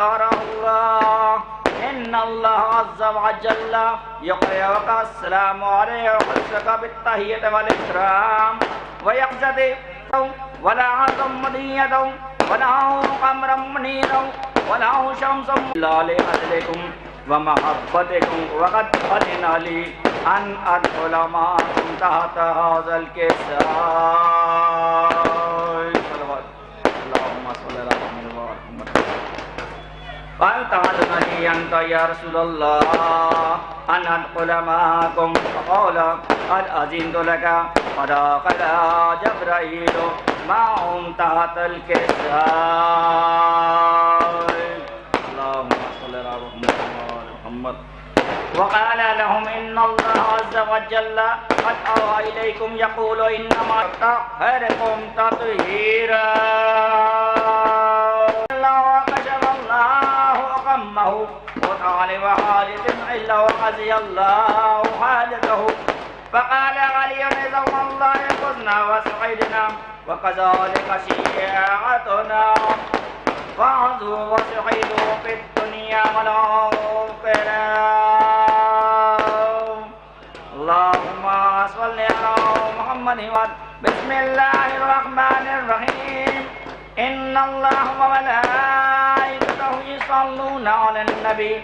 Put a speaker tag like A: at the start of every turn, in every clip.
A: ذكره الله إن الله عز وجل يقرئك السلام عليه ويخصك بالتحية والإكرام ويقصد ولا عظم مدية ولا قمرا منيرا ولا شمسا لا لأجلكم ومحبتكم وقد أذن لي أن أدخل معكم تحت هذا الكساء. اللهم صل على محمد وعلى قال تعالى لي أنت يا رسول الله أن أدخل معكم فقال قد أذنت لك فدخل جبرائيل معهم تحت الكساء. اللهم صل على محمد. وقال لهم إن الله عز وجل قد أوحى إليكم يقول إنما طهركم تطهيرا. وكشف الله غمه وطال وحادث إلا وقضي الله حاجته. فقال علي رضي الله فزنا وسعدنا وكذلك شيعتنا فعزوا وسعدوا في الدنيا والآخرة. اللهم صل على محمد. بسم الله الرحمن الرحيم. إن الله وملائكته يصلون على النبي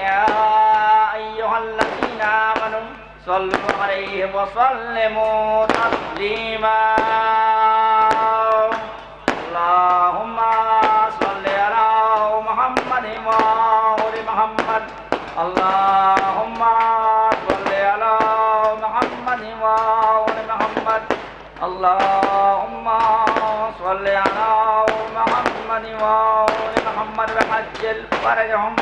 A: يا أيها الذين آمنوا صلوا عليه وسلموا تسليما. اللهم صل على محمد وآل محمد. اللهم صل على محمد وآل محمد. اللهم صل على محمد وآل محمد وعجل فرجهم.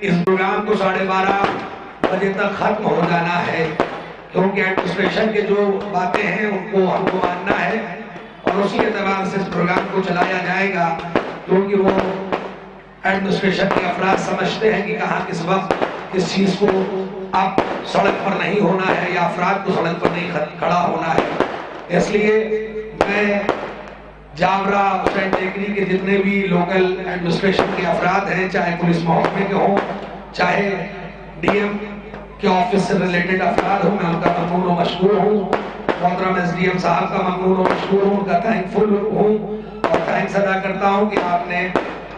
B: اس پروگرام کو 12:30 بجے تک ختم ہو جانا ہے کیونکہ ایڈمنسٹریشن کے جو باتیں ہیں ان کو ہم کو ماننا ہے اور اسی اعتبار سے اس پروگرام کو چلایا جائے گا کیونکہ وہ ایڈمنسٹریشن کے افراد سمجھتے ہیں کہ کہاں کس وقت کس چیز کو اب سڑک پر نہیں ہونا ہے یا افراد کو سڑک پر نہیں کھڑا ہونا ہے. اس لیے میں جامرہ حسین ٹیکری کے جتنے بھی لوکل ایڈمنسٹریشن کے افراد ہیں چاہے پولیس محکمے کے ہوں چاہے ڈی ایم کے آفس سے ریلیٹڈ افراد ہوں میں ان کا ممنون و مشکور ہوں. محترم ایس ڈی ایم صاحب کا ممنون و مشکور ہوں, ان کا تھینکفل ہوں اور تھینکس ادا کرتا ہوں کہ آپ نے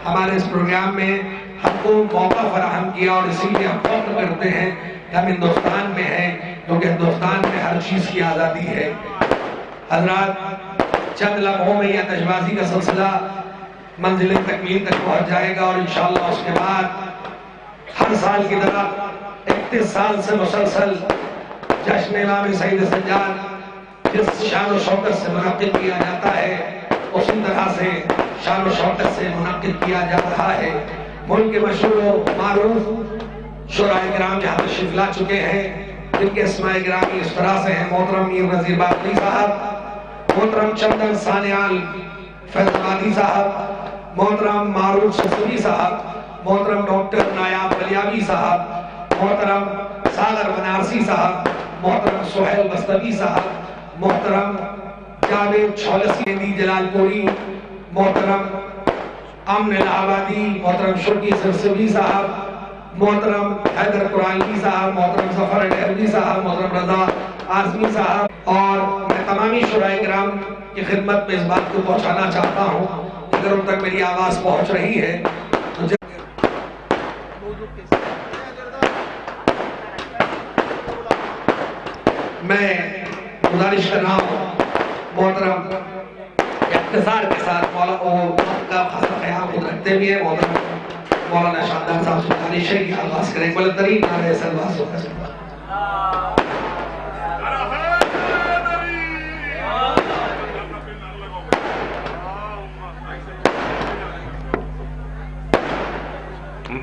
B: ہمارے اس پروگرام میں ہم کو موقع فراہم کیا اور اسی لیے ہم فخر کرتے ہیں کہ ہم ہندوستان میں ہیں کیونکہ ہندوستان میں ہر چیز کی آزادی ہے. حضرات چند لمحوں میں یہ آتش بازی کا سلسلہ منزل تکمیل تک پہنچ جائے گا اور انشاءاللہ اس کے بعد ہر سال کی طرح 31 سال سے مسلسل جشن امام سید سجاد جس شان و شوکت سے منعقد کیا جاتا ہے اسی طرح سے شان و شوکت سے منعقد کیا جا رہا ہے. ملک کے مشہور و معروف شعراء کرام جہاں تشریف لا چکے ہیں جن کے اسماء گرامی اس طرح سے ہیں محترم میر نذیر باقری صاحب, محترم چندن سانیال فیض آبادی صاحب, محترم معروف سسوی صاحب, محترم ڈاکٹر نایاب بلیابی صاحب, محترم ساغر بنارسی صاحب, محترم سہیل بستوی صاحب, محترم جاوید چھولسی جلال پوری, محترم امن الہ آبادی, محترم شرکی سرسوی صاحب, محترم حیدر قرآنی صاحب, محترم ظفر ڈہلوی صاحب, محترم رضا اعظمی صاحب. اور میں تمامی شعراء کرام کی خدمت میں اس بات کو پہنچانا چاہتا ہوں اگر ان تک میری آواز پہنچ رہی ہے میں گزارش کر رہا ہوں محترم اختصار کے ساتھ مولانا کا خاصا خیال خود رکھتے ہوئے محترم مولانا شاندار صاحب سے گزارش ہے کہ آغاز کریں. بلندرین نعرہ سلوات ہو.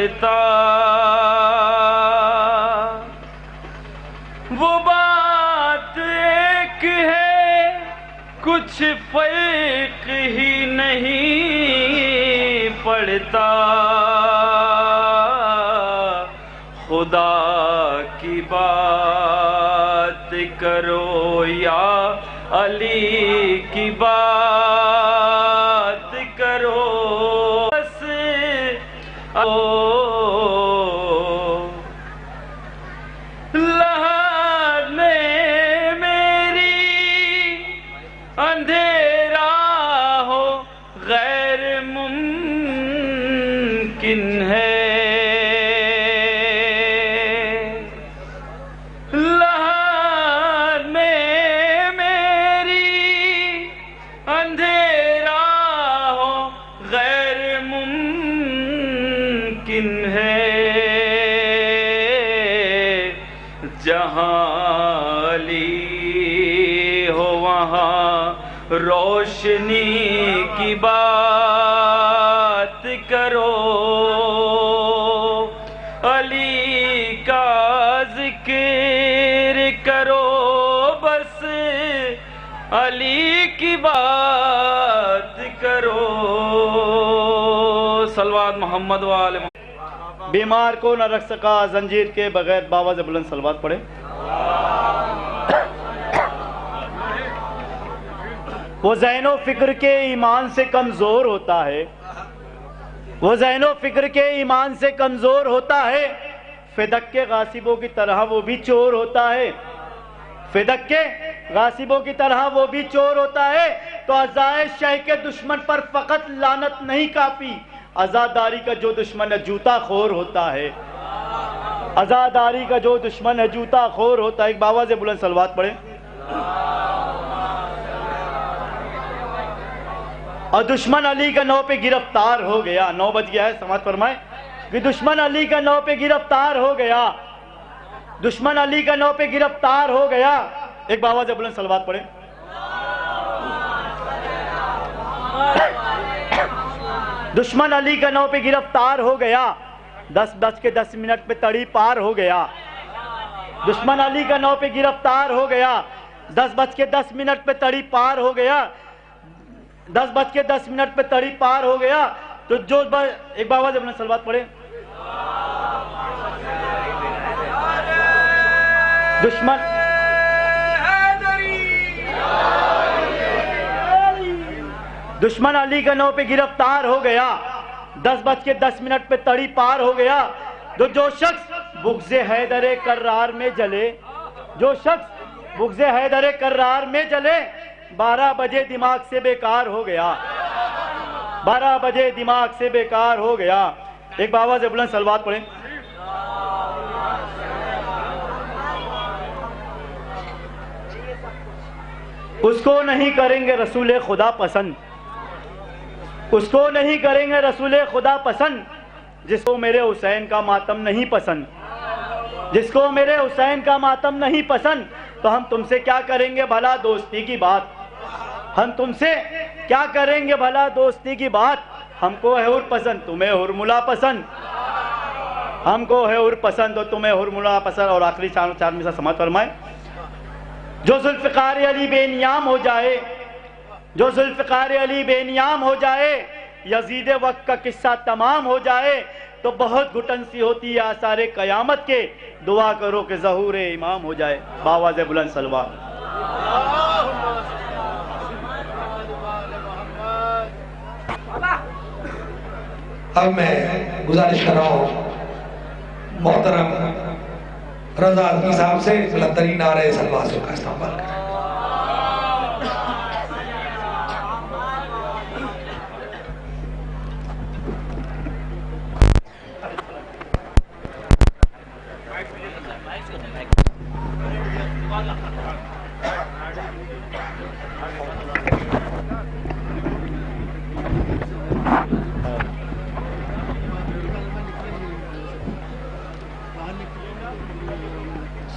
A: پڑھتا وہ بات ایک ہے کچھ فرق ہی نہیں پڑتا خدا کی بات کرو یا علی کی بات کرو بس لحد میں میری اندھیرا ہو غیر ممکن ہے جہاں علی ہو وہاں روشنی کی بات کرو علی کا ذکر کرو بس علی کی بات کرو صلوات محمد وآل محمد
C: بیمار کو نہ رکھ سکا زنجیر کے بغیر باواز بلند صلوات پڑھے وہ ذہن و فکر کے ایمان سے کمزور ہوتا ہے وہ ذہن و فکر کے ایمان سے کمزور ہوتا ہے فدق کے غاصبوں کی طرح وہ بھی چور ہوتا ہے فدق کے غاصبوں کی طرح وہ بھی چور ہوتا ہے تو عزائے شہ کے دشمن پر فقط لعنت نہیں کافی عزاداری کا جو دشمن ہے جوتا خور ہوتا ہے عزاداری کا جو دشمن ہے جوتا خور ہوتا ہے ایک باواز بلند صلوات پڑھیں اور دشمن علی کا نو پہ گرفتار ہو گیا 9 بج گیا ہے سماعت فرمائیں کہ دشمن علی کا نو پہ گرفتار ہو گیا دشمن علی کا نو پہ گرفتار ہو گیا ایک باواز بلند صلوات پڑھیں دشمن علی کا نو پہ گرفتار ہو گیا 10:10 پہ تڑی پار ہو گیا دشمن علی کا نو پہ گرفتار ہو گیا 10:10 پہ تڑی پار ہو گیا 10:10 پہ تڑی پار ہو گیا تو جو ایک باواز اپنے صلوات پڑھیں دشمن علی کا نو پہ گرفتار ہو گیا 10:10 پہ تڑی پار ہو گیا تو جو شخص بغض حیدر کرار میں جلے جو شخص بغض حیدر کرار میں جلے 12 بجے دماغ سے بیکار ہو گیا 12 بجے دماغ سے بیکار ہو گیا ایک باواز بلند صلوات پڑھیں اس کو نہیں کریں گے رسول خدا پسند اس کو نہیں کریں گے رسول خدا پسند جس کو میرے حسین کا ماتم نہیں پسند جس کو میرے حسین کا ماتم نہیں پسند تو ہم تم سے کیا کریں گے بھلا دوستی کی بات ہم تم سے کیا کریں گے بھلا دوستی کی بات ہم کو ہے حر پسند تمہیں حرملا پسند ہم کو ہے حر پسند اور تمہیں حرملا پسند اور آخری چار میں سے سماعت فرمائیں جو ذوالفقار علی بے نیام ہو جائے جو ذوالفقار علی بے نیام ہو جائے یزید وقت کا قصہ تمام ہو جائے تو بہت گھٹن سی ہوتی ہے آثار قیامت کے دعا کرو کہ ظہور امام ہو جائے باواز بلند صلوات
B: اب میں گزارش کر رہا ہوں محترم رضا عزمی صاحب سے بلندترین نعرہ سلوات کا استعمال کریں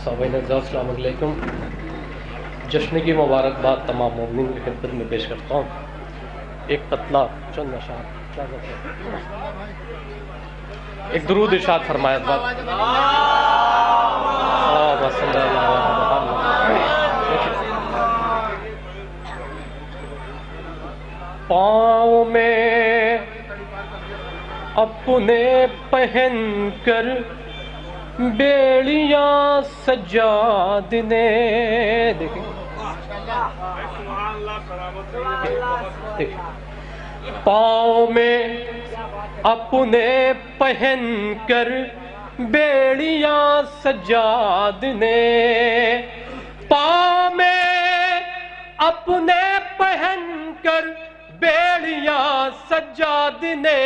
D: سامعین اعزاز السلام علیکم جشن کی مبارکباد تمام مومنین کی خدمت میں پیش کرتا ہوں ایک قطلہ چند اشعار ایک درود ارشاد فرمایا اس بات پاؤں میں اپنے پہن کر بیڑیاں سجاد نے، دیکھیں پاؤں میں اپنے پہن کر بیڑیاں سجاد نے، پاؤں میں اپنے پہن کر بیڑیاں سجاد نے،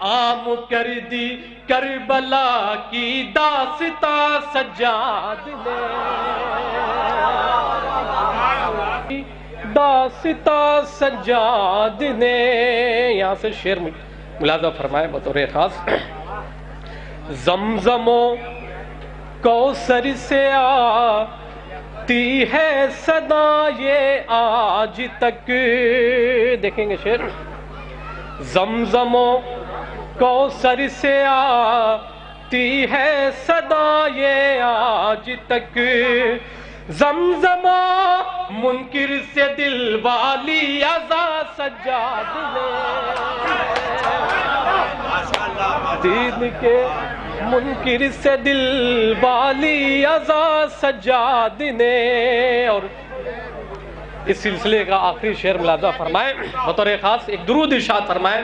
D: عام کر دی کربلا کی داستاں سجاد نے، داستاں سجاد نے۔ یہاں سے شعر ملاحظہ فرمائے بطور خاص، زمزم و کوثر سے آتی ہے صدا یہ آج تک، دیکھیں گے شعر، زمزم و کوثر سے آتی ہے صدا یہ آج تک، زمزم منکر سے دل والی ازا سجاد نے، دین کے منکر سے دل والی ازا سجاد نے۔ اور اس سلسلے کا آخری شعر ملاحظہ فرمائیں بطور خاص، ایک درود ارشاد فرمائیں،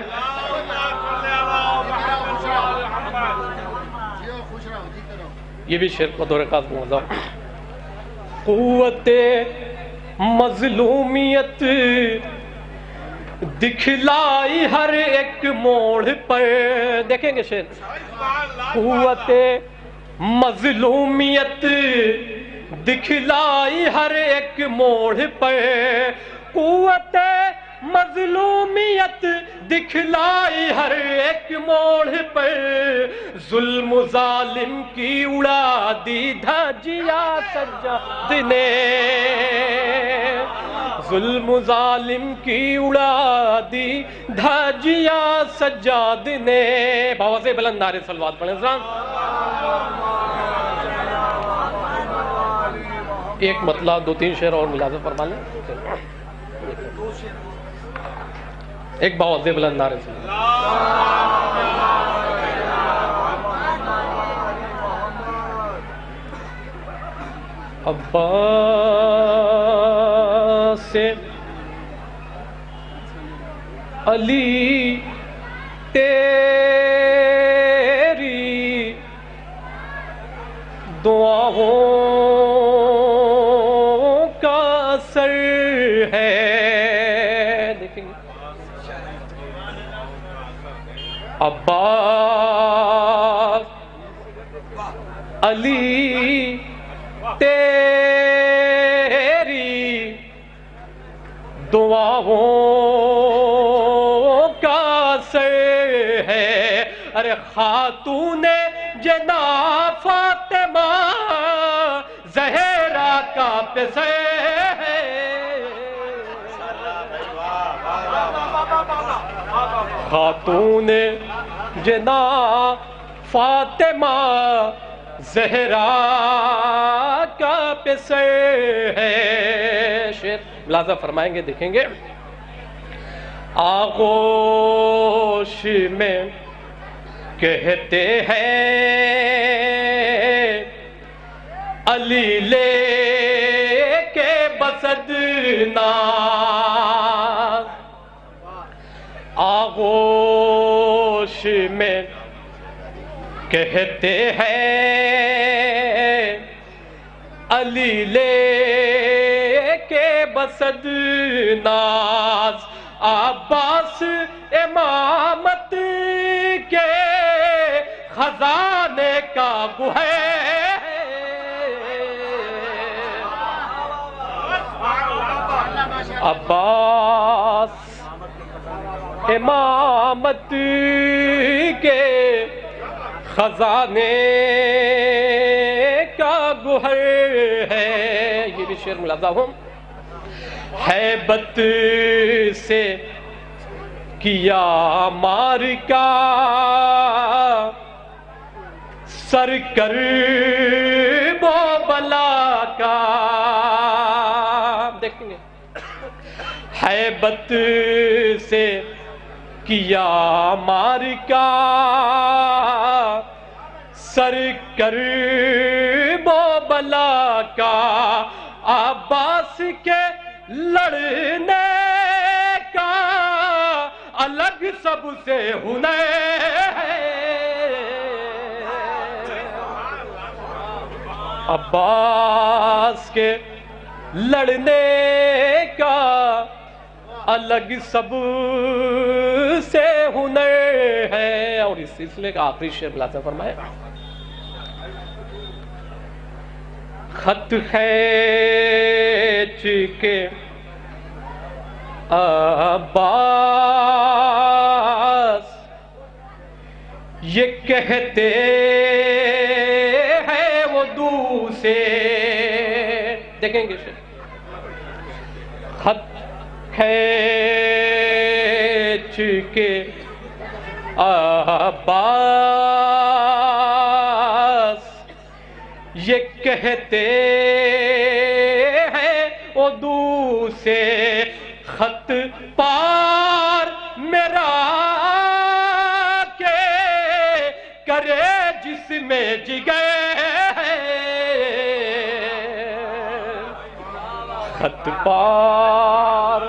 D: یہ بھی شعر بطور خاص ملاحظہ، قوت مظلومیت دکھلائی ہر ایک موڑ پر، دیکھیں گے شعر، قوت مظلومیت دکھلائی ہر ایک موڑ پر، قوت مظلومیت دکھلائی ہر ایک موڑ پر، ظلم و ظالم کی اڑا دی دھجیاں سجاد نے، ظلم و ظالم کی اڑا دی دھجیاں سجاد نے۔ باوازِ بلند نعرے صلوات پڑھیں حضرات۔ ایک مطلب دو تین شعر اور ملاحظہ فرما لیں، ایک باوازِ بلند نعرے صلوات۔ عباس علی تیری دعاؤں کا اثر ہے، دیکھیں گے عباس علی تیری دعاؤں کا اثر ہے، ارے خاتون جنا فاطمہ زہرا کا پسر ہے، خاتون جنا فاطمہ زہرا کا پسر ہے۔ شعر ملاحظہ فرمائیں گے، دیکھیں گے، آغوش میں کہتے ہیں علی لے کے بسد ناز، آغوش میں کہتے ہیں علی لے کے بسد ناز، عباس امامت کے خزانے کا گوہر، عباس امامت کے خزانے کا گوہر ہے۔ یہ بھی شعر ملاحظہ ہوں، ہیبت سے کیا مار کا سر کر بو بلا کا. دیکھیں گے ہیبت سے کیا مار کا سر کر بو بلا کا. عباس کے لڑنے کا الگ سب سے ہنر ہے. عباس کے لڑنے کا الگ سب سے ہنر ہے. اور اس سلسلے کا آخری شعر ملاحظہ فرمائے. خط کھینچ کے عباس یہ کہتے ہیں وہ دوسرے. دیکھیں گے خط کھینچ کے عباس یہ کہتے ہیں وہ دوسرے خط پار میرا کے کرے جس میں جگر. خط پار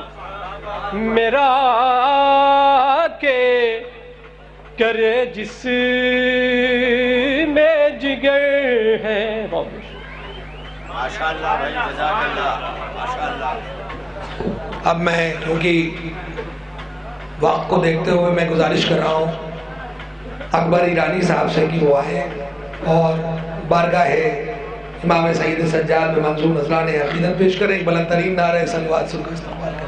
D: میرا کے کرے جس میں جگر ہے.
E: ماشاءاللہ بھائی جزاک اللہ ماشاءاللہ.
B: اب میں کیونکہ وقت کو دیکھتے ہوئے میں گزارش کر رہا ہوں اکبر ایرانی صاحب سے کہ وہ آئے اور بارگاہ امام سید سجاد میں منظور نذرانِ عقیدت پیش کریں. ایک بلند ترین نعرہ صلوات سے ان کا استقبال کریں.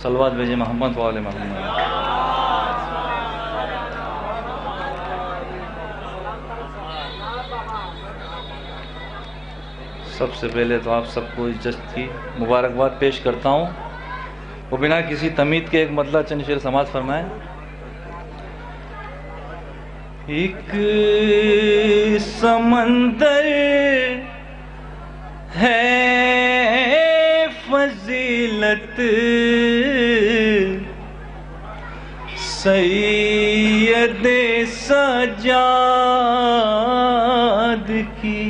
A: صلوات بھیجے محمد والے محمد. سب سے پہلے تو آپ سب کو عزت کی مبارکباد پیش کرتا ہوں. وہ بنا کسی تمید کے ایک مطلع چند شعر سماعت فرمائیں. ایک سمندر ہے فضیلت سید سجاد کی.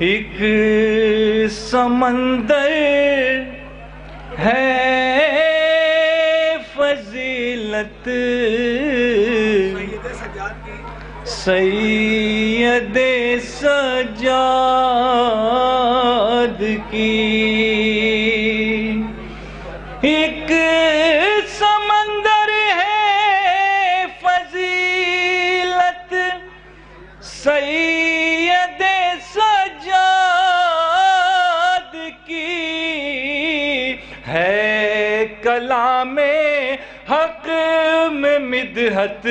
A: ایک سمندر ہے فضیلت سید سجاد کی. ایک سمندر ہے فضیلت سید سجاد کی ہے کلام حق میں مدحت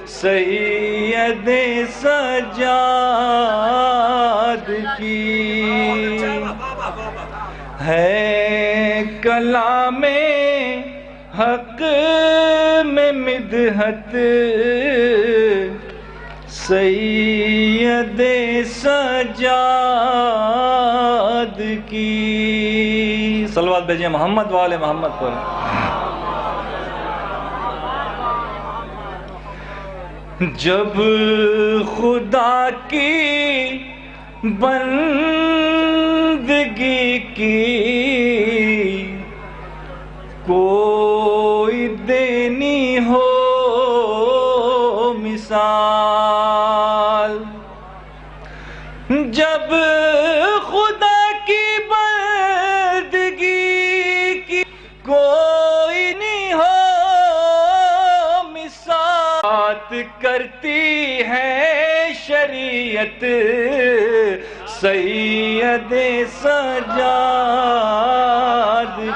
A: سید سجاد کی ہے کلام حق میں مدحت سید سجاد کی. صلوات بھیجیں محمد والے محمد پر. جب خدا کی بندگی کی کوئی دینی ہو مثال. جب خدا کی بندگی کی کوئی نہیں ہو مثال. کرتی ہے شریعت سید سجاد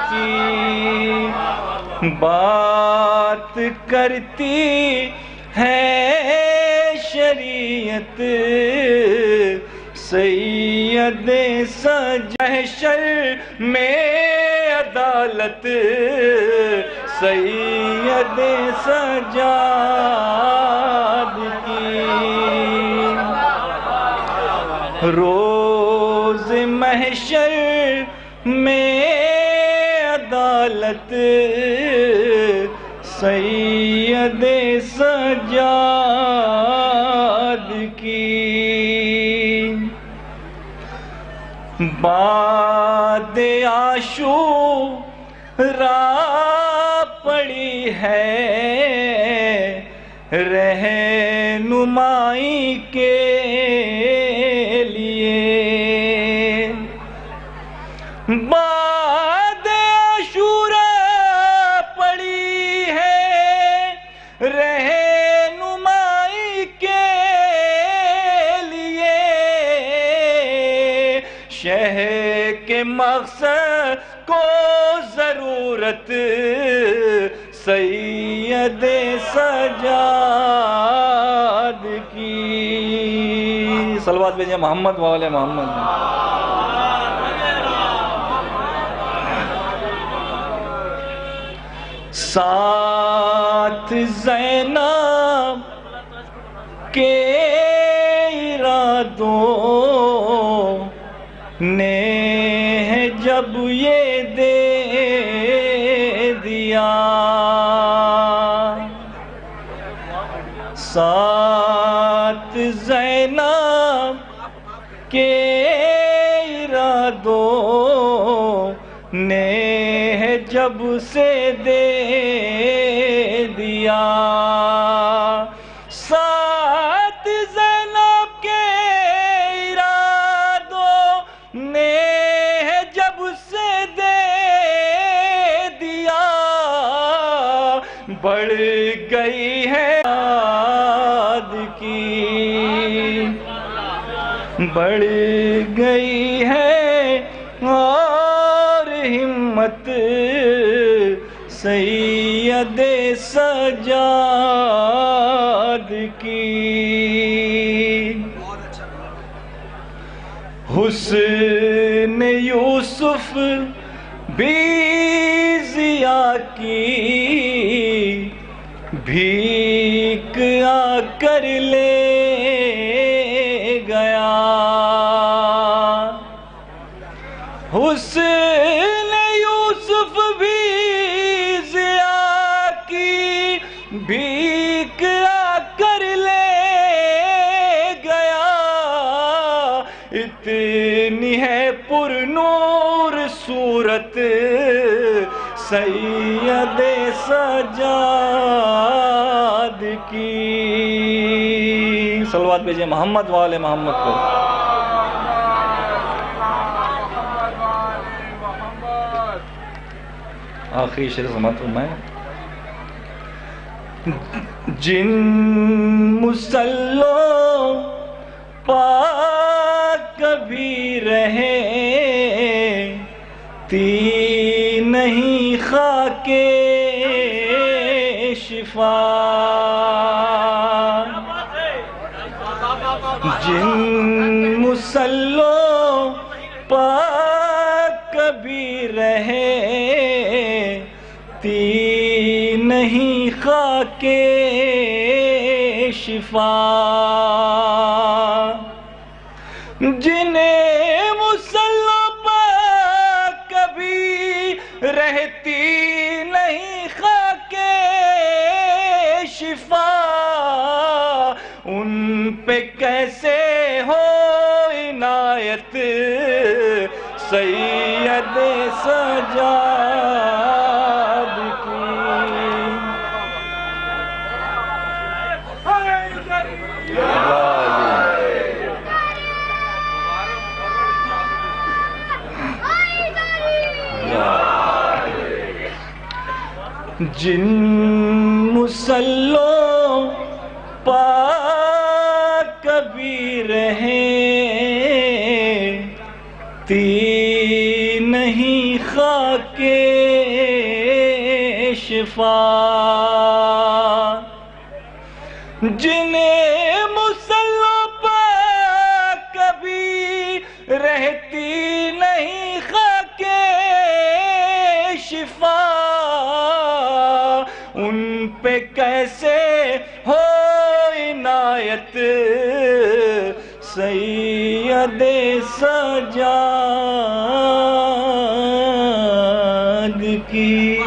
A: کی بات کرتی ہے شریعت سید محشر میں عدالت سید سجاد کی روز محشر میں عدالت سید سجاد کی بعد عاشورا پڑی ہے رہنمائی کے لیے بعد عاشورا پڑی ہے رہنمائی کے لیے شہر کے مقصد کو ضرورت سید سجاد کی صلوات بھیجیں محمد والے محمد ساتھ زینب کے ارادوں نے جب یہ دے دیا ساتھ زینب کے ارادوں نے جب سے دے دیا ساتھ زینب کے ارادوں نے جب سے دے دیا بڑھ گئی ہے یاد کی بڑھ گئی ہے اور ہمت سید سجاد کی حسن یوسف بھی ضیا کی بھیک آ کر لے گیا حسن یوسف بھی ضیا کی بھیک آ کر لے گیا اتنی ہے پر نور صورت سید سجاد کی صلوات بھیجیں محمد والے محمد کو آخری شعر سماعت فرمائیں جن مسلوں پاک کبھی رہے تی نہیں خاک شفا جن مسلوں پاک کبھی رہے تی نہیں خاک شفا جنہیں مسلح پاک کبھی رہتی نہیں خاک شفا ان پہ کیسے ہو عنایت سید سجاد کی جن مسلوں پاک کبھی رہے نہیں خاک شفا، جنہیں مصلی پر کبھی رہتی نہیں خاک شفا، ان پہ کیسے ہو عنایت سید سجاد کی۔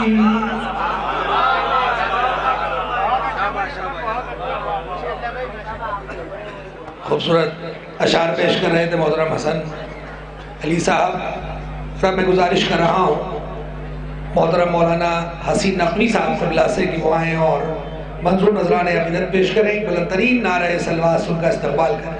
B: خوبصورت اشعار پیش کر رہے تھے محترم حسن علی صاحب، اور میں گزارش کر رہا ہوں محترم مولانا حسین نقوی صاحب قبلہ سے کہ وہ آئیں اور منظور نذران عقیدت پیش کریں، بلند ترین نعرہ صلوات ان کا استقبال کریں۔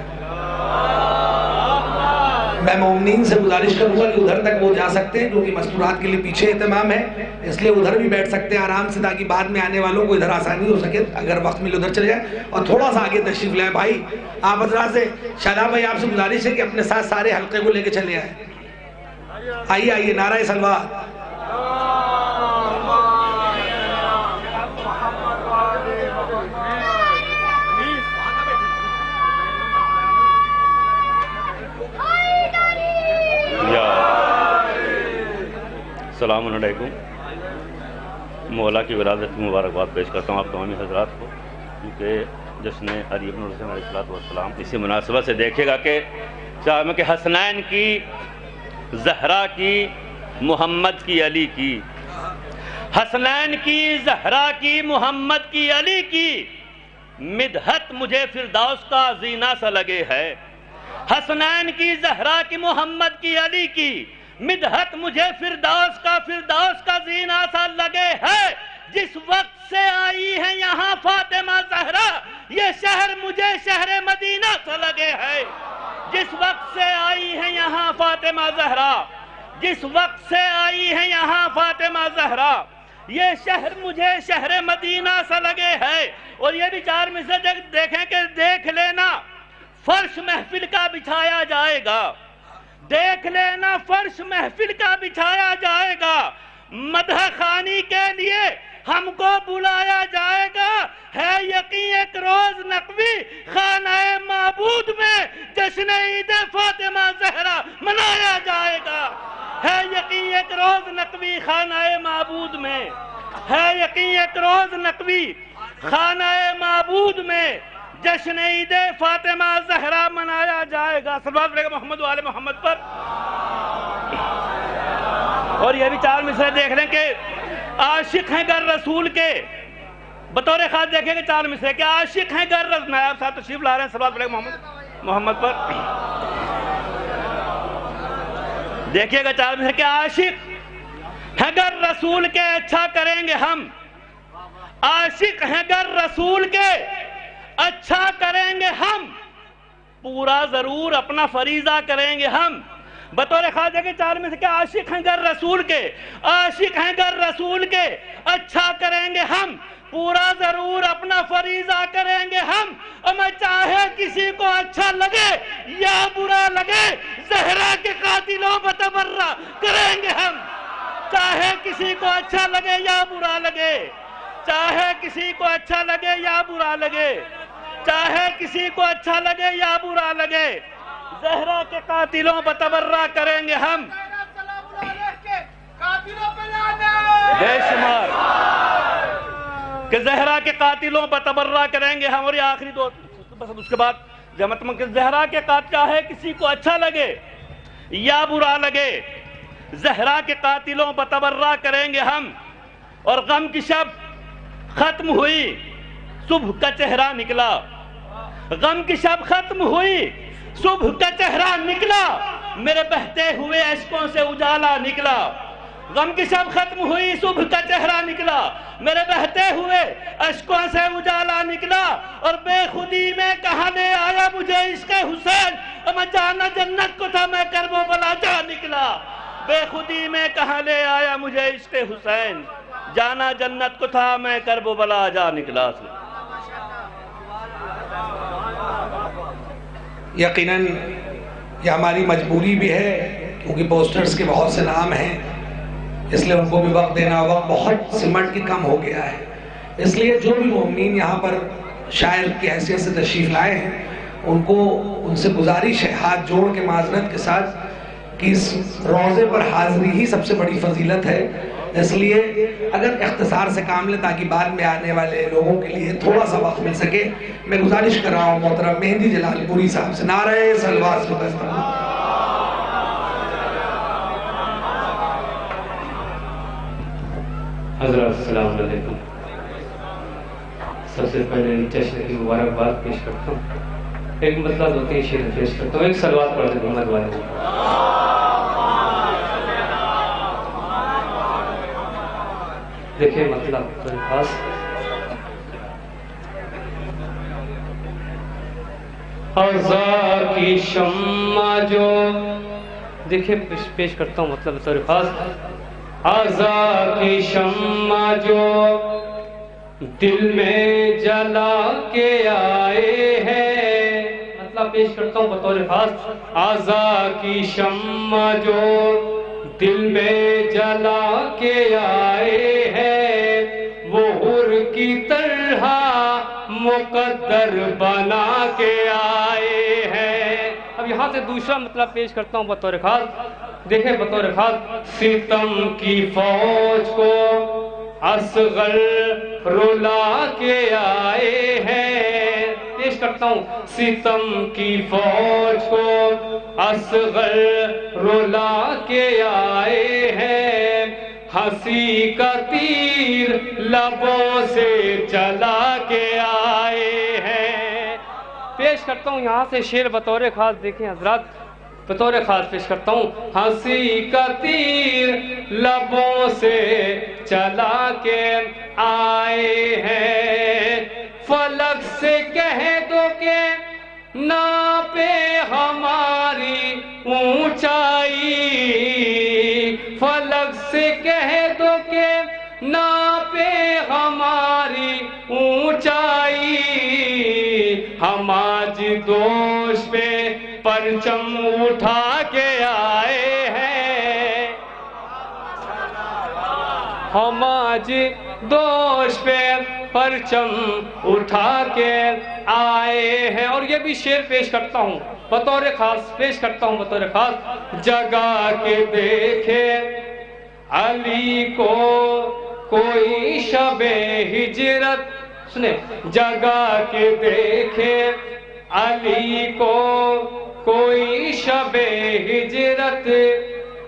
B: میں مومنین سے گزارش کروں گا کہ ادھر تک وہ جا سکتے ہیں، جو کہ مستورات کے لیے پیچھے اہتمام ہے، اس لیے ادھر بھی بیٹھ سکتے ہیں آرام سے، تاکہ بعد میں آنے والوں کو ادھر آسانی ہو سکے، اگر وقت ملے ادھر چلے جائیں، اور تھوڑا سا آگے تشریف لائیں۔ بھائی آپ حضرات سے، شاداب بھائی آپ سے گزارش ہے کہ اپنے ساتھ سارے حلقے کو لے کے چلے آئیں۔ آئیے آئیے، نعرہ صلوات۔
F: السلام علیکم۔ مولا کی ولادت کی مبارکباد پیش کرتا ہوں آپ تمامی حضرات کو، کیونکہ جشن علی ابن الحسین علیہ السلام اسی مناسبت سے دیکھے گا کہ چاہے کہ حسنین کی، زہرا کی، محمد کی، علی کی، حسنین کی، زہرا کی، محمد کی، علی کی مدحت مجھے فردوس کا زینہ سا لگے ہے۔ حسنین کی، زہرا کی، محمد کی، علی کی مدحت مجھے فردوس کا زینہ سا لگے ہے۔ جس وقت سے آئی ہے یہاں فاطمہ زہرا، یہ شہر مجھے شہر مدینہ سا لگے ہے۔ جس وقت سے آئی ہے یہاں فاطمہ زہرا، جس وقت سے آئی ہے یہاں فاطمہ زہرا، یہ شہر مجھے شہر مدینہ سا لگے ہے۔ اور یہ بھی چار میں سے دیکھیں کہ دیکھ لینا فرش محفل کا بچھایا جائے گا، دیکھ لینا فرش محفل کا بچھایا جائے گا، مدح خوانی کے لیے ہم کو بلایا جائے گا۔ ہے یقین ایک روز نقوی خانہ معبود میں جشن عید فاطمہ زہرا منایا جائے گا۔ ہے یقین ایک روز نقوی خانہ معبود میں، ہے یقین ایک روز نقوی خانہ معبود میں جشن عید فاطمہ زہرا منایا جائے گا۔ صلوات علی محمد و آل محمد پر۔ اور یہ بھی چار مصرے دیکھ لیں کہ عاشق ہیں گر رسول کے، بطور خاص دیکھیں کہ چار مصرے کہ عاشق ہیں گر رسول، نائب صاحب تشریف لا رہے ہیں، صلوات علی محمد پر دیکھیے گا چار مصرے کہ عاشق ہیں گر رسول کے اچھا کریں گے ہم، عاشق ہیں گر رسول کے اچھا کریں گے ہم، پورا ضرور اپنا فریضہ کریں گے ہم۔ بطور خاص ہے کہ چار میں سے کہ عاشق ہیں گر رسول کے، عاشق ہیں گر رسول کے اچھا کریں گے ہم، پورا ضرور اپنا فریضہ کریں گے ہم۔ اور چاہے کسی کو اچھا لگے یا برا لگے، زہرا کے قاتلوں بتبرہ کریں گے ہم۔ چاہے کسی کو اچھا لگے یا برا لگے، چاہے کسی کو اچھا لگے یا برا لگے، چاہے کسی کو اچھا لگے یا برا لگے، زہرا کے قاتلوں بتبرہ کریں گے ہم۔ بے شمار کہ زہرا کے قاتلوں بتبرہ کریں گے ہم۔ اور یہ آخری دو بس اس کے بعد جمعتم کہ زہرا کے قاتل چاہے کسی کو اچھا لگے یا برا لگے، زہرا کے قاتلوں بتبرہ کریں گے ہم۔ اور غم کی شب ختم ہوئی، صبح کا چہرہ نکلا، غم کی شب ختم ہوئی، صبح کا چہرہ نکلا، میرے بہتے ہوئے اشکوں سے اجالا نکلا۔ غم کی شب ختم ہوئی، صبح کا چہرہ نکلا، میرے بہتے ہوئے اشکوں سے اجالا نکلا۔ اور بے خودی میں کہاں لے آیا مجھے عشق حسین، اور میں جانا جنت کو تھا میں کرب و بلا جا نکلا۔ بے خودی میں کہاں لے آیا مجھے عشق حسین، جانا جنت کو تھا میں کرب و بلا جا نکلا۔
B: یقیناً یہ ہماری مجبوری بھی ہے کیونکہ پوسٹرز کے بہت سے نام ہیں، اس لیے ان کو بھی وقت دینا، وقت بہت سمٹ کے کم ہو گیا ہے. اس لیے جو بھی مومنین یہاں پر شاعر کی حیثیت سے تشریف لائے ہیں ان سے گزارش ہے ہاتھ جوڑ کے معذرت کے ساتھ کہ اس روضے پر حاضری ہی سب سے بڑی فضیلت ہے. اس لیے اگر اختصار سے کام لیں تاکہ بعد میں آنے والے لوگوں کے لیے تھوڑا سا وقت مل سکے. میں گزارش کر رہا ہوں محترم مہندی جلال پوری صاحب سے، نعرہ صلوات.
G: حضرات السلام علیکم. سب سے پہلے جشن کی مبارکباد پیش کرتا ہوں. ایک مطلب دو تین شعر پیش کرتا ہوں. ایک صلوات پڑھ دیں محمد والے. دیکھیں مطلب بڑے خاص. عزا کی شمع جو، دیکھیں پیش کرتا ہوں مطلب بطور خاص. عزا کی شمع جو دل میں جلا کے آئے ہیں، مطلب پیش کرتا ہوں بطور خاص. عزا کی شمع جو دل میں جلا کے آئے ہیں، وہ حر کی طرح مقدر بنا کے آئے ہیں. اب یہاں سے دوسرا مطلب پیش کرتا ہوں بطور خاص. دیکھیں بطور خاص. ستم کی فوج کو اصغر رلا کے آئے ہیں. پیش کرتا ہوں. ستم کی فوج کو اصغر رلا کے آئے ہیں، ہنسی کا تیر لبوں سے چلا کے آئے ہیں. پیش کرتا ہوں یہاں سے شعر بطور خاص. دیکھیں حضرات بطور خاص پیش کرتا ہوں. ہنسی کا تیر لبوں سے چلا کے آئے ہیں، فلک سے کہہ دو کہ ناپے ہماری اونچائی. فلک سے کہہ دو کہ ناپے ہماری اونچائی. ہم آج دوش پہ پرچم اٹھا کے آئے ہیں، ہم آج دوش پہ پرچم اٹھا کے آئے ہیں. اور یہ بھی شعر پیش کرتا ہوں بطور خاص. پیش کرتا ہوں بطور خاص. جگا کے دیکھے علی کو کوئی شب ہجرت، سنیں. جگا کے دیکھے علی کو کوئی شب ہجرت،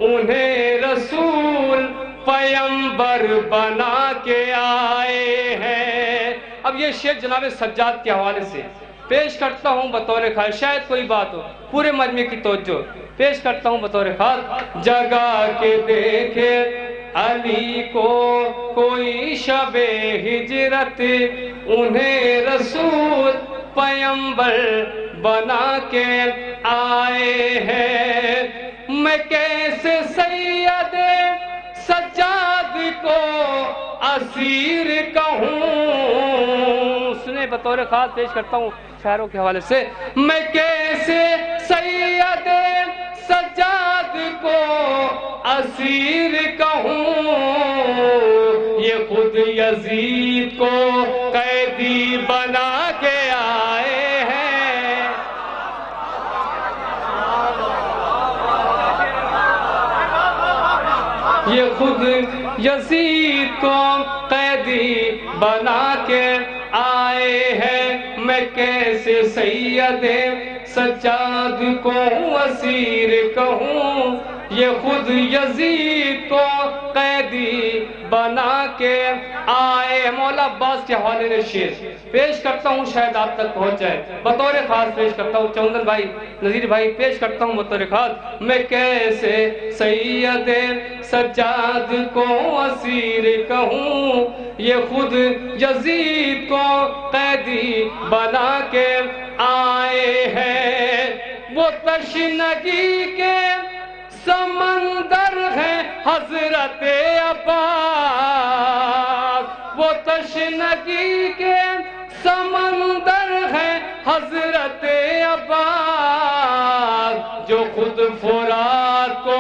G: انہیں رسول پیمبر بنا کے آئے ہیں. اب یہ شعر جناب سجاد کے حوالے سے پیش کرتا ہوں بطور خاص. شاید کوئی بات ہو پورے مجمع کی توجہ. پیش کرتا ہوں بطور خاص. جگا کے دیکھے علی کو کوئی شب ہجرت، انہیں رسول پیمبر بنا کے آئے ہیں. میں کیسے سید سجاد کو اسیر کہوں، سنیں بطور خاص پیش کرتا ہوں شاعروں کے حوالے سے. میں کیسے سید سجاد کو اسیر کہوں، یہ خود یزید کو قیدی بنا کے آئے ہیں. یہ خود یزید کو قیدی بنا کے آئے ہیں. میں کیسے سید سجاد کو اسیر کہوں، یہ خود یزید کو قیدی بنا کے آئے. مولا عباس کے حوالے سے شعر پیش کرتا ہوں، شاید آپ تک پہنچ جائے. بطور خاص پیش کرتا ہوں. چوندن بھائی، نذیر بھائی، پیش کرتا ہوں بطور خاص. میں کیسے سید سجاد کو اسیر کہوں، یہ خود یزید کو قیدی بنا کے آئے ہیں. وہ تشنگی کے سمندر ہے حضرت عباس، وہ تشنگی کے سمندر ہے حضرت عباس، جو خود فرات کو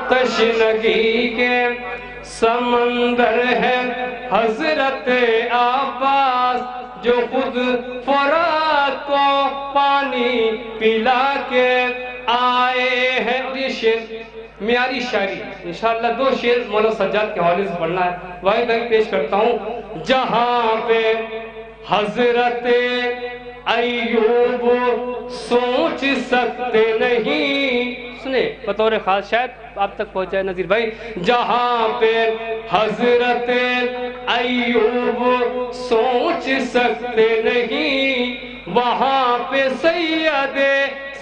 G: تشنگی کے سمندر ہے حضرت عباس، جو خود فرات کو پانی پلا کے آئے ہیں۔ یہ شعر معیاری شاعری، انشاءاللہ 2 شعر مولانا سجاد کے حوالے سے پڑھنا ہے، واحد میں پیش کرتا ہوں۔ جہاں پہ حضرت ایوب سوچ سکتے نہیں، سنے بطور خاص شاید آپ تک پہنچ جائے نذیر بھائی، جہاں پہ حضرت ایوب سوچ سکتے نہیں، وہاں پہ سید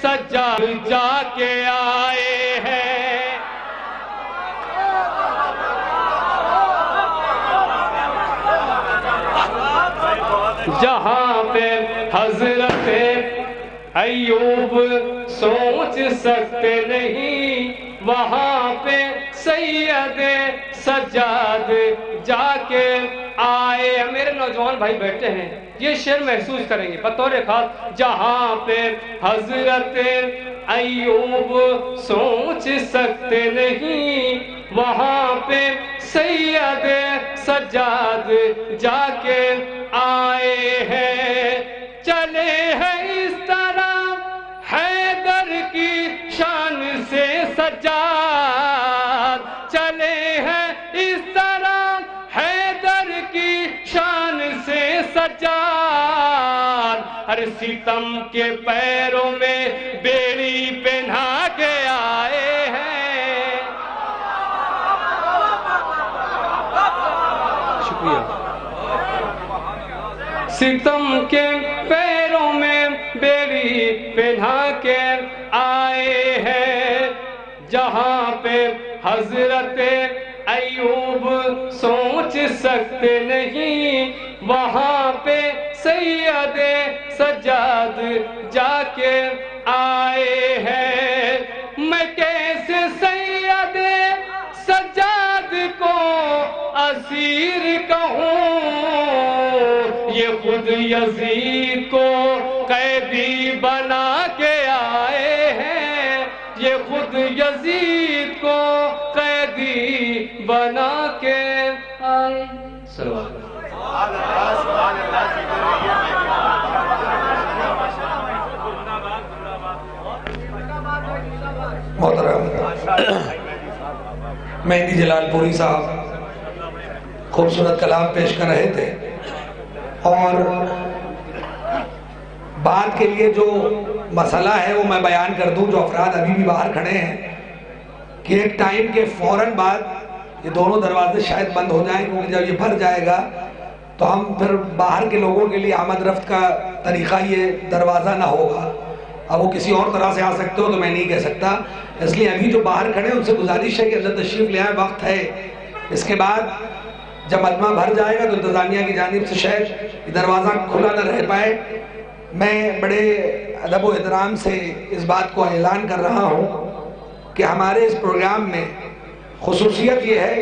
G: سجاد جا کے آئے ہیں۔ جہاں پہ حضرت ایوب سوچ سکتے نہیں، وہاں پہ سید سجاد جا کے آئے۔ میرے نوجوان بھائی بیٹھے ہیں، یہ شعر محسوس کریں گے بطور خاص۔ جہاں پہ حضرت ایوب سوچ سکتے نہیں، وہاں پہ سید سجاد جا کے آئے ہیں۔ چلے ہیں اس طرح حیدر کی شان سے سجاد، چلے ہیں اس طرح حیدر کی شان سے سجاد، ہر ستم کے پیروں میں بیڑی پہنا کے آئے ہیں۔ شکریہ۔ ستم کے پیروں میں بیڑی پہنا کے آئے ہیں، جہاں پہ حضرت ایوب سوچ سکتے نہیں، وہاں پہ سید سجاد جا کے آئے ہیں۔ میں کیسے سید سجاد کو اسیر کہوں، یہ خود یزید کو قیدی بنا کے آئے ہیں، یہ خود یزید کو قیدی بنا کے آئے۔
B: محترم مہندی جلال پوری صاحب خوبصورت کلام پیش کر رہے تھے، اور بات کے لیے جو مسئلہ ہے وہ میں بیان کر دوں، جو افراد ابھی بھی باہر کھڑے ہیں، کہ ایک ٹائم کے فوراً بعد یہ دونوں دروازے شاید بند ہو جائیں، کیونکہ جب یہ بھر جائے گا تو ہم پھر باہر کے لوگوں کے لیے آمد رفت کا طریقہ یہ دروازہ نہ ہوگا۔ اب وہ کسی اور طرح سے آ سکتے ہو تو میں نہیں کہہ سکتا، اس لیے ابھی جو باہر کھڑے ہیں ان سے گزارش ہے کہ اندر تشریف لے آئیں، وقت ہے۔ اس کے بعد جب مجمع بھر جائے گا تو انتظامیہ کی جانب سے شاید یہ دروازہ کھلا نہ رہ پائے۔ میں بڑے ادب و احترام سے اس بات کو اعلان کر رہا ہوں کہ ہمارے اس پروگرام میں خصوصیت یہ ہے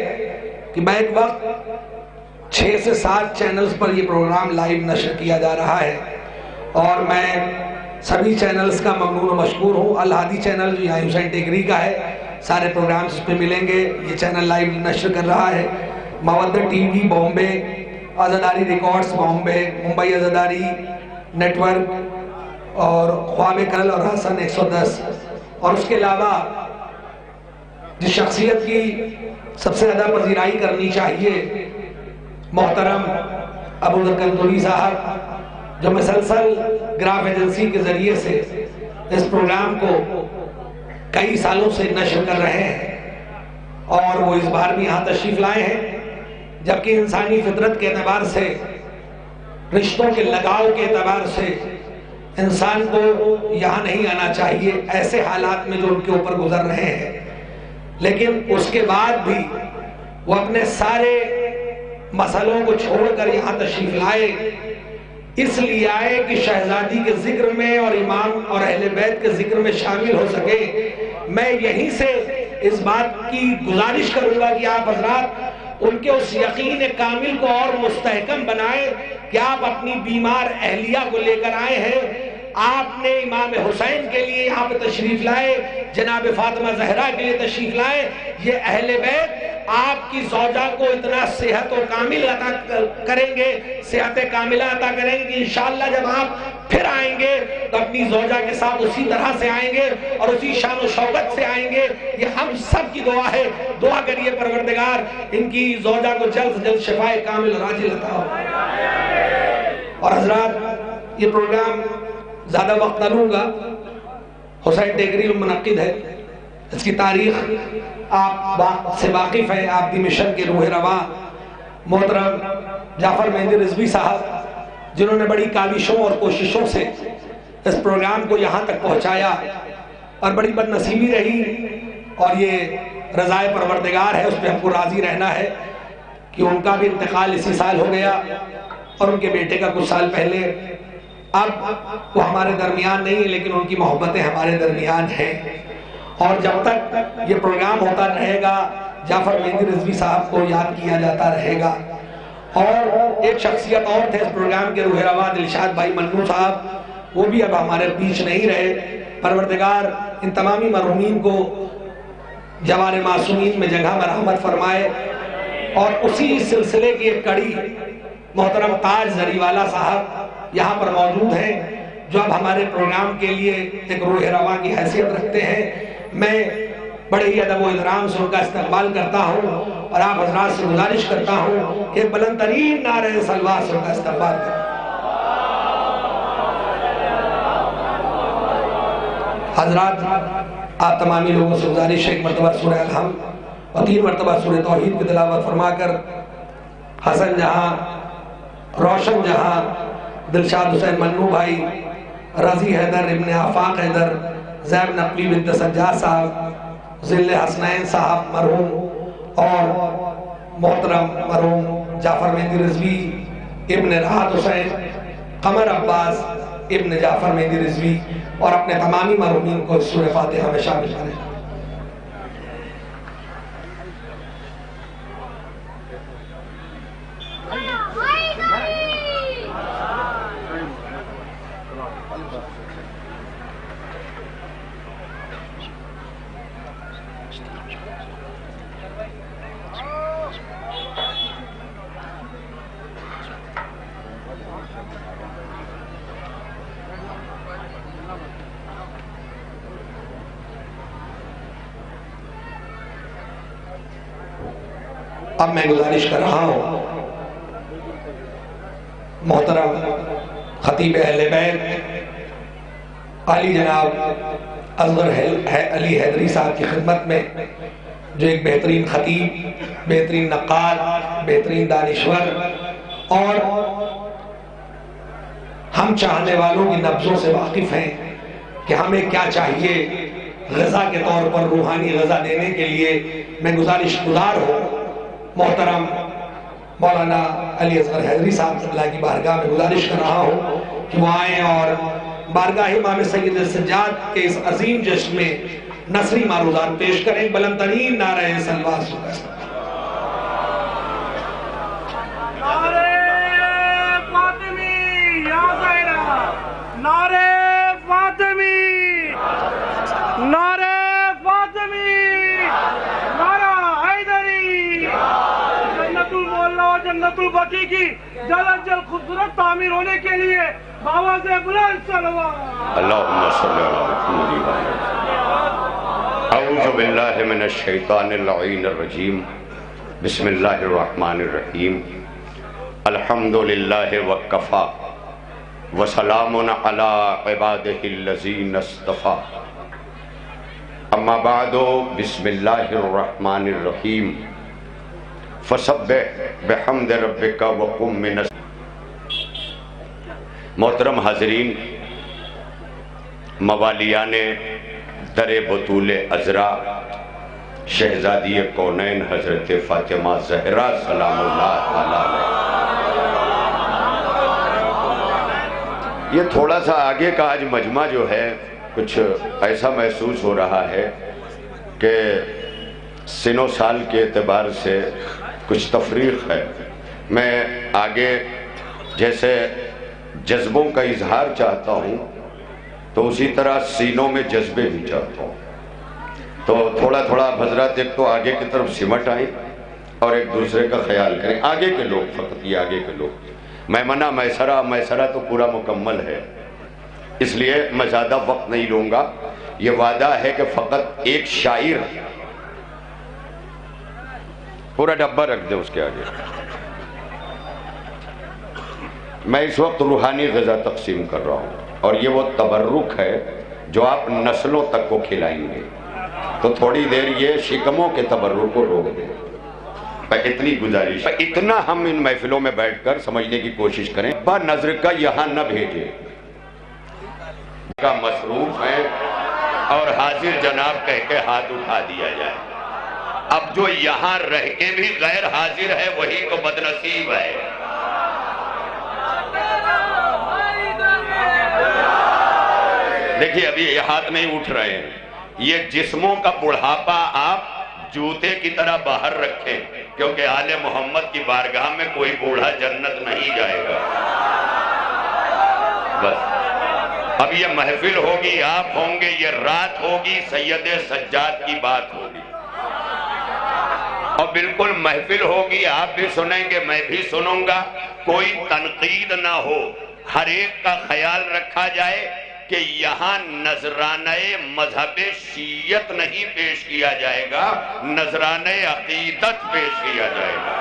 B: کہ بیک وقت 6 سے 7 چینلز پر یہ پروگرام لائیو نشر کیا جا رہا ہے، اور میں سبھی چینلز کا ممنون و مشکور ہوں۔ الہادی چینل جو یہاں حسین ٹیکری کا ہے، سارے پروگرامز اس پہ ملیں گے، یہ چینل لائیو نشر کر رہا ہے۔ Mawaddat TV Bombay, Azadari records Bombay, Mumbai Azadari network, اور خواب کل اور حسن 110، اور اس کے علاوہ جس شخصیت کی سب سے زیادہ پذیرائی کرنی چاہیے، محترم ابو ذکر صاحب، جو مسلسل گراف ایجنسی کے ذریعے سے اس پروگرام کو کئی سالوں سے نشر کر رہے ہیں، اور وہ اس بار بھی یہاں تشریف لائے ہیں، جبکہ انسانی فطرت کے اعتبار سے، رشتوں کے لگاؤ کے اعتبار سے انسان کو یہاں نہیں آنا چاہیے ایسے حالات میں جو ان کے اوپر گزر رہے ہیں، لیکن اس کے بعد بھی وہ اپنے سارے مسئلوں کو چھوڑ کر یہاں تشریف لائے، اس لیے آئے کہ شہزادی کے ذکر میں اور امام اور اہل بیت کے ذکر میں شامل ہو سکے۔ میں یہیں سے اس بات کی گزارش کروں گا کہ آپ حضرات ان کے اس یقین کامل کو اور مستحکم بنائیں کہ آپ اپنی بیمار اہلیہ کو لے کر آئے ہیں، آپ نے امام حسین کے لیے یہاں پہ تشریف لائے، جناب فاطمہ زہرا کے لیے تشریف لائے. یہ اہل بیت آپ کی زوجہ کو اتنا صحت و کامل عطا کریں گے، صحت کاملہ عطا کریں گے کہ انشاءاللہ جب آپ پھر آئیں گے تو اپنی زوجہ کے ساتھ اسی طرح سے آئیں گے اور اسی شان و شوکت سے آئیں گے. یہ ہم سب کی دعا ہے. دعا کریے پروردگار ان کی زوجہ کو جلد سے جلد شفائے کامل اور عاجل عطا ہو. اور حضرات یہ پروگرام زیادہ وقت نہ لوں گا. حسین ٹیکری منعقد ہے. اس کی تاریخ آپ سے واقف ہیں. آپ دی مشن کے روح رواں محترم جعفر مہندی رضوی صاحب، جنہوں نے بڑی کاوشوں اور کوششوں سے اس پروگرام کو یہاں تک پہنچایا اور بڑی بد نصیبی رہی، اور یہ رضائے پروردگار ہے، اس پہ ہم کو راضی رہنا ہے کہ ان کا بھی انتقال اسی سال ہو گیا اور ان کے بیٹے کا کچھ سال پہلے. اب وہ ہمارے درمیان نہیں ہے لیکن ان کی محبتیں ہمارے درمیان ہیں، اور جب تک یہ پروگرام ہوتا رہے گا جعفر مہندی رضوی صاحب کو یاد کیا جاتا رہے گا. اور ایک شخصیت اور تھے اس پروگرام کے روح رواں، دلشاد بھائی منو صاحب، وہ بھی اب ہمارے بیچ نہیں رہے. پروردگار ان تمامی مرحومین کو جوار معصومین میں جگہ مرحمت فرمائے. اور اسی سلسلے کی ایک کڑی محترم تاج زریوالا صاحب یہاں پر موجود ہیں، جو اب ہمارے پروگرام کے لیے ایک روح رواں کی حیثیت رکھتے ہیں. میں بڑے ہی ادب و احترام سے ان کا استقبال کرتا ہوں اور آپ حضرات سے گزارش کرتا ہوں کہ بلند ترین نعرہ سلوات سے ان کا استقبال کریں. حضرات آپ تمامی لوگوں سے گزارش ہے ایک مرتبہ سورہ الحمد اور 3 مرتبہ سورہ توحید کی تلاوت فرما کر حسن جہاں، روشن جہاں، دلشاد حسین منو بھائی، رضی حیدر ابن آفاق حیدر، زیب نقوی بنت سجاد صاحب، ذل حسنین صاحب مرحوم، اور محترم مرحوم جعفر مہندی رضوی ابن راحت حسین، قمر عباس ابن جعفر مہندی رضوی، اور اپنے تمامی مرحومین کو سورہ فاتحہ میں شامل کریں. اب میں گزارش کر رہا ہوں محترم خطیب اہل بیت علی جناب اصغر علی حیدری صاحب کی خدمت میں، جو ایک بہترین خطیب، بہترین نقال، بہترین دانشور اور ہم چاہنے والوں کی نبضوں سے واقف ہیں کہ ہمیں کیا چاہیے غذا کے طور پر، روحانی غذا دینے کے لیے. میں گزارش گزار ہوں محترم مولانا علی اصغر حیدری صاحب اللہ کی بارگاہ میں گزارش کر رہا ہوں کہ وہ آئیں اور بارگاہ امام سید السجاد کے اس عظیم جشن میں نثری معروضات پیش کریں. بلند ترین نعرہ سلوات.
H: نعرہ فاطمی یا زہرا، نعرہ فاطمی، نعرہ فاطمی، نعرہ حیدری. جنت المعلا اور جنت البقیع کی جلد از جلد خوبصورت تعمیر ہونے کے لیے باواز بلند صلوات.
F: اللہم صلی اللہ علیہ وسلم. اعوذ باللہ من الشیطان اللعین الرجیم. بسم اللہ الرحمن الرحیم. الحمدللہ وکفا وسلام علی عبادہ الذین اصطفیٰ. اما بعد بسم اللہ الرحمن الرحیم. فسبح بحمد ربک وقم من. محترم حاضرین، موالیان در بطول عذرا شہزادی کونین حضرت فاطمہ زہرا سلام اللہ تعالیٰ علیہ. یہ تھوڑا سا آگے کا آج مجمع جو ہے کچھ ایسا محسوس ہو رہا ہے کہ سن و سال کے اعتبار سے کچھ تفریق ہے. میں آگے جیسے جذبوں کا اظہار چاہتا ہوں
I: تو اسی طرح سینوں میں جذبے بھی چاہتا ہوں. تو تھوڑا تھوڑا حضرات ایک تو آگے کی طرف سمٹ آئیں اور ایک دوسرے کا خیال کریں. آگے کے لوگ، فقط یہ آگے کے لوگ. میمنہ میسرہ تو پورا مکمل ہے، اس لیے میں زیادہ وقت نہیں لوں گا. یہ وعدہ ہے کہ فقط ایک شاعر پورا ڈبہ رکھ دے اس کے آگے. میں اس وقت روحانی غذا تقسیم کر رہا ہوں اور یہ وہ تبرک ہے جو آپ نسلوں تک کو کھلائیں گے. تو تھوڑی دیر یہ شکموں کے تبرک کو روک دیں. اتنی گزارش، اتنا ہم ان محفلوں میں بیٹھ کر سمجھنے کی کوشش کریں. با نظر کا یہاں نہ بھیجے کا مصروف ہے اور حاضر جناب کہہ کے ہاتھ اٹھا دیا جائے. اب جو یہاں رہ کے بھی غیر حاضر ہے وہی تو بدنصیب ہے. دیکھیے ابھی یہ ہاتھ نہیں اٹھ رہے ہیں. یہ جسموں کا بڑھاپا آپ جوتے کی طرح باہر رکھیں، کیونکہ آل محمد کی بارگاہ میں کوئی بوڑھا جنت نہیں جائے گا. بس اب یہ محفل ہوگی، آپ ہوں گے، یہ رات ہوگی، سید سجاد کی بات ہوگی اور بالکل محفل ہوگی. آپ بھی سنیں گے، میں بھی سنوں گا. کوئی تنقید نہ ہو، ہر ایک کا خیال رکھا جائے کہ یہاں نذرانہ مذہب شیعت نہیں پیش کیا جائے گا، نذرانہ عقیدت پیش کیا جائے گا،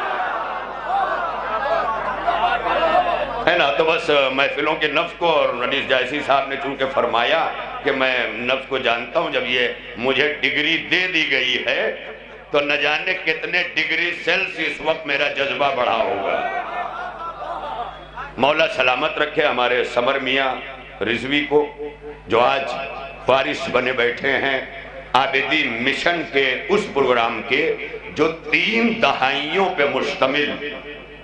I: ہے نا. تو بس محفلوں کے نفس کو، اور رئیس جائسی صاحب نے چونکہ فرمایا کہ میں نفس کو جانتا ہوں، جب یہ مجھے ڈگری دے دی گئی ہے تو نہ جانے کتنے ڈگری سیلس اس وقت میرا جذبہ بڑھا ہوگا. مولا سلامت رکھے ہمارے سمر میاں رضوی کو، جو آج فارس بنے بیٹھے ہیں عابدی مشن کے اس پروگرام کے جو 3 دہائیوں پہ مشتمل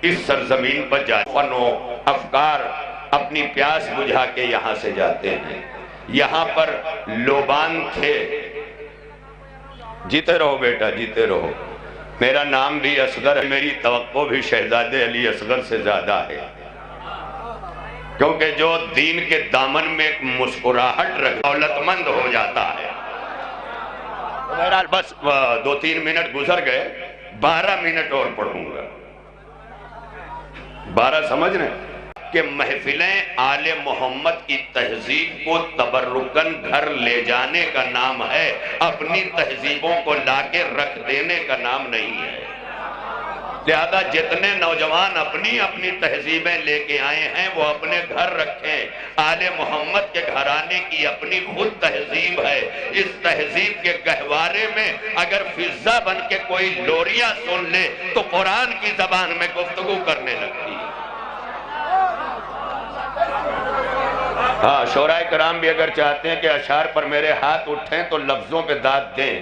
I: اس سرزمین پر جاتے فن و افکار اپنی پیاس بجھا کے یہاں سے جاتے ہیں. یہاں پر لوبان تھے. جیتے رہو بیٹا، جیتے رہو. میرا نام بھی اصغر ہے، میری توقع بھی شہزادے علی اصغر سے زیادہ ہے، کیونکہ جو دین کے دامن میں ایک مسکراہٹ رکھ دولت مند ہو جاتا ہے. بہرحال بس 2-3 منٹ گزر گئے، 12 منٹ اور پڑھوں گا. 12 سمجھ رہے ہیں کہ محفلیں آل محمد کی تہذیب کو تبرکن گھر لے جانے کا نام ہے، اپنی تہذیبوں کو لا کے رکھ دینے کا نام نہیں ہے. لہذا جتنے نوجوان اپنی تہذیبیں لے کے آئے ہیں وہ اپنے گھر رکھیں. آل محمد کے گھرانے کی اپنی خود تہذیب ہے. اس تہذیب کے گہوارے میں اگر فضا بن کے کوئی لوریاں سن لے تو قرآن کی زبان میں گفتگو کرنے لگتی ہے. ہاں، شعراء کرام بھی اگر چاہتے ہیں کہ اشعار پر میرے ہاتھ اٹھیں تو لفظوں پہ داد دیں،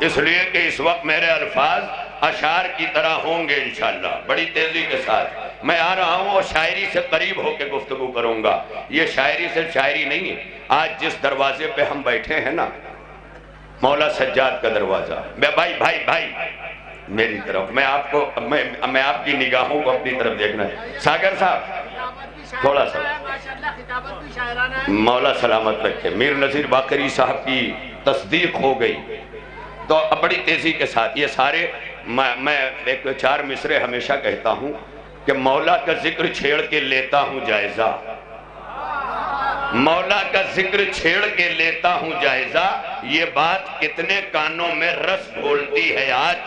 I: اس لیے کہ اس وقت میرے الفاظ اشعار کی طرح ہوں گے انشاءاللہ بڑی تیزی کے ساتھ. میں آ رہا ہوں اور شاعری سے قریب ہو کے گفتگو کروں گا. یہ شاعری صرف شاعری نہیں ہے. آج جس دروازے پہ ہم بیٹھے ہیں نا، مولا سجاد کا دروازہ. بھائی میری طرف، میں آپ کی نگاہوں کو اپنی طرف دیکھنا ہے. ساگر صاحب تھوڑا سا مولا سلامت رکھے. میر نذیر باقری صاحب کی تصدیق ہو گئی تو بڑی تیزی کے ساتھ یہ سارے میں ایک 4 مصرے ہمیشہ کہتا ہوں کہ مولا کا ذکر چھیڑ کے لیتا ہوں جائزہ. مولا کا ذکر چھیڑ کے لیتا ہوں جائزہ. یہ بات کتنے کانوں میں رس گھولتی ہے آج.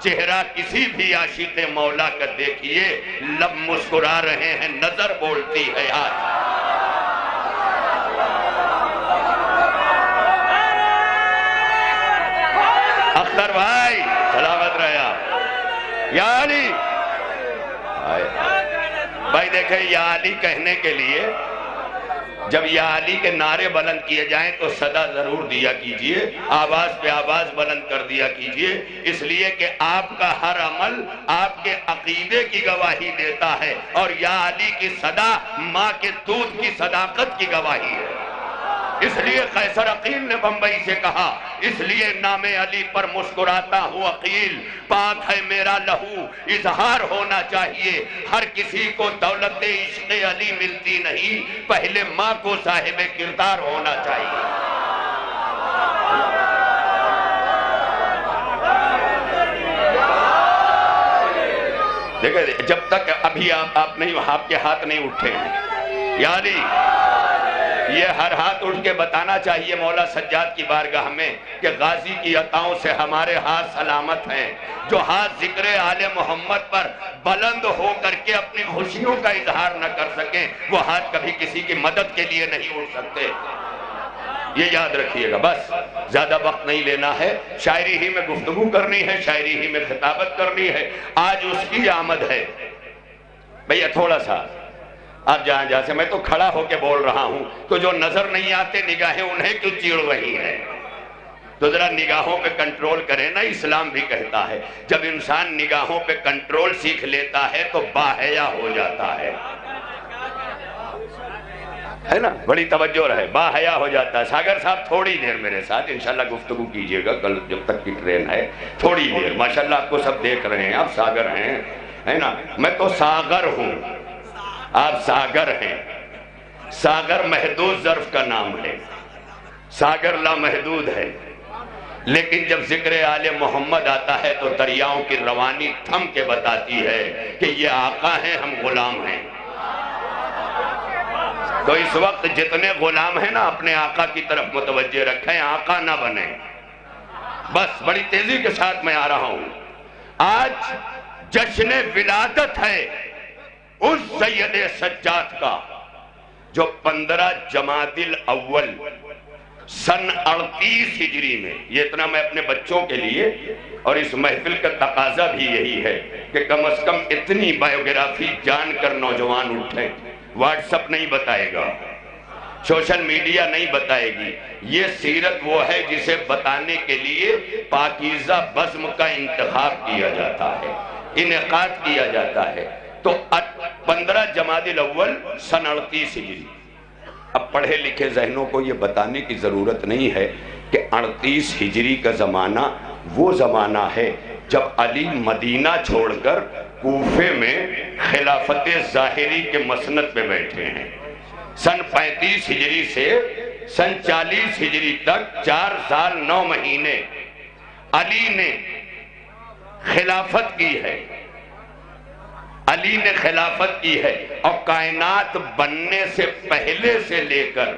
I: چہرہ کسی بھی عاشق مولا کا دیکھیے، لب مسکرا رہے ہیں، نظر بولتی ہے آج. اختر بھائی سلامت رہا. یا علی بھائی دیکھیں، یا علی کہنے کے لیے جب یا علی کے نعرے بلند کیے جائیں تو صدا ضرور دیا کیجئے، آواز پہ آواز بلند کر دیا کیجئے، اس لیے کہ آپ کا ہر عمل آپ کے عقیدے کی گواہی دیتا ہے اور یا علی کی صدا ماں کے دودھ کی صداقت کی گواہی ہے. اس لیے قیصر عقیل نے بمبئی سے کہا اس لیے نام علی پر مسکراتا ہوں عقیل، پاک ہے میرا لہو اظہار ہونا چاہیے، ہر کسی کو دولت عشق علی ملتی نہیں، پہلے ماں کو صاحب کردار ہونا چاہیے۔ دیکھیں جب تک ابھی آپ نہیں، آپ کے ہاتھ نہیں اٹھے ہیں، یعنی یہ ہر ہاتھ اٹھ کے بتانا چاہیے مولا سجاد کی بارگاہ میں کہ غازی کی عطاؤں سے ہمارے ہاتھ سلامت ہیں۔ جو ہاتھ ذکر آل محمد پر بلند ہو کر کے اپنی خوشیوں کا اظہار نہ کر سکیں، وہ ہاتھ کبھی کسی کی مدد کے لیے نہیں اٹھ سکتے۔ یہ یاد رکھیے گا۔ بس زیادہ وقت نہیں لینا ہے، شاعری ہی میں گفتگو کرنی ہے، شاعری ہی میں خطابت کرنی ہے۔ آج اس کی آمد ہے۔ بھئیہ تھوڑا سا آپ جہاں سے، میں تو کھڑا ہو کے بول رہا ہوں، تو جو نظر نہیں آتے نگاہیں انہیں کیوں چیڑ رہی ہیں؟ تو ذرا نگاہوں پہ کنٹرول کریں نا۔ اسلام بھی کہتا ہے جب انسان نگاہوں پہ کنٹرول سیکھ لیتا ہے تو باحیا ہو جاتا ہے نا؟ بڑی توجہ رہے، باحیا ہو جاتا ہے۔ ساگر صاحب تھوڑی دیر میرے ساتھ انشاءاللہ گفتگو کیجئے گا، کل جب تک کی ٹرین ہے تھوڑی دیر۔ ماشاءاللہ آپ کو سب دیکھ رہے ہیں، آپ ساگر ہیں، ہے نا؟ میں تو ساگر ہوں، آپ ساگر ہیں۔ ساگر محدود ظرف کا نام ہے، ساگر لامحدود ہے، لیکن جب ذکر آل محمد آتا ہے تو دریاؤں کی روانی تھم کے بتاتی ہے کہ یہ آقا ہیں، ہم غلام ہیں۔ تو اس وقت جتنے غلام ہیں نا اپنے آقا کی طرف متوجہ رکھیں، آقا نہ بنیں۔ بس بڑی تیزی کے ساتھ میں آ رہا ہوں۔ آج جشن ولادت ہے اس سید سجاد کا جو 15 جمادی الاول سن 38 ہجری میں، یہ اتنا میں اپنے بچوں کے لیے، اور اس محفل کا تقاضا بھی یہی ہے کہ کم از کم اتنی بائیوگرافی جان کر نوجوان اٹھیں۔ واٹس اپ نہیں بتائے گا، سوشل میڈیا نہیں بتائے گی، یہ سیرت وہ ہے جسے بتانے کے لیے پاکیزہ بزم کا انتخاب کیا جاتا ہے، انعقاد کیا جاتا ہے۔ تو 15 جمادی الاول سن 38 ہجری۔ اب پڑھے لکھے ذہنوں کو یہ بتانے کی ضرورت نہیں ہے کہ 38 ہجری کا زمانہ وہ زمانہ ہے جب علی مدینہ چھوڑ کر کوفے میں خلافت ظاہری کے مسند پہ بیٹھے ہیں۔ سن 35 ہجری سے سن 40 ہجری تک 4 سال 9 مہینے علی نے خلافت کی ہے، علی نے خلافت کی ہے، اور کائنات بننے سے پہلے سے لے کر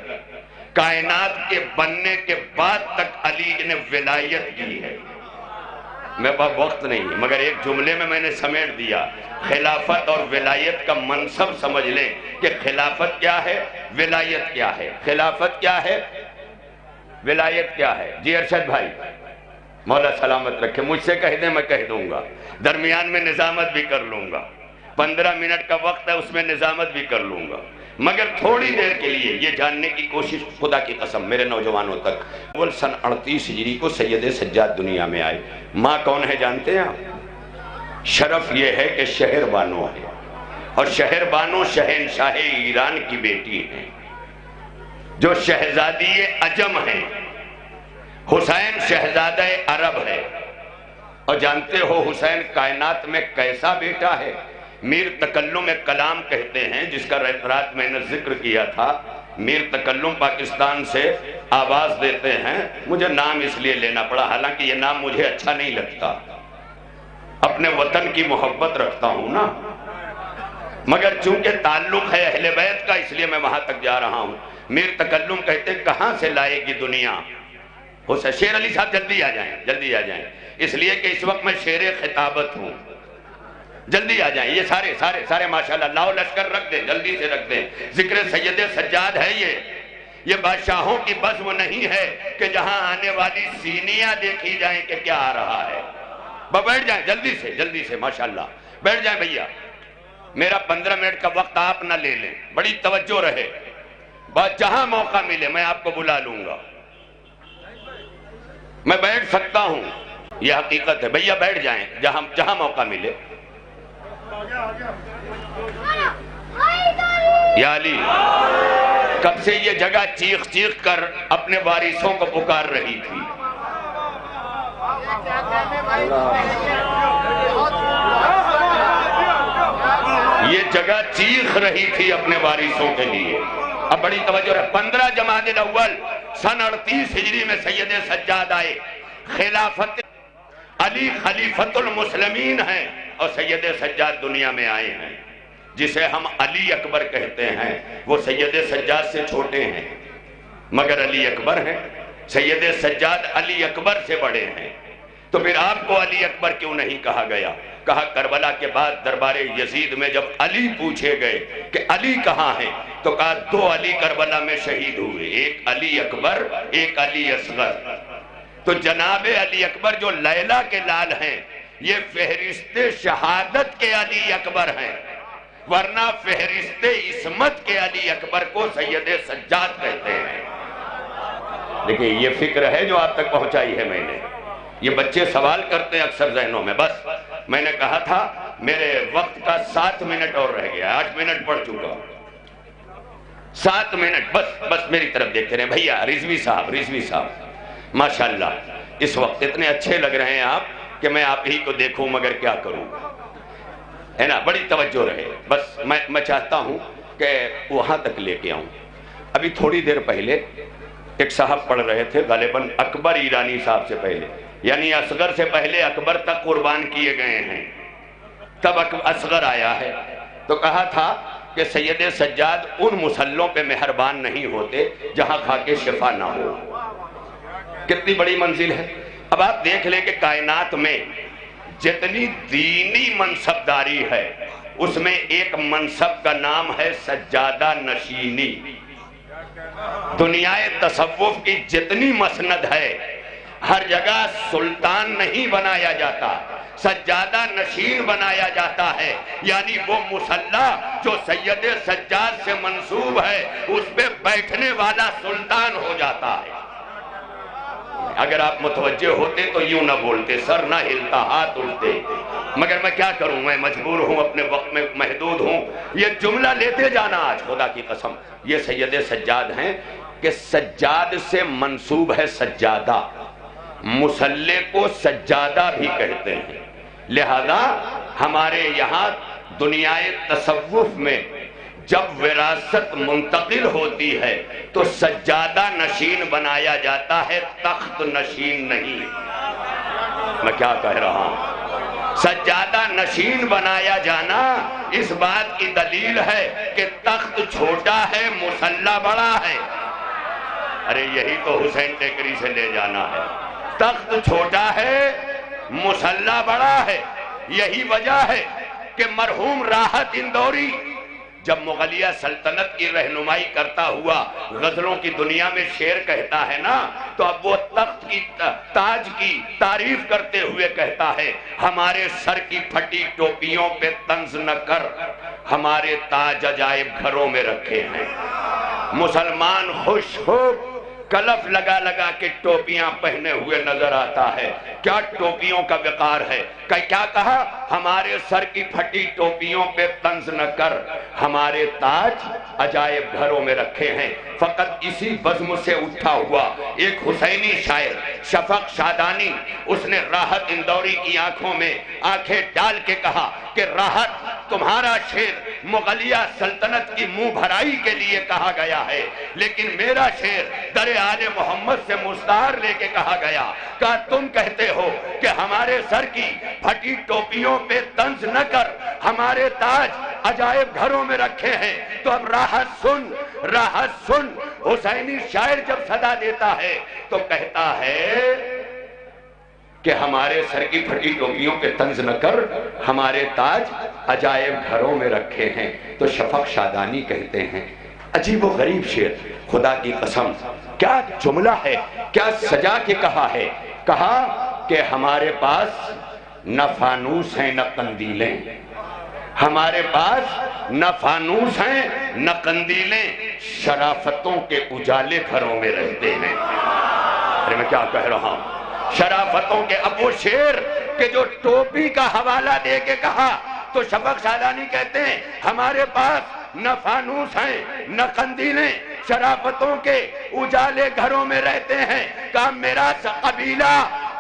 I: کائنات کے بننے کے بعد تک علی نے ولایت کی ہے۔ میرے پاس وقت نہیں مگر ایک جملے میں نے سمیٹ دیا، خلافت اور ولایت کا منصب سمجھ لیں کہ خلافت کیا ہے، ولایت کیا ہے۔ خلافت کیا ہے، ولایت کیا ہے؟ جی ارشد بھائی، مولا سلامت رکھے، مجھ سے کہہ دیں میں کہہ دوں گا، درمیان میں نظامت بھی کر لوں گا، 15 منٹ کا وقت ہے اس میں نظامت بھی کر لوں گا، مگر تھوڑی دیر کے لیے یہ جاننے کی کوشش، خدا کی قسم میرے نوجوانوں تک، اول سن 38 ہجری کو سید سجاد دنیا میں آئے۔ ماں کون ہے جانتے ہیں آپ؟ شرف یہ ہے کہ شہر بانو ہے، اور شہر بانو شہنشاہ ایران کی بیٹی ہیں جو شہزادی عجم ہیں۔ حسین شہزادہ عرب ہے، اور جانتے ہو حسین کائنات میں کیسا بیٹا ہے؟ میر تکلم کلام کہتے ہیں، جس کا رات میں نے ذکر کیا تھا۔ میر تکلم پاکستان سے آواز دیتے ہیں، مجھے نام اس لیے لینا پڑا، حالانکہ یہ نام مجھے اچھا نہیں لگتا، اپنے وطن کی محبت رکھتا ہوں نا، مگر چونکہ تعلق ہے اہل بیت کا اس لیے میں وہاں تک جا رہا ہوں۔ میر تکلم کہتے ہیں کہاں سے لائے گی دنیا؟ حسین شیر علی صاحب جلدی آ جائیں، جلدی آ جائیں، اس لیے کہ اس وقت میں شیر خطابت ہوں، جلدی آ جائیں۔ یہ سارے ماشاءاللہ لاؤ لشکر رکھ دیں، جلدی سے رکھ دیں۔ ذکر سید سجاد ہے یہ بادشاہوں کی بزم نہیں ہے کہ جہاں آنے والی سینیاں دیکھی جائیں کہ کیا آ رہا ہے۔ بیٹھ جائیں جلدی سے ماشاءاللہ، بیٹھ جائیں بھئیہ، میرا 15 منٹ کا وقت آپ نہ لے لیں، بڑی توجہ رہے، بس جہاں موقع ملے میں آپ کو بلا لوں گا، میں بیٹھ سکتا ہوں، یہ حقیقت ہے۔ بھئیہ بیٹھ جائیں جہاں موقع ملے۔ یا علی، کب سے یہ جگہ چیخ کر اپنے وارثوں کو پکار رہی تھی، یہ جگہ چیخ رہی تھی اپنے وارثوں کے لیے. اب بڑی توجہ ہے. 15 جمادی الاول سن 38 ہجری میں سید سجاد آئے. خلافت علی خلیفت المسلمین ہیں اور سید سجاد دنیا میں آئے ہیں. جسے ہم علی اکبر کہتے ہیں وہ سید سجاد سے چھوٹے ہیں مگر علی اکبر ہیں. سید سجاد علی اکبر سے بڑے ہیں. تو پھر آپ کو علی اکبر کیوں نہیں کہا گیا؟ کہا کربلا کے بعد دربار یزید میں جب علی پوچھے گئے کہ علی کہاں ہیں تو کہا 2 علی کربلا میں شہید ہوئے, ایک علی اکبر ایک علی اصغر. تو جناب علی اکبر جو لیلا کے لال ہیں یہ فہرست شہادت کے علی اکبر ہیں, ورنہ فہرست عصمت کے علی اکبر کو سید سجاد کہتے ہیں. دیکھیں یہ فکر ہے جو آپ تک پہنچائی ہے میں نے. یہ بچے سوال کرتے ہیں اکثر ذہنوں میں. بس میں نے کہا تھا میرے وقت کا 7 منٹ اور رہ گیا, 8 منٹ پڑھ چکا ہوں. 7 منٹ بس میری طرف دیکھتے رہے. بھیا رضوی صاحب ماشاءاللہ اس وقت اتنے اچھے لگ رہے ہیں آپ کہ میں آپ ہی کو دیکھوں مگر کیا کروں, ہے نا. بڑی توجہ رہے. بس میں چاہتا ہوں کہ وہاں تک لے کے آؤں. ابھی تھوڑی دیر پہلے ایک صاحب پڑھ رہے تھے غالباً اکبر ایرانی صاحب سے پہلے, یعنی اصغر سے پہلے اکبر تک قربان کیے گئے ہیں, تب اصغر آیا ہے. تو کہا تھا کہ سید سجاد ان مسلوں پہ مہربان نہیں ہوتے جہاں کھا کے شفا نہ ہو. کتنی بڑی منزل ہے. اب آپ دیکھ لیں کہ کائنات میں جتنی دینی منصبداری ہے اس میں ایک منصب کا نام ہے سجادہ نشینی. دنیائے تصوف کی جتنی مسند ہے ہر جگہ سلطان نہیں بنایا جاتا, سجادہ نشین بنایا جاتا ہے. یعنی وہ مصلی جو سید سجاد سے منسوب ہے اس پہ بیٹھنے والا سلطان ہو جاتا ہے. اگر آپ متوجہ ہوتے تو یوں نہ بولتے, سر نہ ہلتا, ہاتھ اٹھتے, مگر میں کیا کروں, میں مجبور ہوں, اپنے وقت میں محدود ہوں. یہ جملہ لیتے جانا آج خدا کی قسم. یہ سید سجاد ہیں کہ سجاد سے منسوب ہے سجادہ, مصلی کو سجادہ بھی کہتے ہیں. لہذا ہمارے یہاں دنیائے تصوف میں جب وراثت منتقل ہوتی ہے تو سجادہ نشین بنایا جاتا ہے, تخت نشین نہیں. میں کیا کہہ رہا ہوں, سجادہ نشین بنایا جانا اس بات کی دلیل ہے کہ تخت چھوٹا ہے مصلی بڑا ہے. ارے یہی تو حسین ٹیکری سے لے جانا ہے. تخت چھوٹا ہے مصلی بڑا ہے. یہی وجہ ہے کہ مرحوم راحت اندوری جب مغلیہ سلطنت کی رہنمائی کرتا ہوا غزلوں کی دنیا میں شعر کہتا ہے نا, تو اب وہ تخت کی تاج کی تعریف کرتے ہوئے کہتا ہے ہمارے سر کی پھٹی ٹوپیوں پہ طنز نہ کر, ہمارے تاج عجائب گھروں میں رکھے ہیں. مسلمان خوش ہو کلف لگا لگا کے ٹوپیاں پہنے ہوئے نظر آتا ہے. کیا ٹوپیوں کا وقار ہے. کیا کہا, ہمارے سر کی پھٹی ٹوپیوں پہ طنز نہ کر, ہمارے تاج عجائب گھروں میں رکھے ہیں. فقط اسی بزم سے اٹھا ہوا ایک حسینی شاعر شفق شادانی, اس نے راحت اندوری کی آنکھوں میں آنکھیں ڈال کے کہا کہ راحت تمہارا شعر مغلیہ سلطنت کی منہ بھرائی کے لیے کہا گیا ہے, لیکن میرا شعر در آل محمد سے مستعار لے کے کہا گیا. کہا تم کہتے ہو کہ ہمارے سر کی پھٹی ٹوپیوں پہ طنز نہ کر, ہمارے تاج عجائب گھروں میں رکھے ہیں. تو اب راحت سن, راحت سن. حسینی شاعر جب صدا دیتا ہے تو کہتا ہے کہ ہمارے سر کی پھٹی ٹوپیوں پہ طنز نہ کر, ہمارے تاج عجائب گھروں میں رکھے ہیں. تو شفق شادانی کہتے ہیں, عجیب و غریب شعر, خدا کی قسم کیا جملہ ہے, کیا سجا کے کہا ہے. کہا کہ ہمارے پاس نہ فانوس ہیں نہ قندیلیں, ہمارے پاس نہ فانوس ہیں نہ قندیلیں, شرافتوں کے اجالے گھروں میں رہتے ہیں. ارے میں کیا کہہ رہا ہوں, شرافتوں کے. اب وہ شعر کہ جو ٹوپی کا حوالہ دے کے کہا تو شفق شادانی کہتے ہیں ہمارے پاس نہ فانوس ہیں نہ قندیلیں, شرافتوں کے اجالے گھروں میں رہتے ہیں. کہا میرا قبیلہ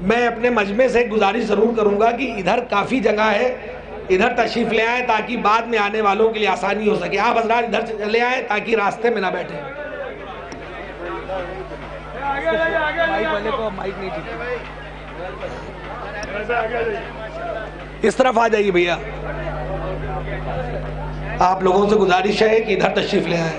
B: میں اپنے مجمع سے گزارش ضرور کروں گا کہ ادھر کافی جگہ ہے، ادھر تشریف لے آئیں تاکہ بعد میں آنے والوں کے لیے آسانی ہو سکے. آپ حضرات ادھر چلے آئیں تاکہ راستے میں نہ بیٹھیں. اس طرف آ جائیے بھیا. آپ لوگوں سے گزارش ہے کہ ادھر تشریف لے آئیں.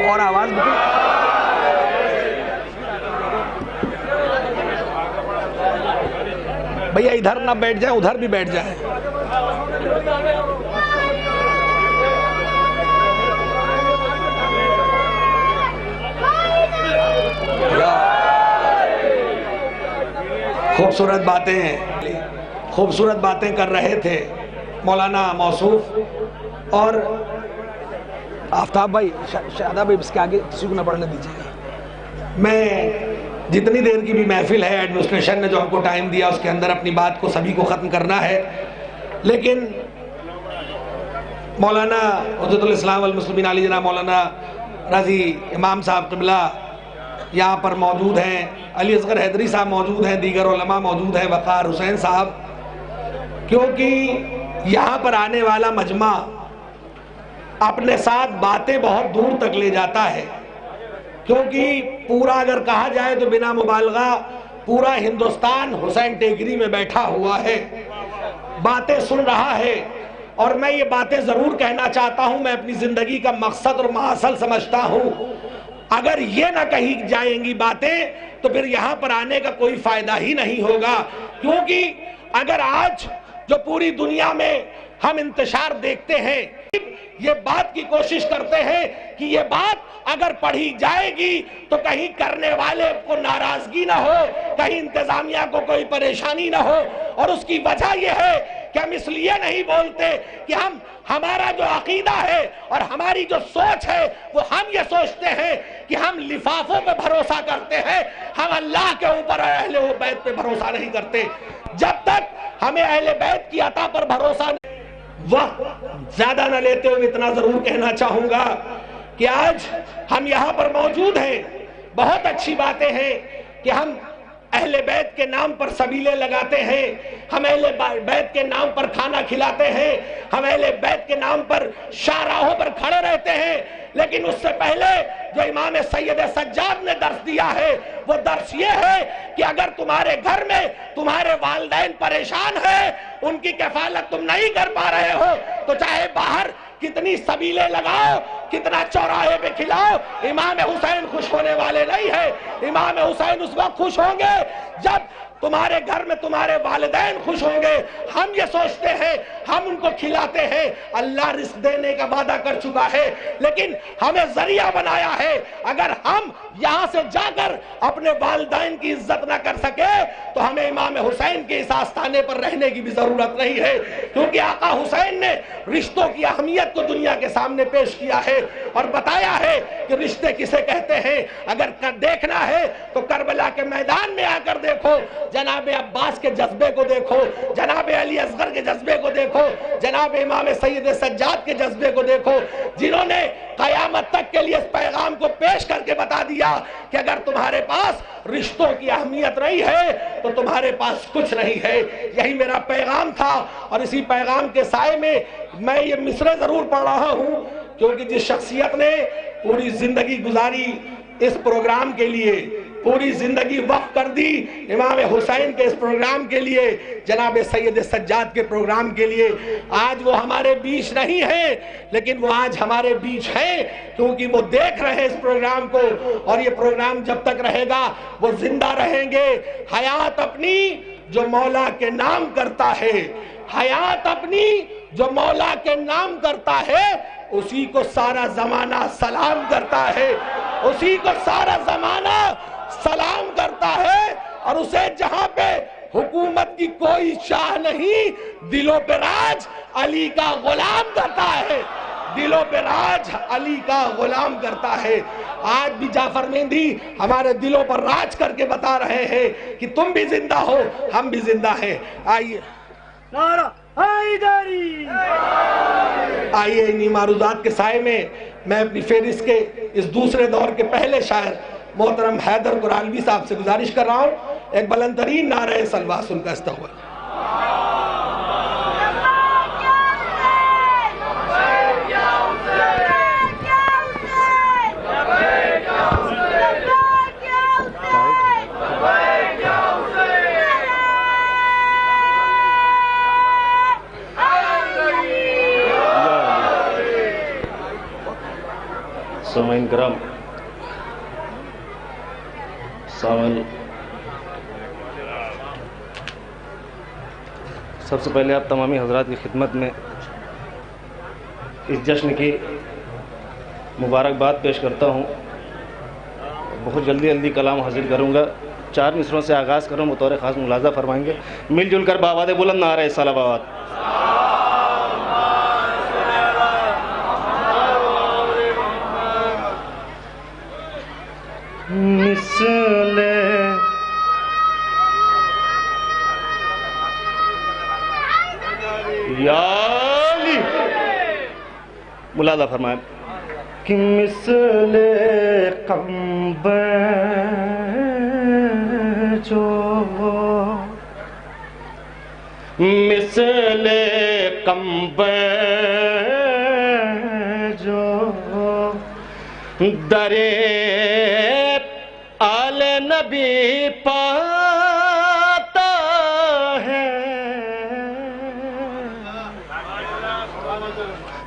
B: اور آواز بھیا ادھر نہ بیٹھ جائیں، ادھر بھی بیٹھ جائیں. خوبصورت باتیں کر رہے تھے مولانا موصوف اور آفتاب بھائی. شاداب بھائی اس کے آگے کسی کو نہ پڑھنے دیجیے گا. میں جتنی دیر کی بھی محفل ہے، ایڈمنسٹریشن نے جو ہم کو ٹائم دیا اس کے اندر اپنی بات کو سبھی کو ختم کرنا ہے، لیکن مولانا حجت الاسلام والمسلمین علی جناب مولانا رضی امام صاحب قبلہ یہاں پر موجود ہیں، علی اصغر حیدری صاحب موجود ہیں، دیگر علماء موجود ہیں، وقار حسین صاحب. کیونکہ یہاں پر آنے والا مجمع اپنے ساتھ باتیں بہت دور تک لے جاتا ہے. کیونکہ پورا اگر کہا جائے تو بنا مبالغہ پورا ہندوستان حسین ٹیکری میں بیٹھا ہوا ہے، باتیں سن رہا ہے. اور میں یہ باتیں ضرور کہنا چاہتا ہوں، میں اپنی زندگی کا مقصد اور محصل سمجھتا ہوں. اگر یہ نہ کہی جائیں گی باتیں تو پھر یہاں پر آنے کا کوئی فائدہ ہی نہیں ہوگا. کیونکہ اگر آج جو پوری دنیا میں ہم انتشار دیکھتے ہیں، یہ بات کی کوشش کرتے ہیں کہ یہ بات اگر پڑھی جائے گی تو کہیں کرنے والے کو ناراضگی نہ ہو، کہیں انتظامیہ کو کوئی پریشانی نہ ہو. اور اس کی وجہ یہ ہے کہ ہم اس لیے نہیں بولتے کہ ہمارا جو عقیدہ ہے اور ہماری جو سوچ ہے وہ ہم یہ سوچتے ہیں کہ ہم لفافوں پہ بھروسہ کرتے ہیں، ہم اللہ کے اوپر اہل بیت پہ بھروسہ نہیں کرتے. جب تک ہمیں اہل بیت کی عطا پر بھروسہ نہیں. وقت زیادہ نہ لیتے ہوئے اتنا ضرور کہنا چاہوں گا کہ آج ہم یہاں پر موجود ہیں. بہت اچھی باتیں ہیں کہ ہم اہل بیت کے نام پر سبیلے لگاتے ہیں، ہم اہل بیت کے نام پر کھانا کھلاتے ہیں، ہم اہل بیت کے نام پر شاہراہوں پر کھڑے رہتے ہیں. لیکن اس سے پہلے جو امام سید سجاد نے درس دیا ہے وہ درس یہ ہے کہ اگر تمہارے گھر میں تمہارے والدین پریشان ہیں، ان کی کفالت تم نہیں کر پا رہے ہو، تو چاہے باہر کتنی سبیلے لگاؤ، کتنا چوراہے پہ کھلاؤ، امام حسین خوش ہونے والے نہیں ہیں. امام حسین اس وقت خوش ہوں گے جب تمہارے گھر میں تمہارے والدین خوش ہوں گے. ہم یہ سوچتے ہیں، ہم ان کو کھلاتے ہیں، اللہ رزق دینے کا وعدہ کر چکا ہے، لیکن ہمیں ذریعہ بنایا ہے. اگر ہم یہاں سے جا کر اپنے والدین کی عزت نہ کر سکے تو ہمیں امام حسین کے اس آستانے پر رہنے کی بھی ضرورت نہیں ہے. کیونکہ آقا حسین نے رشتوں کی اہمیت کو دنیا کے سامنے پیش کیا ہے اور بتایا ہے کہ رشتے کسے کہتے ہیں. اگر دیکھنا ہے تو کربلا کے میدان میں آ کر دیکھو، جناب عباس کے جذبے کو دیکھو، جناب علی اصغر کے جذبے کو دیکھو، جناب امام سید سجاد کے جذبے کو دیکھو، جنہوں نے قیامت تک کے لیے اس پیغام کو پیش کر کے بتا دیا کہ اگر تمہارے پاس رشتوں کی اہمیت نہیں ہے تو تمہارے پاس کچھ نہیں ہے. یہی میرا پیغام تھا اور اسی پیغام کے سائے میں یہ مصرع ضرور پڑھ رہا ہوں. کیونکہ جس شخصیت نے پوری زندگی گزاری اس پروگرام کے لیے، پوری زندگی وقف کر دی امام حسین کے اس پروگرام کے لیے، جناب سید سجاد کے پروگرام کے لیے، آج وہ ہمارے بیچ نہیں ہیں لیکن وہ آج ہمارے بیچ ہیں کیونکہ وہ دیکھ رہے ہیں اس پروگرام کو. اور یہ پروگرام جب تک رہے گا وہ زندہ رہیں گے. حیات اپنی جو مولا کے نام کرتا ہے، حیات اپنی جو مولا کے نام کرتا ہے، اسی کو سارا زمانہ سلام کرتا ہے، اسی کو سارا زمانہ سلام کرتا ہے. اور اسے جہاں پہ حکومت کی کوئی چاہ نہیں، دلوں پہ راج علی کا غلام کرتا ہے، دلوں پہ راج علی کا غلام کرتا ہے. آج بھی جعفر مہندی ہمارے دلوں پر راج کر کے بتا رہے ہیں کہ تم بھی زندہ ہو، ہم بھی زندہ ہیں. آئیے.
H: حیدری۔
B: آئیے انہی معروضات کے سائے میں میں اپنی فہرست کے اس دوسرے دور کے پہلے شاعر محترم حیدر قرالوی صاحب سے گزارش کر رہا ہوں ایک بلند ترین نعرہ سلواس ان کا استقبال۔
J: سامعین کرام، سب سے پہلے آپ تمامی حضرات کی خدمت میں اس جشن کی مبارکباد پیش کرتا ہوں۔ بہت جلدی کلام حاصل کروں گا، 4 مصروں سے آغاز کروں، بطور خاص ملاحظہ فرمائیں گے، مل جل کر بآواز بلند نعرہ صلوات۔ ملاحظہ فرمائیں کہ مثل قمبر جو، مثل قمبر جو درے آل نبی پاتا ہے،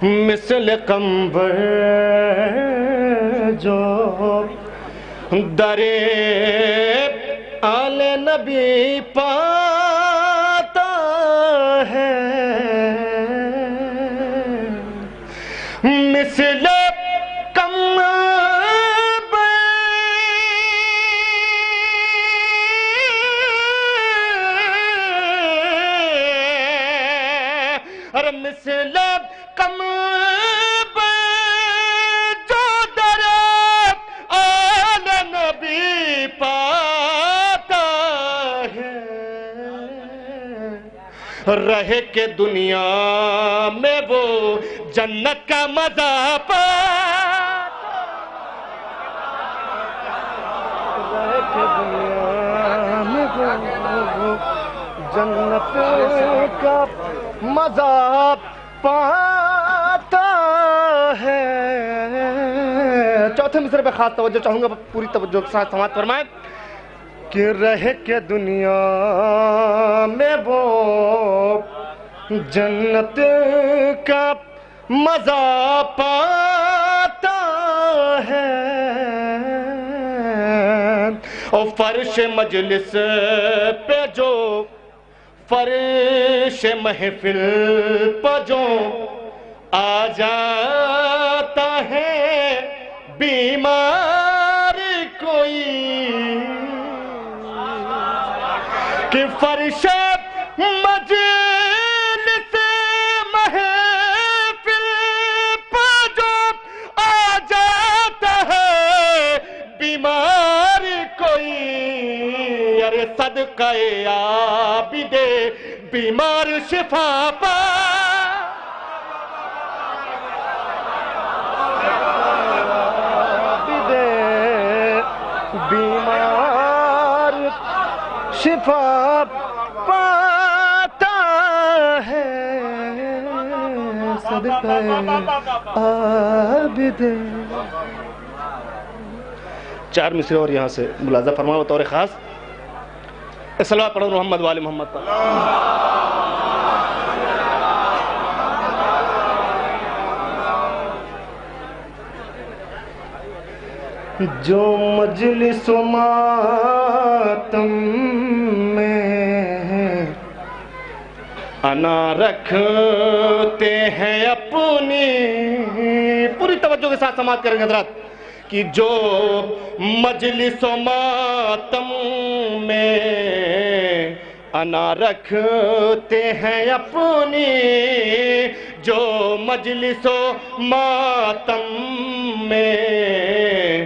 J: مثل قمبر جو درے آل نبی پاتا ہے، مثل مثل قمبر جو در آل نبی پاتا ہے، رہ کے دنیا میں وہ جنت کا مزہ پاتا، رہ کے دنیا میں وہ جنت کا مزہ پاتا ہے۔ چوتھے مصرے پہ خاص توجہ چاہوں گا، پوری توجہ کے ساتھ سماعت فرمائیں کہ رہ کے دنیا میں وہ جنت کا مزہ پاتا ہے، اور فرش مجلس پہ جو، فرش محفل پہ جو آ جاتا ہے بیمار کوئی، کہ فرش مجلس محفل پہ جو آ جاتا ہے بیمار کوئی، ارے صدقہ عابد بیمار شفا پا، بیمار شفا پاتا ہے، صدقہ عابد۔ 4 مصرے اور یہاں سے ملاحظہ فرماؤ بطور خاص، صلوات پڑھو محمد وآل محمد پر۔ جو مجلس و ماتم میں انا رکھتے ہیں اپنی، پوری توجہ کے ساتھ سماعت کریں گے حضرات، کہ جو مجلس و ماتم میں انا رکھتے ہیں اپنی، جو مجلس و ماتم میں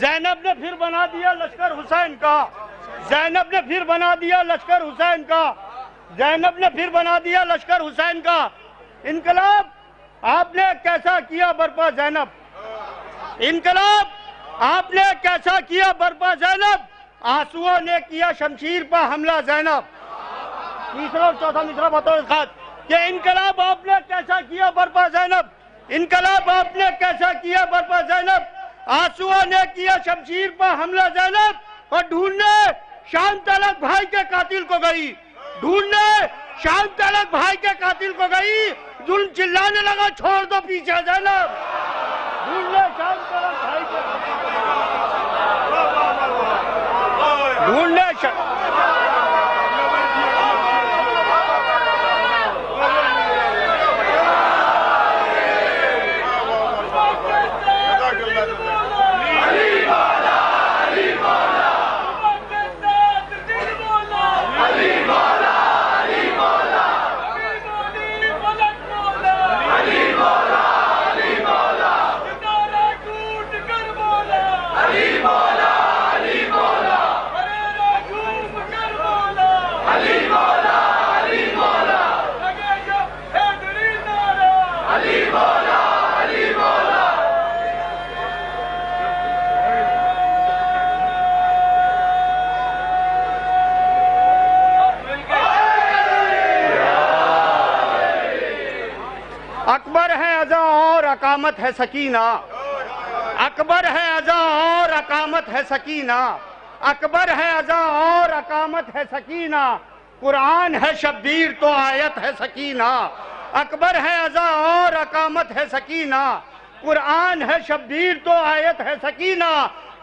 J: زینب نے پھر بنا دیا لشکر حسین کا، زینب نے پھر بنا دیا لشکر حسین کا، زینب نے پھر بنا دیا لشکر حسین کا۔ انقلاب آپ نے کیسا کیا برپا زینب، انقلاب آپ نے کیسا کیا برپا زینب، آنسوؤں نے کیا شمشیر پر حملہ زینب۔ تیسرا اور چوتھا مصرع بطور خاص کہ انقلاب آپ نے کیسا کیا برپا زینب، انقلاب آپ نے کیسا کیا برپا زینب، آنسوؤں نے کیا شمشیر پر حملہ زینب۔ اور ڈھونڈنے شام تلک بھائی کے قاتل کو گئی، ڈھونڈنے شام تلک بھائی کے قاتل کو گئی، ظلم چلانے لگا چھوڑ دو پیچھے زینب، ڈھونڈنے شام تلک بھائی کے ڈھونڈنے اکبر ہے ازاں اور اقامت ہے سکینہ، اکبر ہے ازاں اور اقامت ہے سکینہ، اکبر ہے ازاں اور اقامت ہے سکینہ، قرآن ہے شبیر تو آیت ہے سکینہ، اکبر ہے ازاں اور اقامت ہے سکینہ، قرآن ہے شبیر تو آیت ہے سکینہ۔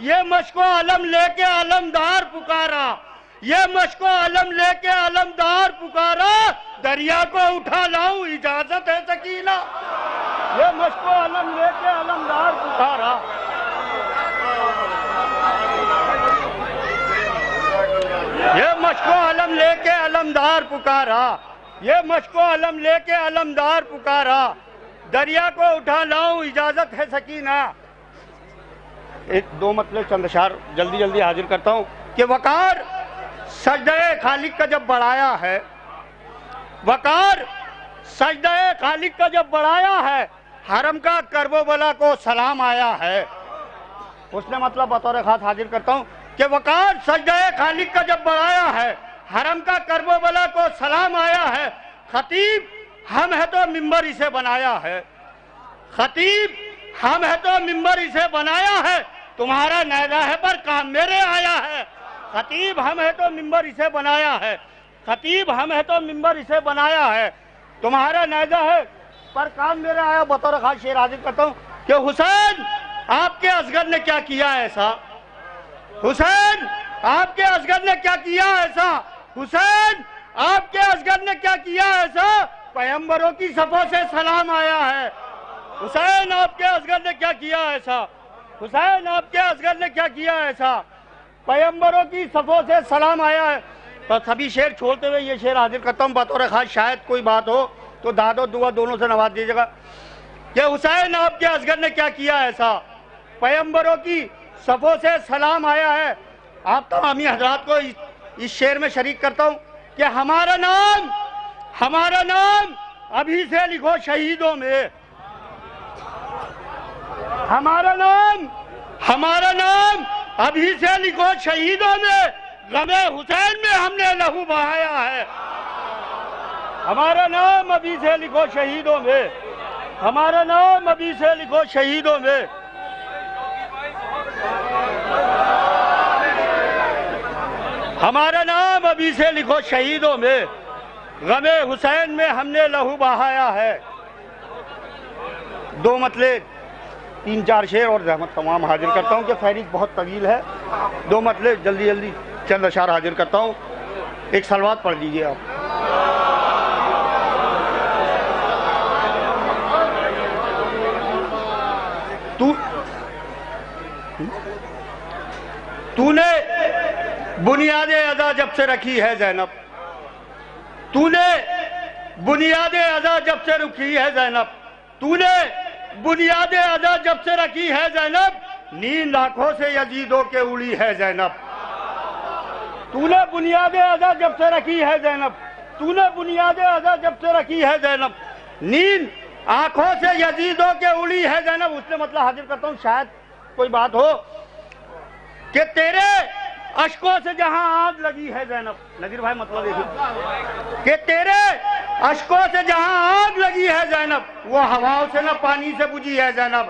J: یہ مشک و علم لے کے علمدار پکارا، یہ مشک و علم لے کے علمدار پکارا، دریا کو اٹھا لاؤں اجازت ہے سکینہ۔ یہ مشک و علم لے کے علمدار پکارا، یہ مشک و علم لے کے علمدار پکارا، یہ مشک و علم لے کے علمدار پکارا، دریا کو اٹھا لاؤں اجازت ہے سکینہ۔ ایک دو مطلب چند اشعار جلدی جلدی حاضر کرتا ہوں کہ وقار سجدہ خالق کا جب بڑھایا ہے، وقار سجدہ خالق کا جب بڑھایا ہے، حرم کا کرب و بلا کو سلام آیا ہے۔ اس نے مطلب بطور خاص حاضر کرتا ہوں کہ وقار سجدہ خالق کا جب بڑھایا ہے، حرم کا کرب و بلا کو سلام آیا ہے۔ خطیب ہم ہے تو منبر اسے بنایا ہے، خطیب ہم ہے تو منبر اسے بنایا ہے، تمہارا نیزہ ہے پر کام میرے آیا ہے۔ خطیب ہم ہے تو منبر اسے بنایا ہے، خطیب ہم ہے تو منبر اسے بنایا ہے، تمہارا نیزہ ہے پر کام میرے آیا۔ بطور خاص شعر حاضر کرتا ہوں کہ حسین آپ کے اصغر نے کیا کیا ایسا، حسین آپ کے اصغر نے کیا کیا ایسا، حسین آپ کے اصغر نے کیا کیا ایسا، پیغمبروں کی صفوں سے سلام آیا ہے۔ حسین آپ کے اصغر نے کیا کیا ایسا، حسین آپ کے اصغر نے کیا کیا ایسا، پیغمبروں کی صفوں سے سلام آیا ہے۔ تو سبھی شعر چھوڑتے ہوئے یہ شعر حاضر کرتا ہوں بطور خاص، شاید کوئی بات ہو تو داد و دعا دونوں سے نواز دیجیے گا کہ حسین آپ کے اصغر نے کیا کیا ایسا، پیغمبروں کی صفوں سے سلام آیا ہے۔ آپ تمامی حضرات کو اس شعر میں شریک کرتا ہوں کہ ہمارا نام ابھی سے لکھو شہیدوں میں، ہمارا نام ابھی سے لکھو شہیدوں میں، غم حسین میں ہم نے لہو بہایا ہے۔ ہمارا نام ابھی سے لکھو شہیدوں میں، ہمارا نام ابھی سے لکھو شہیدوں میں۔ ہمارا نام ابھی سے لکھو شہیدوں میں، غم حسین میں ہم نے لہو بہایا ہے۔ دو مطلب تین چار شعر اور زحمت تمام حاضر کرتا ہوں کہ فہرست بہت طویل ہے، دو مطلب جلدی جلدی چند اشعار حاضر کرتا ہوں۔ ایک صلوات پڑھ لیجئے آپ۔ تو نے بنیاد اعضا جب سے رکھی ہے زینب، تو نے بنیاد اعضا جب سے رکھی ہے زینب، تو نے بنیاد اعضا جب سے رکھی ہے زینب، نیند آنکھوں سے یزیدوں کے اڑی ہے زینب. تو نے بنیاد ازا جب سے رکھی ہے زینب, تو نے بنیاد ازا جب سے رکھی ہے زینب, نیند آنکھوں سے یزیدوں کے اڑی ہے زینب. اس نے مطلب حاضر کرتا ہوں, شاید کوئی بات ہو کہ تیرے اشکوں سے جہاں آگ لگی ہے زینب. نذیر بھائی مطلب دیکھیں کہ تیرے اشکوں سے جہاں آگ لگی ہے زینب, وہ ہواؤں سے نہ پانی سے بجھی ہے زینب.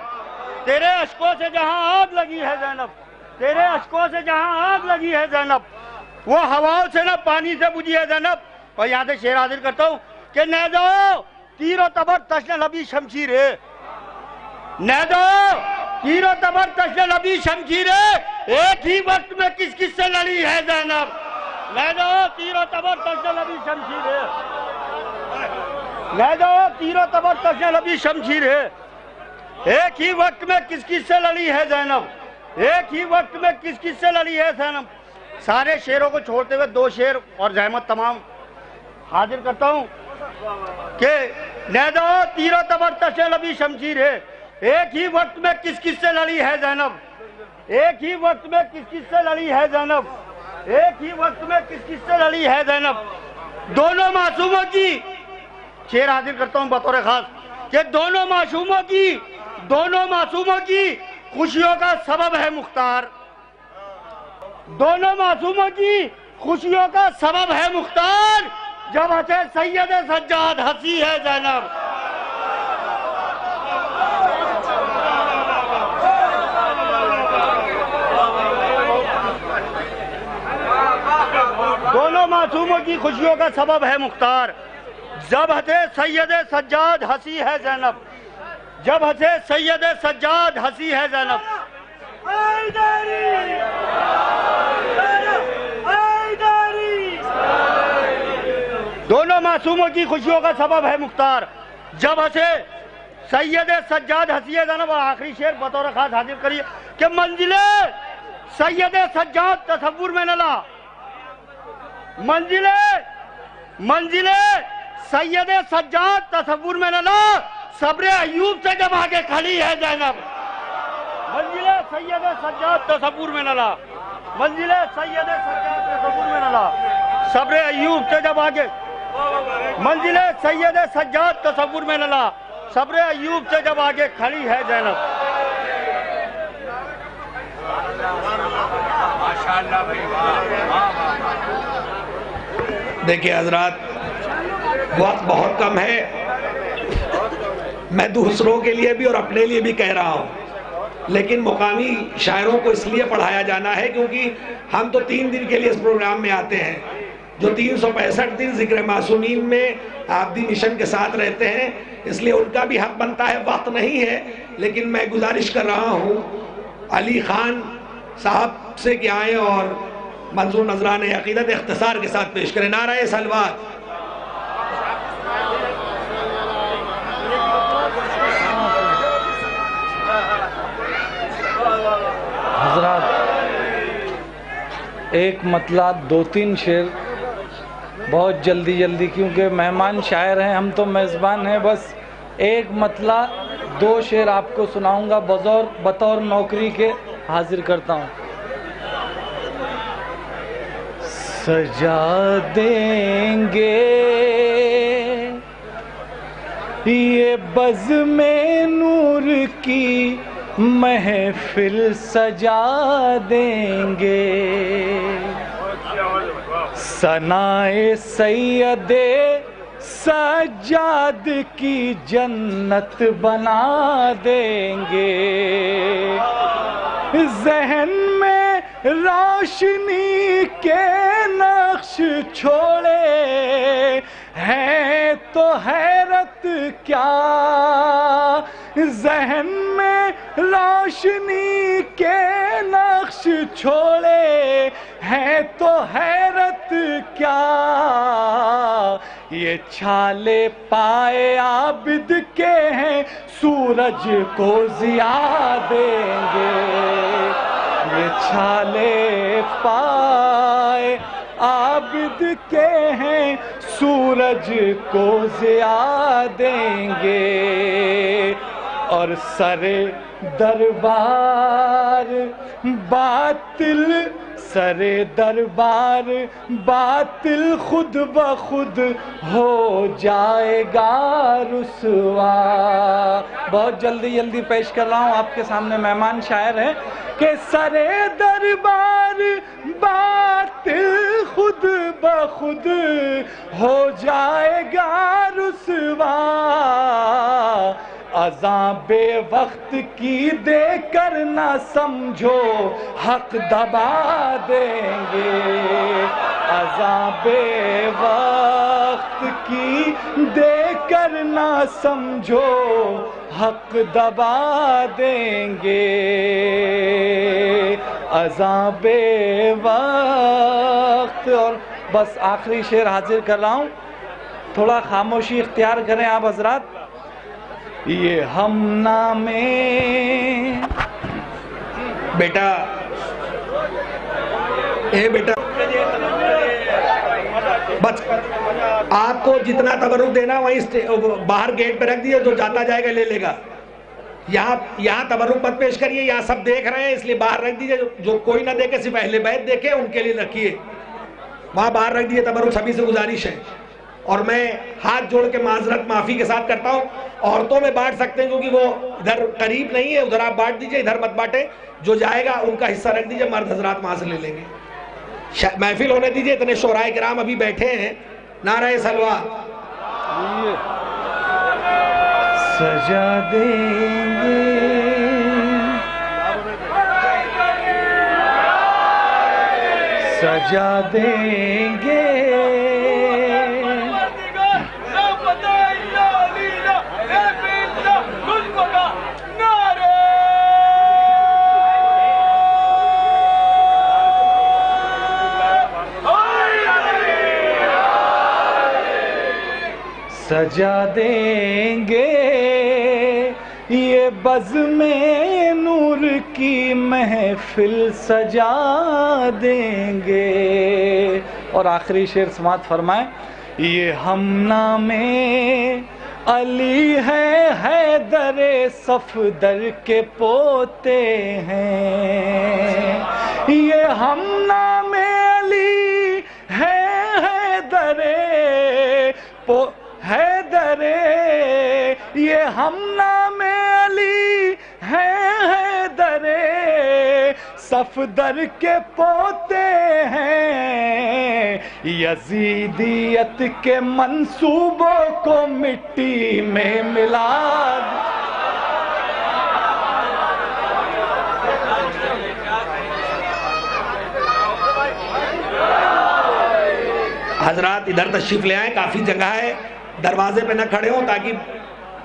J: تیرے اشکوں سے جہاں آگ لگی ہے زینب, تیرے اشکوں سے جہاں آگ لگی ہے زینب, وہ ہواؤں سے نہ پانی سے بجھی ہے زینب. اور یہاں سے شعر حاضر کرتا ہوں کہ نیزو تیر و تبر تشن لبی شمشیر, نیزو تیر و تبر تشن لبی شمشیر, ایک ہی وقت میں کس کس سے لڑی ہے زینب. نیزو تیر و تبر تشن لبی شمشیر, نیزو تیر و تبر تشن لبی شمشیر, ایک ہی وقت میں کس کس سے لڑی ہے زینب, ایک ہی وقت میں کس کس سے لڑی ہے زینب. سارے شعروں کو چھوڑتے ہوئے دو شعر اور زحمت تمام حاضر کرتا ہوں کہ نیزو تیر و تبر تشن لبی شمشیر ہے, ایک ہی وقت میں کس کس سے لڑی ہے زینب, ایک ہی وقت میں کس کس سے لڑی ہے زینب, ایک ہی وقت میں کس کس سے لڑی ہے زینب. دونوں معصوموں کی شعر حاضر کرتا ہوں بطور خاص کہ دونوں معصوموں کی خوشیوں کا سبب ہے مختار, دونوں معصوموں کی خوشیوں کا سبب ہے مختار, جب ہنسے سید سجاد ہنسی ہے زینب. دونوں معصوموں کی خوشیوں کا سبب ہے مختار, جب ہنسے سید سجاد ہنسی ہے زینب, جب ہنسے سید سجاد ہنسی ہے زینب. دونوں معصوموں کی خوشیوں کا سبب ہے مختار, جب ہنسے سید سجاد ہنسی ہے زینب. اور آخری شعر بطور خاص حاضر کریے کہ منزل سید سجاد تصور میں نہ لا, منزل سید سجاد تصور میں نہ لا, صبر ایوب سے جب آگے کھڑی ہے زینب. منزل سید سجاد تصور میں نہ لا, منزل سید سجاد تصور میں نہ لا, صبر ایوب سے جب آگے, منزل سید سجاد تصور میں نہ لا, صبر ایوب سے جب آگے کھڑی ہے زینب.
B: دیکھیں حضرات, وقت بہت کم ہے, میں دوسروں کے لیے بھی اور اپنے لیے بھی کہہ رہا ہوں, لیکن مقامی شاعروں کو اس لیے پڑھایا جانا ہے کیونکہ ہم تو 3 دن کے لیے اس پروگرام میں آتے ہیں, جو 365 دن ذکر معصومین میں آبدی مشن کے ساتھ رہتے ہیں, اس لیے ان کا بھی حق بنتا ہے. وقت نہیں ہے, لیکن میں گزارش کر رہا ہوں علی خان صاحب سے کہ آئیں اور منظور نذران عقیدت اختصار کے ساتھ پیش کریں. نعرہ سلوات.
A: حضرات ایک مطلع 2-3 شعر بہت جلدی کیونکہ مہمان شاعر ہیں, ہم تو میزبان ہیں, بس ایک مطلع 2 شعر آپ کو سناؤں گا بطور نوکری کے حاضر کرتا ہوں. سجا دیں گے یہ بزم نور کی محفل, سجا دیں گے ثنائے سید سجاد کی جنت بنا دیں گے. ذہن میں روشنی کے نقش چھوڑے ہیں تو حیرت کیا, ذہن میں روشنی کے نقش چھوڑے ہیں تو حیرت کیا, یہ چھالے پائے عابد کے ہیں سورج کو ضیاء دیں گے, یہ چھالے پائے عابد کے ہیں سورج کو ضیاء دیں گے. اور سر دربار باطل سر دربار باطل خود بخود ہو جائے گا رسوا. بہت جلدی پیش کر رہا ہوں آپ کے سامنے مہمان شاعر ہیں کہ سر دربار باطل خود بخود ہو جائے گا رسوا. عذاب وقت کی دے کر نہ سمجھو حق دبا دیں گے. عذاب وقت کی دے کر نہ سمجھو حق دبا دیں گے. عذاب وقت. اور بس آخری شعر حاضر کر رہا ہوں, تھوڑا خاموشی اختیار کریں آپ حضرات. یہ ہم نامے
B: بیٹا بس آپ کو جتنا تبرک دینا وہیں باہر گیٹ پہ رکھ دیے, جو جاتا جائے گا لے لے گا. یہاں تبرک مت پیش کریے, یہاں سب دیکھ رہے ہیں اس لیے باہر رکھ دیجئے. جو کوئی نہ دیکھے صرف اہل بیت دیکھے ان کے لیے رکھیے, وہاں باہر رکھ دیئے. تبرک سبھی سے گزارش ہے. اور میں ہاتھ جوڑ کے معذرت معافی کے ساتھ کرتا ہوں. عورتوں میں بانٹ سکتے ہیں کیونکہ وہ ادھر قریب نہیں ہے, ادھر آپ بانٹ دیجئے, ادھر مت بانٹیں. جو جائے گا ان کا حصہ رکھ دیجئے, مرد حضرات وہاں سے لے لیں گے. محفل ہونے دیجئے, اتنے شعراء کرام ابھی بیٹھے ہیں. نعرہ سلوہ.
A: سجا دیں گے سجا دیں گے سجا دیں گے یہ بزم نور کی محفل سجا دیں گے. اور آخری شعر سماعت فرمائیں. یہ ہم نامے علی ہے حیدر صفدر کے پوتے ہیں. یہ ہم نامے علی ہے حیدر حیدر, یہ ہم نام علی ہے حیدر صفدر کے پوتے ہیں. یزیدیت کے منصوبوں کو مٹی میں ملا
B: حضرات ادھر تشریف لے آئیں, کافی جگہ ہے, دروازے پہ نہ کھڑے ہوں تاکہ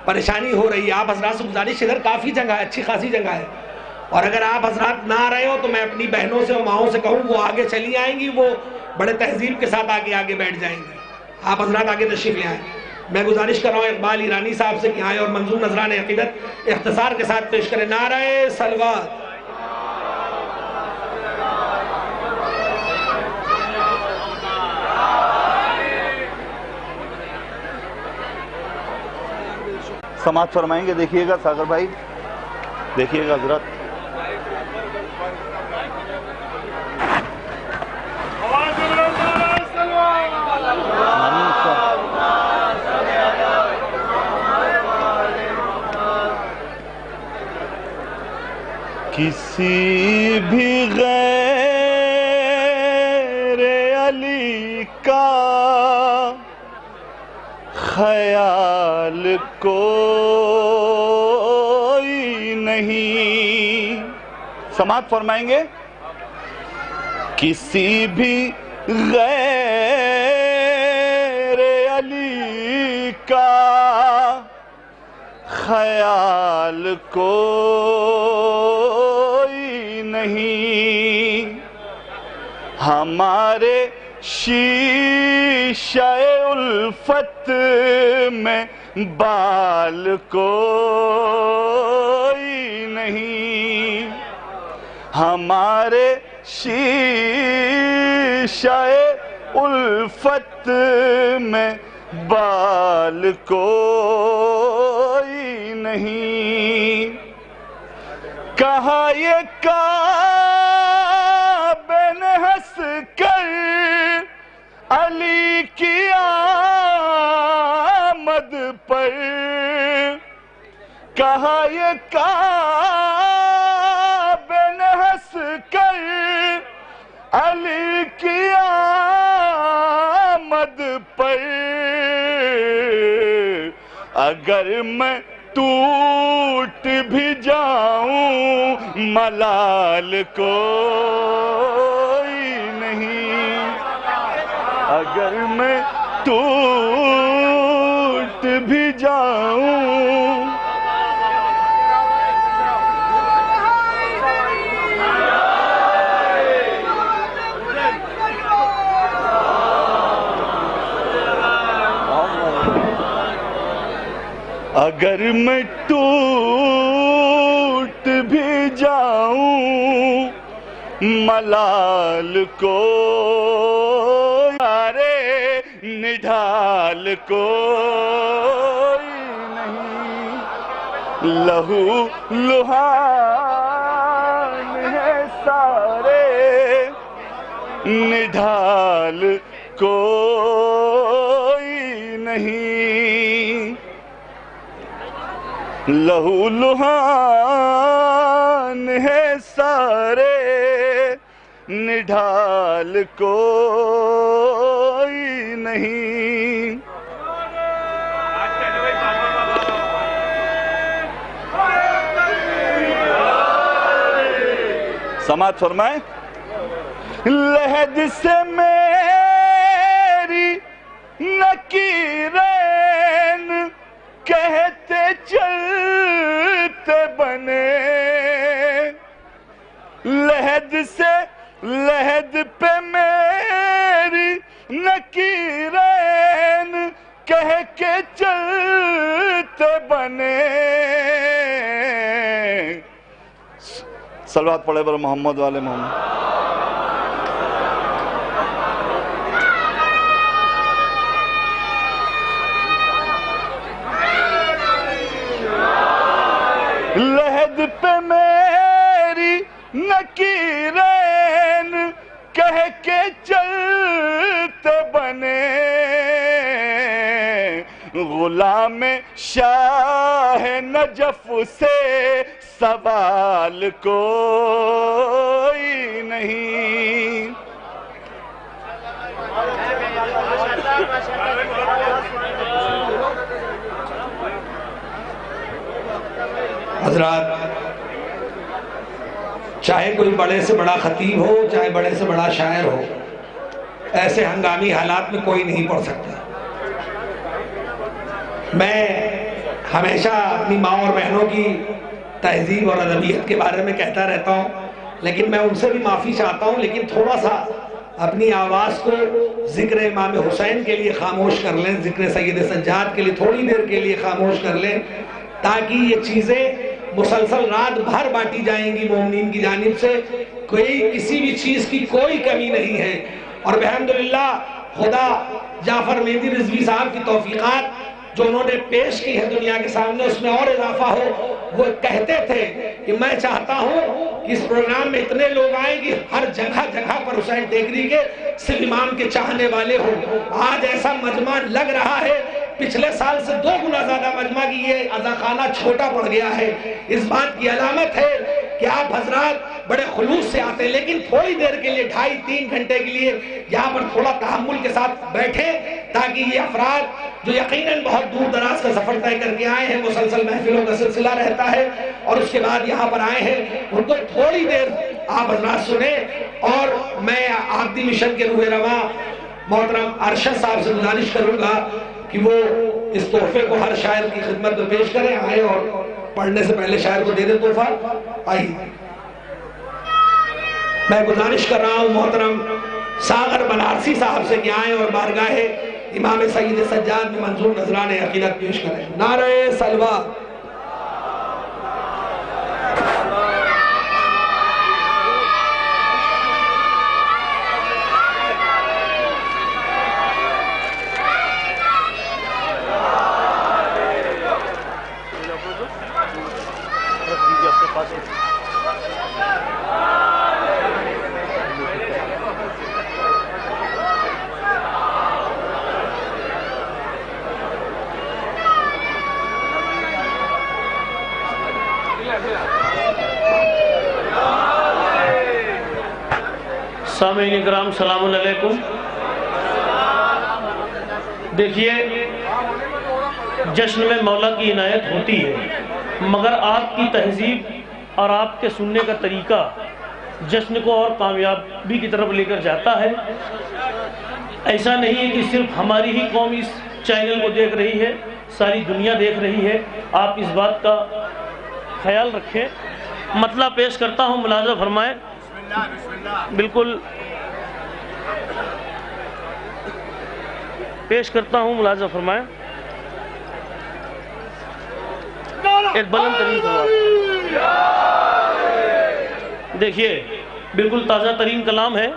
B: پریشانی ہو رہی ہے. آپ حضرات سے گزارش, ادھر کافی جگہ ہے, اچھی خاصی جگہ ہے. اور اگر آپ حضرات نہ آ رہے ہو تو میں اپنی بہنوں سے اور ماؤں سے کہوں وہ آگے چلی آئیں گی, وہ بڑے تہذیب کے ساتھ آگے بیٹھ جائیں گے. آپ حضرات آگے تشریف لے آئیں. میں گزارش کر رہا ہوں اقبال ایرانی صاحب سے کہ آئے اور منظور نذران عقیدت اختصار کے ساتھ پیش کریں. نعرہ سلوات.
C: سماعت فرمائیں گے. دیکھیے گا ساگر بھائی, دیکھیے گا حضرت. کسی بھی غیر علی کا خیال کوئی نہیں. سماعت فرمائیں گے. کسی بھی غیر علی کا خیال کوئی نہیں. ہمارے شیشہ الفت میں بال کوئی نہیں. ہمارے شیشہ الفت میں بال کوئی نہیں.
J: کہا یہ کعبے نے ہنس کر علی کی آمد پر، کہا یہ کعبے نے ہنس کر علی کی آمد پر، اگر میں ٹوٹ بھی جاؤں ملال کوئی نہیں، اگر میں ٹوٹ بھی جاؤں اگر میں ٹوٹ بھی جاؤں ملال کو یارے نڈھال کوئی نہیں، لہو لہان ہے سارے نڈھال کوئی نہیں، لہو لہان ہے سارے نڈھال کوئی نہیں۔ سماعت فرمائیں۔ لحد سے میری نکیرین کہتے چلتے بنے، لحد سے لحد پہ میری نکیرین کہہ کے چلتے بنے، صلوات پڑھے بر محمد والے محمد۔ لحد پہ میری نکیرین کہہ کے چلتے بنے، غلام شاہ نجف سے سوال کوئی نہیں۔
B: حضرات، چاہے کوئی بڑے سے بڑا خطیب ہو، چاہے بڑے سے بڑا شاعر ہو، ایسے ہنگامی حالات میں کوئی نہیں پڑھ سکتا۔ میں ہمیشہ اپنی ماں اور بہنوں کی تہذیب اور ادبیت کے بارے میں کہتا رہتا ہوں، لیکن میں ان سے بھی معافی چاہتا ہوں، لیکن تھوڑا سا اپنی آواز کو ذکر امام حسین کے لیے خاموش کر لیں، ذکر سید سجاد کے لیے تھوڑی دیر کے لیے خاموش کر لیں، تاکہ یہ چیزیں مسلسل رات بھر بانٹی جائیں گی مومنین کی جانب سے، کسی بھی چیز کی کوئی کمی نہیں ہے۔ اور الحمدللہ خدا جعفر مہندی رضوی صاحب کی توفیقات جو انہوں نے پیش کی ہے دنیا کے سامنے، اس میں اور اضافہ ہو۔ وہ کہتے تھے کہ میں چاہتا ہوں کہ اس پروگرام میں اتنے لوگ آئیں کہ ہر جگہ جگہ پر حسین ٹیکری کے صرف امام کے چاہنے والے ہوں۔ آج ایسا مجمع لگ رہا ہے، پچھلے سال سے 2 گنا زیادہ مجمع کی یہ عزاخانہ چھوٹا پڑ گیا ہے۔ اس بات کی علامت ہے کہ آپ حضرات بڑے خلوص سے آتے ہیں، لیکن تھوڑی دیر کے لیے 2.5-3 گھنٹے کے لیے یہاں پر تھوڑا تحمل کے ساتھ بیٹھیں، تاکہ یہ افراد جو یقیناً بہت دور دراز کا سفر طے کر کے آئے ہیں، مسلسل محفلوں کا سلسلہ رہتا ہے، اور اس کے بعد یہاں پر آئے ہیں، ان کو تھوڑی دیر آپ حضرات سنیں۔ اور میں آبدی مشن کے روح رواں محترم ارشد صاحب سے گزارش کروں گا کہ وہ اس تحفے کو ہر شاعر کی خدمت میں پیش کریں، آئے اور پڑھنے سے پہلے شاعر کو دے دیں تحفہ۔ آئیے، میں گزارش کر رہا ہوں محترم ساغر بنارسی صاحب سے کہ آئیں اور بارگاہ امام سید سجاد میں منظور نذران عقیدت پیش کریں۔ نعرہ سلوہ۔
K: سامعین اکرام سلام علیکم. دیکھیے جشن میں مولا کی عنایت ہوتی ہے، مگر آپ کی تہذیب اور آپ کے سننے کا طریقہ جشن کو اور کامیابی کی طرف لے کر جاتا ہے. ایسا نہیں ہے کہ صرف ہماری ہی قوم اس چینل کو دیکھ رہی ہے، ساری دنیا دیکھ رہی ہے. آپ اس بات کا خیال رکھیں. مطلع پیش کرتا ہوں، ملاحظہ فرمائیں. بالکل پیش کرتا ہوں، ملاحظہ فرمائیں. ایک بلند ترین سوال. دیکھیے بالکل تازہ ترین کلام ہے.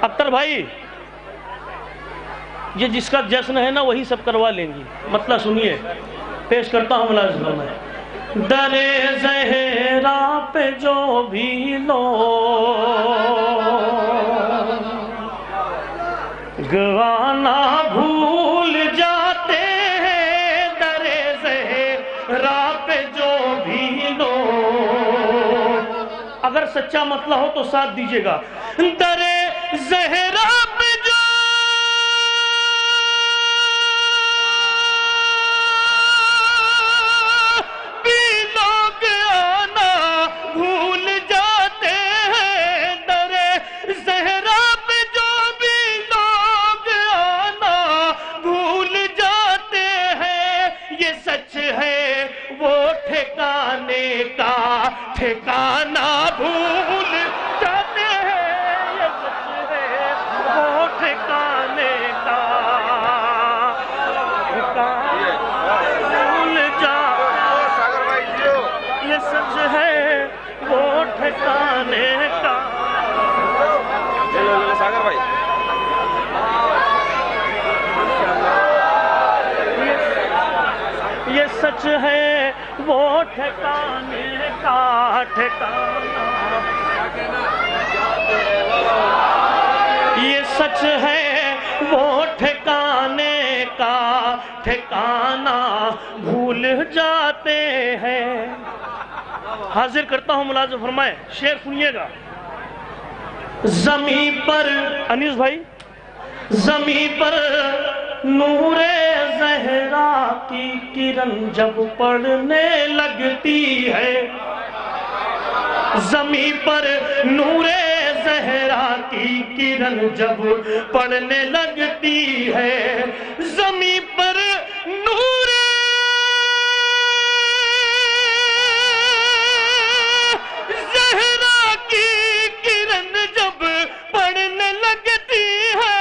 K: اختر بھائی، یہ جس کا جشن ہے نا وہی سب کروا لیں گی. مطلع سنیے، پیش کرتا ہوں، ملاحظہ فرمائیں. در زہرا پہ جو بھی لوگ گوانا بھول جاتے ہیں، در زہرا پہ جو بھی لوگ. اگر سچا مطلع ہو تو ساتھ دیجیے گا. در زہرا پہ جو ٹھکانہ بھول جاتے ہیں، یہ سچ ہے وہ ٹھکانے کا بھول جاتے، یہ سچ ہے وہ ٹھکانے کا. یہ سچ ہے وہ ٹھکانے کا ٹھکانہ، یہ سچ ہے وہ ٹھکانے کا ٹھکانہ بھول جاتے ہیں. حاضر کرتا ہوں، ملاحظہ فرمائیں. شعر سنیے گا. زمین پر انیس بھائی، زمین پر نور زہرا کی کرن جب پڑنے لگتی ہے، زمین پر نور زہرا کی کرن جب پڑنے لگتی ہے، زمین پر نور زہرا کی کرن جب پڑنے لگتی ہے،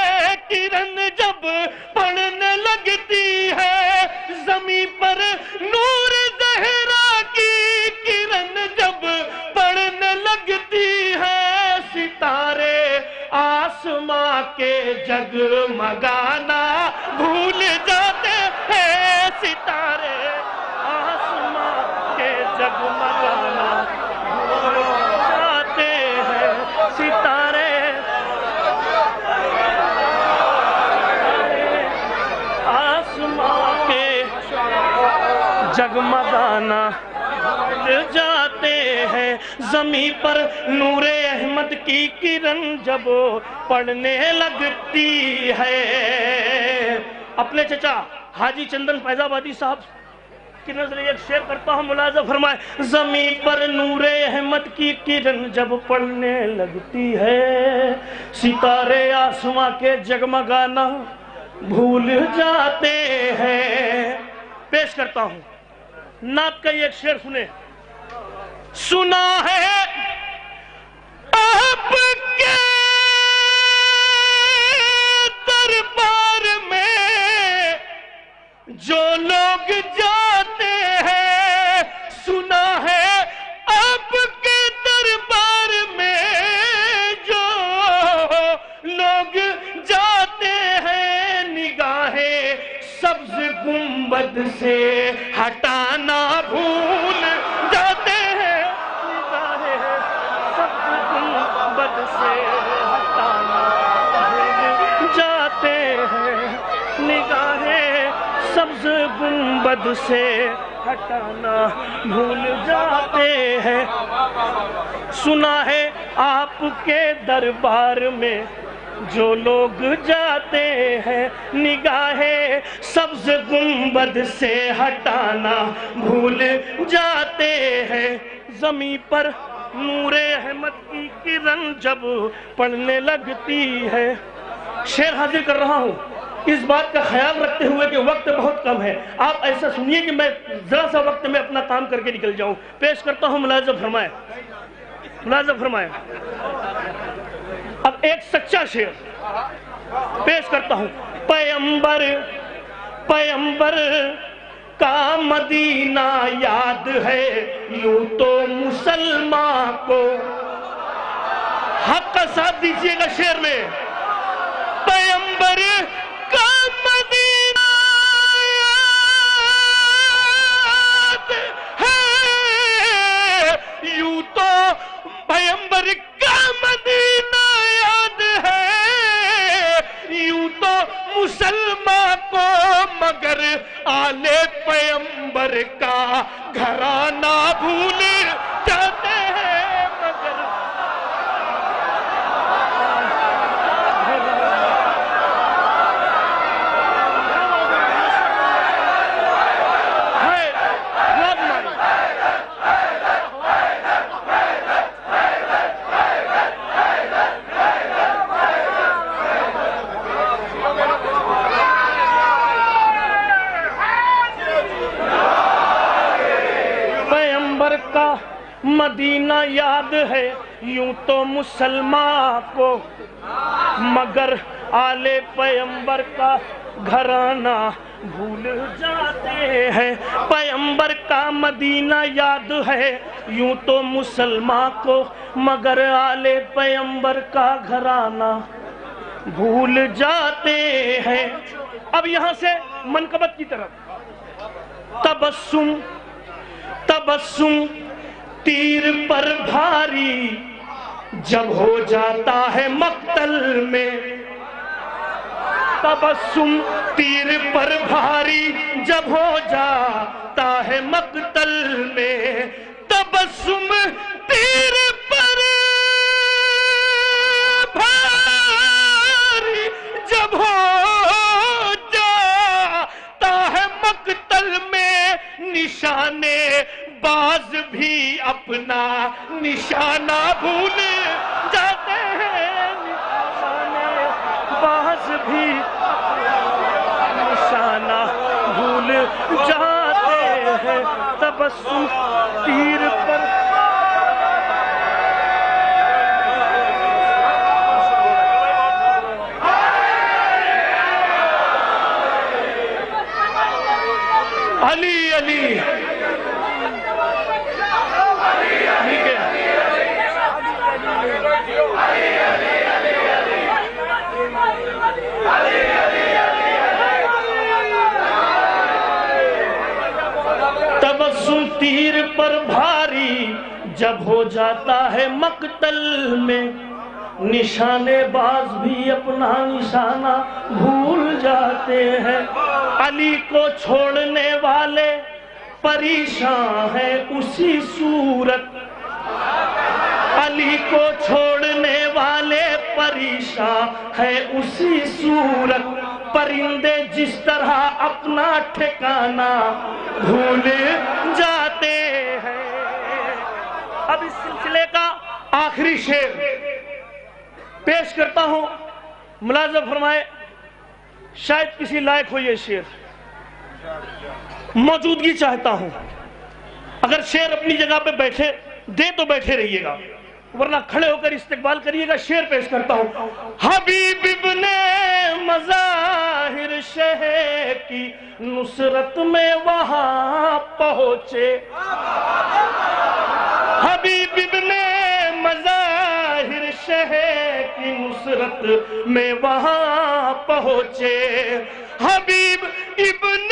K: کرن جب پڑنے لگتی ہے، زمین پر نور زہرا کی کرن جب پڑنے لگتی ہے، ستارے آسماں کے جگمگانا بھول جاتے ہیں، ستارے آسماں کے جگمگانا بھول جاتے ہیں، ستارے آسماں کے جگمگانا بھول جاتے ہیں. زمین پر نور احمد کی کرن جب پڑنے لگتی ہے. اپنے چچا حاجی چندن فیض آبادی صاحب کی نظر ایک شعر کرتا ہوں، ملاحظہ فرمائے. زمین پر نور احمد کی کرن جب پڑنے لگتی ہے، ستارے آسماں کے جگمگانا بھول جاتے ہیں. پیش کرتا ہوں، نعت کا ایک شعر سنیں. سنا ہے آپ کے دربار میں جو لوگ جاتے ہیں، سنا ہے آپ کے دربار میں جو لوگ جاتے ہیں، نگاہیں سبز گنبد سے ہٹانا بھول جاتے ہیں، نگاہیں سبز گنبد سے ہٹانا بھول جاتے ہیں، نگاہیں سبز گنبد سے ہٹانا بھول جاتے ہیں. سنا ہے آپ کے دربار میں جو لوگ جاتے ہیں نگاہ سبز گنبد سے ہٹانا بھول جاتے ہیں. زمین پر نور احمد کی کرن جب پڑنے لگتی ہے. شعر حاضر کر رہا ہوں اس بات کا خیال رکھتے ہوئے کہ وقت بہت کم ہے. آپ ایسا سنیے کہ میں ذرا سا وقت میں اپنا کام کر کے نکل جاؤں. پیش کرتا ہوں, ملاحظہ فرمائیں, ملاحظہ فرمائیں. اب ایک سچا شعر پیش کرتا ہوں. پیمبر پیمبر کا مدینہ یاد ہے یوں تو مسلمان کو. حق کا ساتھ دیجئے گا شعر میں. پیمبر کا مدینہ یاد ہے یوں تو پیمبر کا مدینہ یاد ہے یوں تو مسلمان کو, مگر آل پیمبر کا گھرانہ بھول جاتے ہیں. مگر مدینہ یاد ہے یوں تو مسلمان کو, مگر آل پیمبر کا گھرانہ بھول جاتے ہیں. پیمبر کا مدینہ یاد ہے یوں تو مسلمان کو, مگر آل پیمبر کا گھرانہ بھول جاتے ہیں. اب یہاں سے منقبت کی طرف. تبسم تبسم تیر پر بھاری جب ہو جاتا ہے مقتل میں. تبسم تیر پر بھاری جب ہو جاتا ہے مقتل میں. تبسم تیر پر بھاری جب ہو جاتا ہے مقتل میں. نشانے باز بھی اپنا نشانہ بھول جاتے ہیں. نشانے باز بھی نشانہ بھول جاتے ہیں. تبسم تیر پر علی علی تبسم تیر پر بھاری جب ہو جاتا ہے مقتل میں. نشانے باز بھی اپنا نشانہ بھول جاتے ہیں. علی کو چھوڑنے والے پریشان ہے اسی صورت. علی کو چھوڑنے والے پریشان ہے اسی صورت. پرندے جس طرح اپنا ٹھکانہ بھول جاتے ہیں. اب اس سلسلے کا آخری شعر پیش کرتا ہوں, ملاحظہ فرمائے. شاید کسی لائق ہو یہ شعر. موجودگی چاہتا ہوں. اگر شعر اپنی جگہ پہ بیٹھے دے تو بیٹھے رہیے گا, ورنہ کھڑے ہو کر استقبال کریے گا. شعر پیش کرتا ہوں. حبیب ابن مظاہر شہ کی نصرت میں وہاں پہنچے. حبیب ابن مظاہر شہ کی نصرت میں وہاں پہنچے. حبیب ابن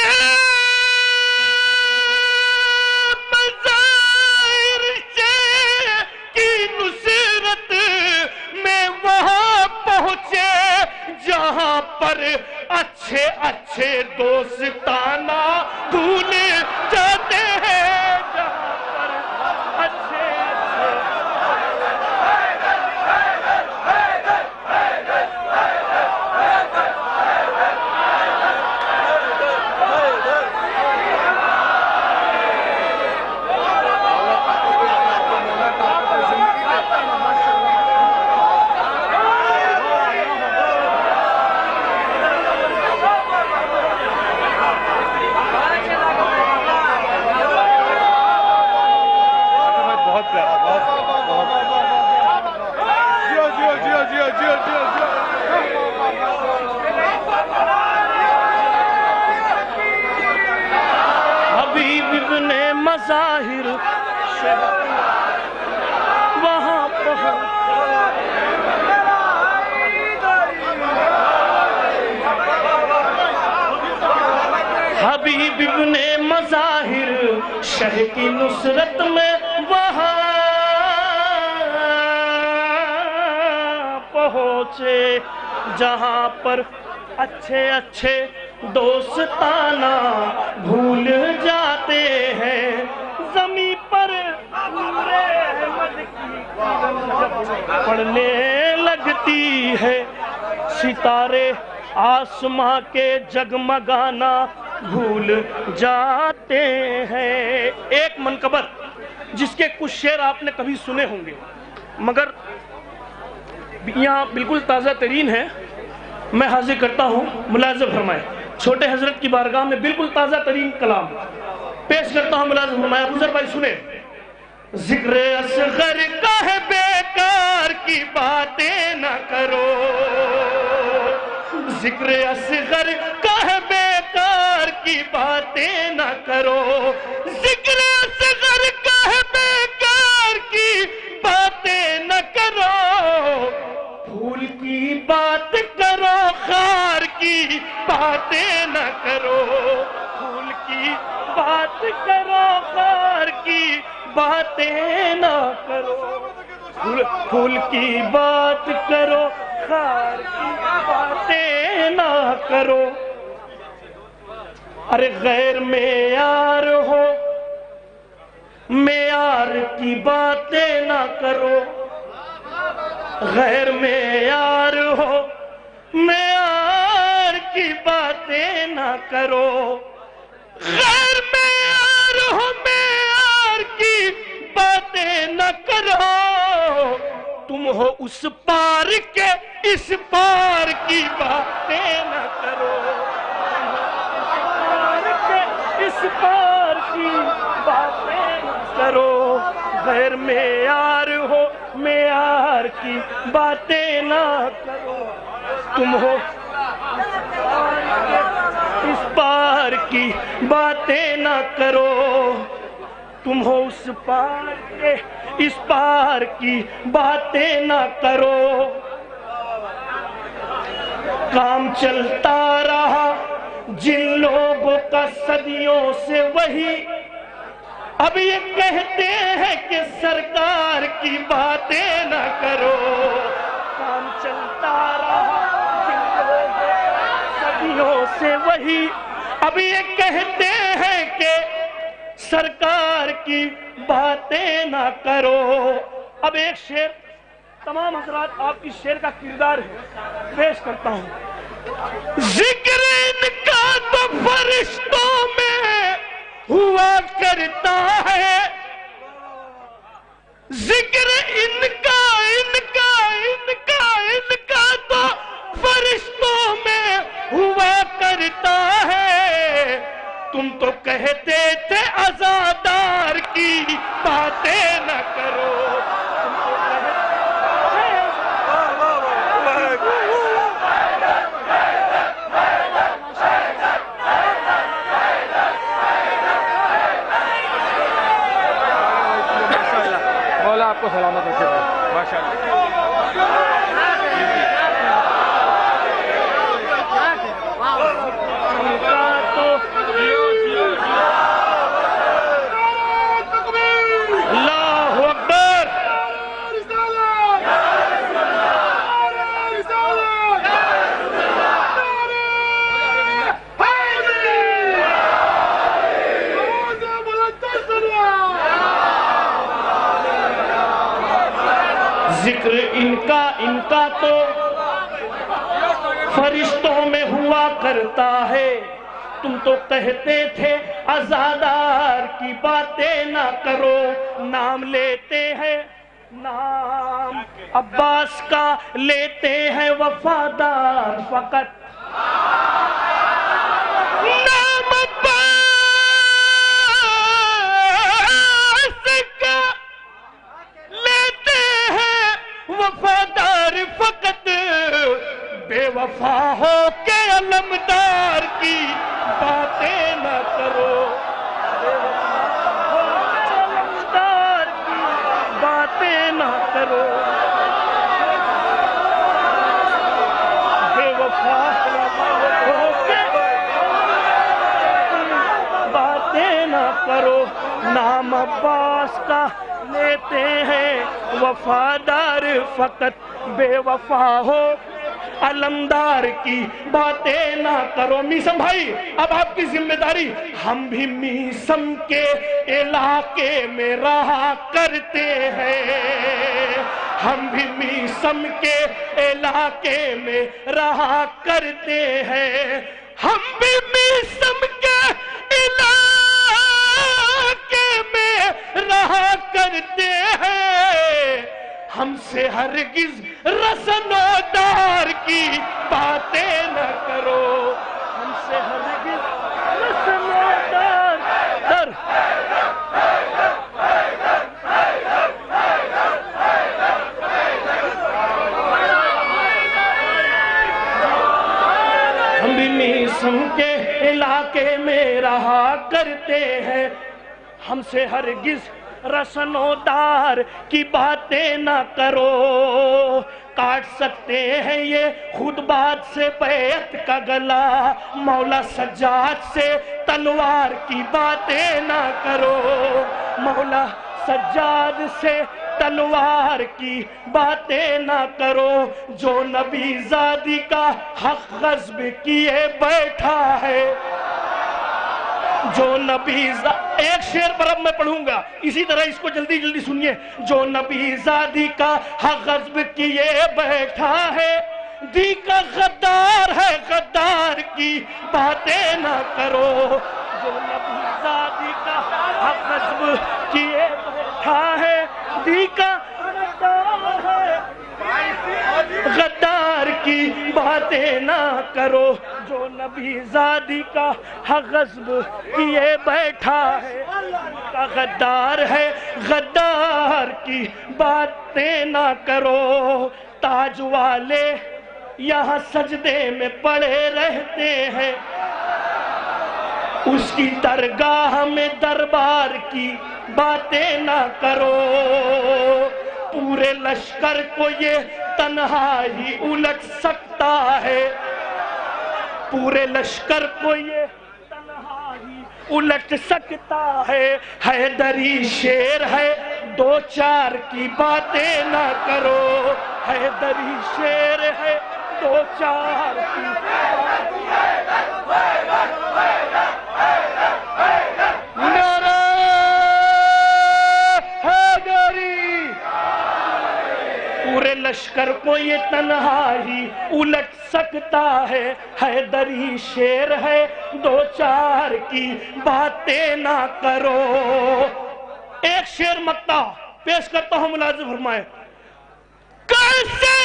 K: مظاہر شہ کی نصرت میں وہاں پہنچے جہاں پر اچھے اچھے دوستانہ بھول جاتے ہیں. جہاں پر اچھے مظاہر وہاں پہنچ حبیب ابن مظاہر شہ کی نصرت میں وہاں پہنچے جہاں پر اچھے اچھے دوستانہ بھول جاتے ہیں زمین پر نور احمد کی پڑھنے لگتی ہے ستارے آسماں کے جگمگانا بھول جاتے ہیں۔ ایک منقبت جس کے کچھ شعر آپ نے کبھی سنے ہوں گے مگر یہاں بالکل تازہ ترین ہے، میں حاضر کرتا ہوں، ملاحظہ فرمائیں۔ چھوٹے حضرت کی بارگاہ میں بالکل تازہ ترین کلام پیش کرتا ہوں، ملاحظہ فرمائیں۔ افضل بھائی سنیں۔ ذکر اصغر کا ہے بیکار کی باتیں نہ کرو، ذکر اصغر کا ہے بیکار کی باتیں نہ کرو، ذکر اصغر کا ہے بیکار کی باتیں نہ کرو، پھول کی بات کرو خار کی باتیں نہ کرو، پھول کی بات کرو خار کی باتیں نہ کرو، پھول کی بات کرو خار کی باتیں نہ کرو، ارے غیر معیار ہو معیار کی باتیں نہ کرو، غیر معیار ہو معیار کی باتیں نہ کرو، غیر معیار ہو معیار کی باتیں نہ کرو، تم ہو اس پار کے اس پار کی باتیں نہ کرو، اس پار کی باتیں نہ کرو، غیر معیار ہو معیار کی باتیں نہ کرو، تم ہو اس پار کی باتیں نہ کرو، تم ہو اس پار کے اس پار کی باتیں نہ کرو، کام چلتا رہا جن لوگوں کا صدیوں سے وہی اب یہ کہتے ہیں کہ سرکار کی باتیں نہ کرو، کام چلتا رہا جن لوگوں کا صدیوں سے وہی اب یہ کہتے ہیں کہ سرکار کی باتیں نہ کرو۔ اب ایک شعر تمام حضرات آپ کی شعر کا کردار ہے پیش کرتا ہوں۔ ذکر ان کا تو فرشتوں میں ہوا کرتا ہے، ذکر ان کا تو فرشتوں میں ہوا کرتا ہے، تم تو کہتے تھے عزادار کی باتیں نہ کرو،
D: آپ کو سلامت رکھے ماشاءاللہ۔
K: اللہ اکبر۔ ذکر ان کا تو فرشتوں میں ہوا کرتا ہے، تم تو کہتے تھے عزادار کی باتیں نہ کرو، نام لیتے ہیں نام عباس کا لیتے ہیں وفادار فقط، نام عباس کا لیتے ہیں وفادار فقط، بے وفا ہو کے علمدار کی باتیں نہ کرو، بے وفا ہو کرو بے وفا ہو کے باتیں نہ کرو نام عباس کا لیتے ہیں وفادار فقط بے وفا ہو علمدار کی باتیں نہ کرو میسم بھائی اب آپ کی ذمہ داری ہم بھی میسم کے علاقے میں رہا کرتے ہیں ہم بھی میسم کے علاقے میں رہا کرتے ہیں ہم بھی میسم کے علاقے میں رہا کرتے ہیں ہم سے ہرگز رسن و دار کی باتیں نہ کرو ہم سے ہرگز رسن و دار ہم بھی میسم کے علاقے میں رہا کرتے ہیں ہم سے ہرگز رسن و دار کی باتیں نہ کرو کاٹ سکتے ہیں یہ خود بات سے بیعت کا گلا مولا سجاد سے تلوار کی باتیں نہ کرو مولا سجاد سے تلوار کی باتیں نہ کرو جو نبی زادی کا حق غصب کیے بیٹھا ہے جو نبی ایک شعر پر اب میں پڑھوں گا اسی طرح اس کو جلدی جلدی سنیے جو نبی زادی کا حق غصب کیے بیٹھا ہے دی کا غدار ہے غدار کی باتیں نہ کرو جو نبی زادی کا حق غصب کیے بیٹھا ہے دی کا غدار ہے غدار کی باتیں نہ کرو جو نبی زادی کا حق غصب کیے بیٹھا ہے کا غدار ہے غدار کی باتیں نہ کرو تاج والے یہاں سجدے میں پڑے رہتے ہیں اس کی درگاہ میں دربار کی باتیں نہ کرو پورے لشکر کو یہ تنہا ہی الٹ سکتا ہے پورے لشکر کو یہ تنہا ہی الٹ سکتا ہے حیدری شیر ہے دو چار کی باتیں نہ کرو حیدری شیر ہے دو چار کی پورے لشکر کو یہ تنہا ہی الٹ سکتا ہے حیدری شیر ہے دو چار کی باتیں نہ کرو ایک شعر مقطع پیش کرتا ہوں ملازم فرمائے کیسے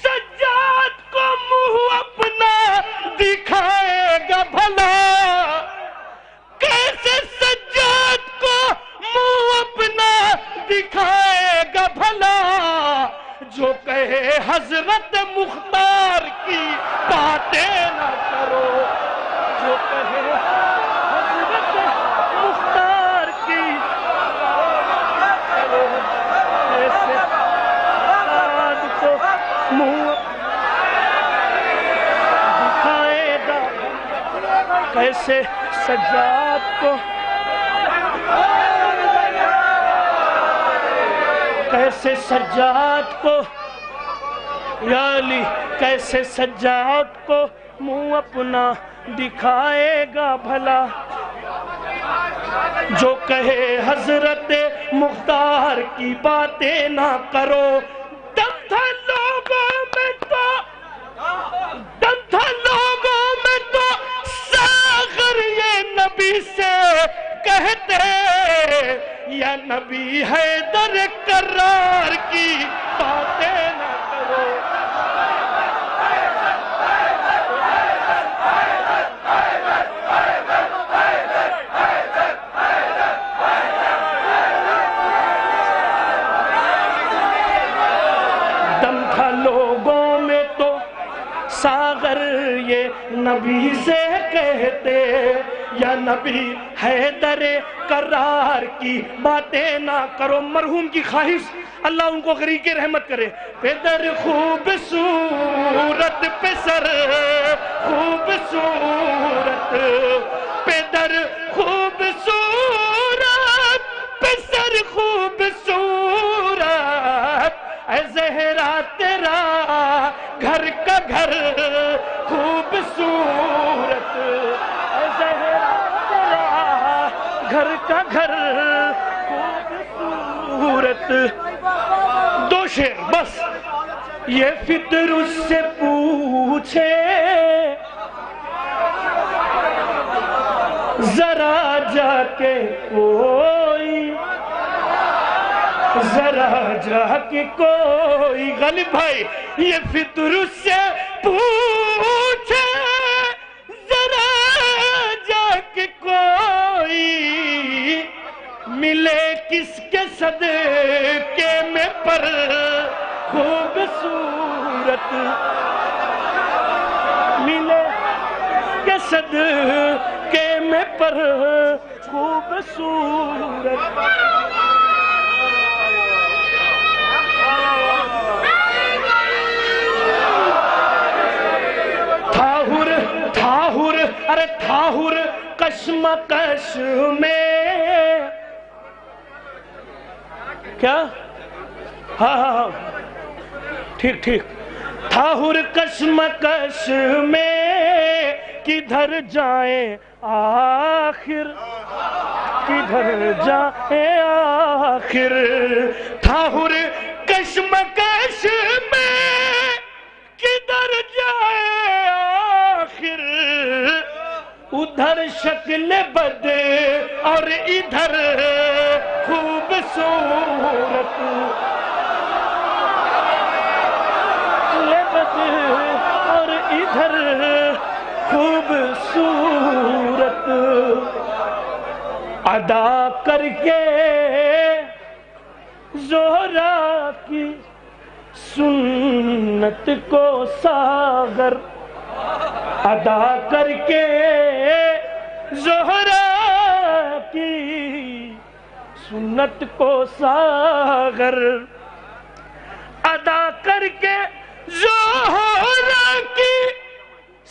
K: سجاد کو منہ اپنا دکھائے گا بھلا کیسے سجاد کو منہ اپنا دکھائے گا بھلا جو کہے حضرت مختار کی باتیں نہ کرو جو کہے حضرت مختار کی کرو ایسے سجاد کو منہ دکھائے گا کیسے سجاد کو کیسے سجاد کو یا علی کیسے سجاد کو منہ اپنا دکھائے گا بھلا جو کہے حضرت مختار کی باتیں نہ کرو دم تھا لوگوں میں تو ساغر یہ نبی سے کہتے یا نبی حیدر کرار کی باتیں نہ کرو دم تھا لوگوں میں تو ساغر یہ نبی سے کہتے یا نبی حیدر مقرر کی باتیں نہ کرو. مرحوم کی خواہش اللہ ان کو غریق رحمت کرے. پدر خوبصورت پسر خوبصورت پدر خوبصورت پسر خوبصورت اے زہرا تیرا گھر کا گھر خوبصورت اے زہرا تیرا گھر کا گھر خوبصورت. دو شعر بس. یہ فطر اس سے پوچھے ذرا جا کے کوئی ذرا جا کے کوئی. غالب بھائی یہ فطر اس سے پوچھے ذرا جا کے کوئی ملے کس کے صدقے میں پر خوبصورت ملے کے صدقے میں پر خوبصورت. تھاہر ارے تھاہر کشمکش میں کیا ہاں ٹھیک تھاہر کشمکش میں کدھر جائیں آخر کدھر جائیں آخر. تھاہر کشمکش میں کدھر جائیں آخر ادھر شکل بد اور ادھر خوبصورت بد اور ادھر خوبصورت. ادا کر کے زہرا کی سنت کو ساغر ادا کر کے زہرا کی سنت کو ساغر ادا کر کے زہرا کی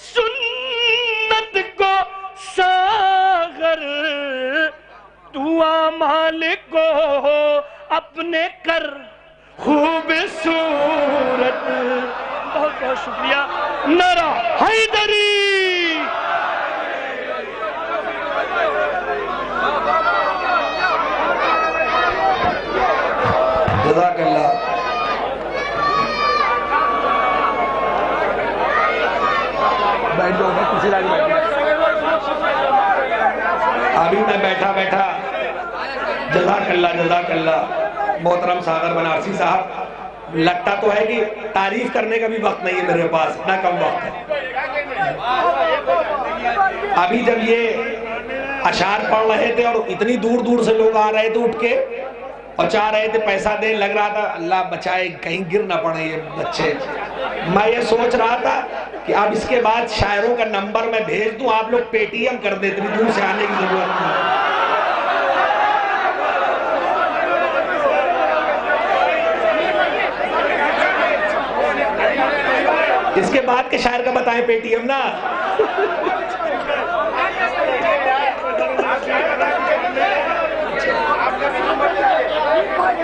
K: سنت کو ساغر تو اعمال کو اپنے کر خوبصورت. بہت بہت شکریہ. نعرہ حیدری.
B: جزاک اللہ. بیٹھ جاؤ کسی لائن میں. ابھی میں بیٹھا جزاک اللہ محترم ساغر بنارسی صاحب. لگتا تو ہے کہ تعریف کرنے کا بھی وقت نہیں ہے میرے پاس, اتنا کم وقت ہے. ابھی جب یہ اشعار پڑھ رہے تھے اور اتنی دور دور سے لوگ آ رہے تھے اٹھ کے اور چاہ رہے تھے پیسہ دیں, لگ رہا تھا اللہ بچائے کہیں گر نہ پڑے یہ بچے. میں یہ سوچ رہا تھا کہ اب اس کے بعد شاعروں کا نمبر میں بھیج دوں, آپ لوگ پے ٹی ایم کر دیں, اتنی دور سے آنے کی ضرورت نہیں. اس کے بعد کے شاعر کا بتائیں پے ٹی ایم نا.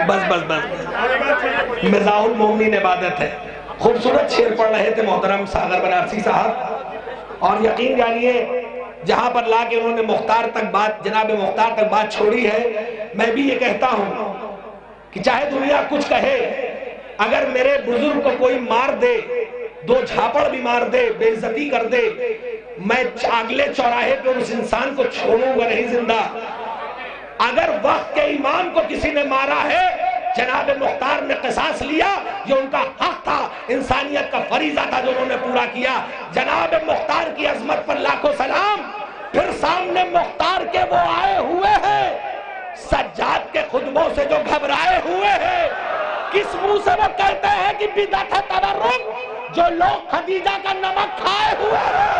B: بس مزاح المومنین عبادت ہے. خوبصورت شعر پڑھ رہے تھے محترم ساغر بنارسی صاحب, اور یقین جانیے جہاں پر لا کے انہوں نے جناب مختار تک بات چھوڑی ہے, میں بھی یہ کہتا ہوں کہ چاہے دنیا کچھ کہے, اگر میرے بزرگ کو کوئی مار دے, دو جھاپڑ بھی مار دے, بے عزتی کر دے, میں اگلے چوراہے پہ اس انسان کو چھوڑوں گا نہیں زندہ. اگر وقت کے امام کو کسی نے مارا ہے, جناب مختار نے قصاص لیا, یہ ان کا حق تھا, انسانیت کا فریضہ تھا جو انہوں نے پورا کیا. جناب مختار کی عظمت پر لاکھوں سلام. پھر سامنے مختار کے وہ آئے ہوئے ہیں, سجاد کے خطبوں سے جو گھبرائے ہوئے ہیں. کس منہ سے وہ کہتے ہیں کہ بدعت ہے تبرک, جو لوگ خدیجہ کا نمک کھائے ہوئے ہیں.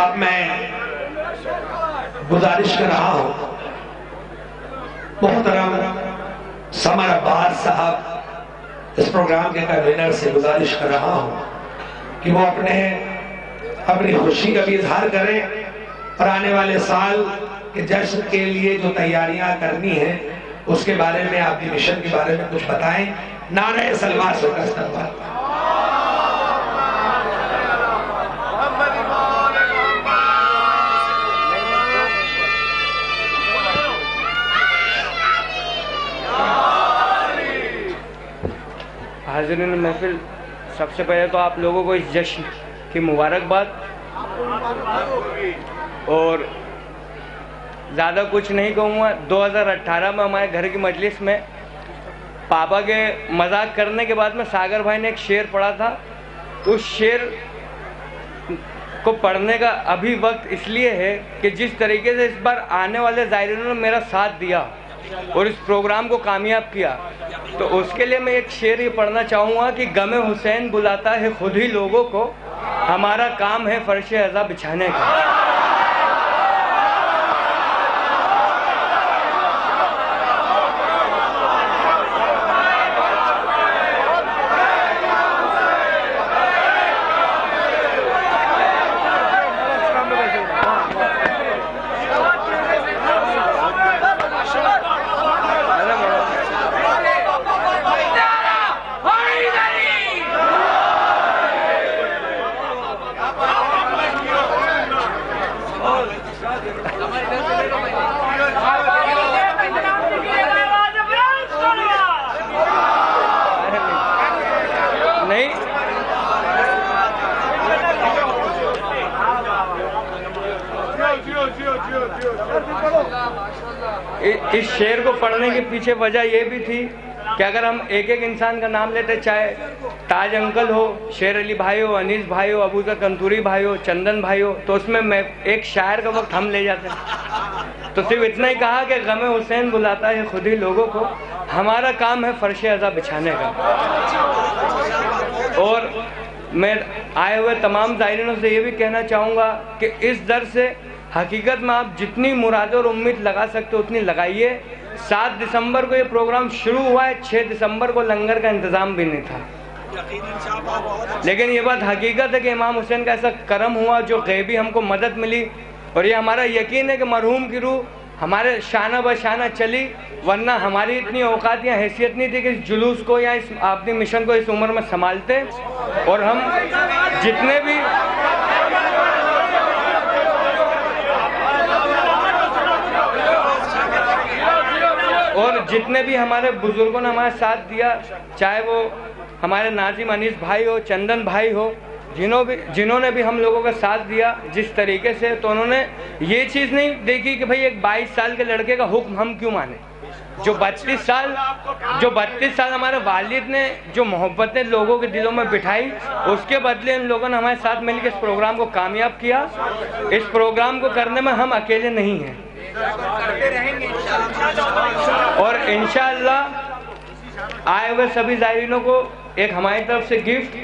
B: اب میں گزارش کر رہا ہوں محترم سمر عباس صاحب اس پروگرام کے کنوینر سے گزارش کر رہا ہوں کہ وہ اپنی خوشی کا بھی اظہار کریں اور آنے والے سال کے جشن کے لیے جو تیاریاں کرنی ہیں اس کے بارے میں آپ کی مشن کے بارے میں کچھ بتائیں. نعرہ سلوات سے استقبال.
L: حاضرین محفل، سب سے پہلے تو آپ لوگوں کو اس جشن کی مبارکباد، اور زیادہ کچھ نہیں کہوں گا. 2018 میں ہمارے گھر کی مجلس میں پاپا کے مذاق کرنے کے بعد میں ساگر بھائی نے ایک شعر پڑھا تھا. اس شعر کو پڑھنے کا ابھی وقت اس لیے ہے کہ جس طریقے سے اس بار آنے والے زائرینوں نے میرا ساتھ دیا اور اس پروگرام کو کامیاب کیا، تو اس کے لیے میں ایک شعر یہ پڑھنا چاہوں گا کہ غم حسین بلاتا ہے خود ہی لوگوں کو، ہمارا کام ہے فرش عزا بچھانے کا. اس شعر کو پڑھنے کے پیچھے وجہ یہ بھی تھی کہ اگر ہم ایک ایک انسان کا نام لیتے، چاہے تاج انکل ہو، شیر علی بھائی ہو، انیس بھائی ہو، ابوذر کنتوری بھائی ہو، چندن بھائی ہو، تو اس میں ایک شاعر کا وقت ہم لے جاتے ہیں. تو صرف اتنا ہی کہا کہ غم حسین بلاتا ہے خود ہی لوگوں کو، ہمارا کام ہے فرش عزا بچھانے کا. اور میں آئے ہوئے تمام زائرینوں سے یہ بھی کہنا چاہوں گا کہ اس در سے حقیقت میں آپ جتنی مرادیں اور امید لگا سکتے ہو اتنی لگائیے. 7 دسمبر کو یہ پروگرام شروع ہوا ہے، 6 دسمبر کو لنگر کا انتظام بھی نہیں تھا، لیکن یہ بات حقیقت ہے کہ امام حسین کا ایسا کرم ہوا جو غیبی ہم کو مدد ملی، اور یہ ہمارا یقین ہے کہ مرحوم کی روح ہمارے شانہ بشانہ چلی، ورنہ ہماری اتنی اوقات یا حیثیت نہیں تھی کہ اس جلوس کو یا اس اپنی مشن کو اس عمر میں سنبھالتے. اور ہم جتنے بھی ہمارے بزرگوں نے ہمارے ساتھ دیا، چاہے وہ ہمارے ناظم انیس بھائی ہو، چندن بھائی ہو، جنہوں نے بھی ہم لوگوں کا ساتھ دیا جس طریقے سے، تو انہوں نے یہ چیز نہیں دیکھی کہ بھئی ایک 22 سال کے لڑکے کا حکم ہم کیوں مانیں. جو 32 سال ہمارے والد نے جو محبتیں لوگوں کے دلوں میں بٹھائی، اس کے بدلے ان لوگوں نے ہمارے ساتھ مل کے اس پروگرام کو کامیاب کیا. اس پروگرام کو کرنے میں ہم اکیلے نہیں ہیں، اور انشاءاللہ آئے ہوئے سبھی زائرینوں کو ایک ہماری طرف سے گفٹ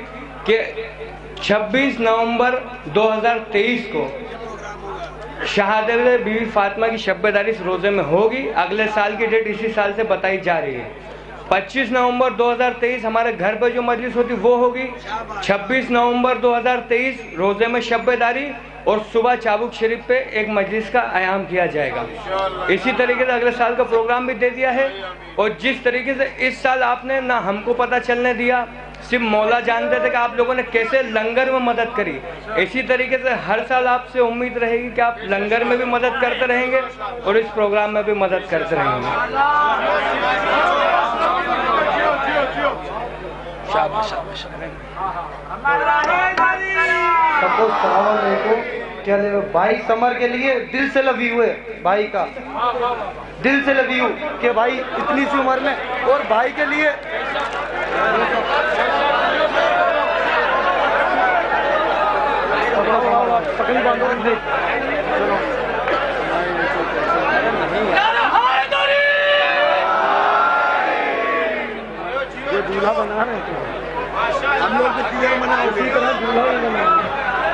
L: کہ 26 نومبر 2023 کو شہادت بی بی فاطمہ کی شب بیداری اس روزے میں ہوگی. اگلے سال کی ڈیٹ اسی سال سے بتائی جا رہی ہے. 25 نومبر 2023 ہمارے گھر پہ جو مجلس ہوتی وہ ہوگی. 26 نومبر 2023 روزے میں شب بیداری، اور صبح چابک شریف پہ ایک مجلس کا قیام کیا جائے گا. اسی طریقے سے اگلے سال کا پروگرام بھی دے دیا ہے. اور جس طریقے سے اس سال آپ نے نہ ہم کو پتہ چلنے دیا، صرف مولا جانتے تھے کہ آپ لوگوں نے کیسے لنگر میں مدد کری، اسی طریقے سے ہر سال آپ سے امید رہے گی کہ آپ لنگر میں بھی مدد کرتے رہیں گے اور اس پروگرام میں بھی مدد کرتے رہیں گے.
A: سب کو السلام علیکم. کیا لے بھائی سمر کے لیے دل سے لو یو ہے، بھائی کا دل سے لو یو کہ بھائی اتنی سی عمر میں، اور بھائی کے لیے
J: یہ دولہا بنا رہے ہیں، ہم لوگ بھی بنا اسی طرح دولہا بنا.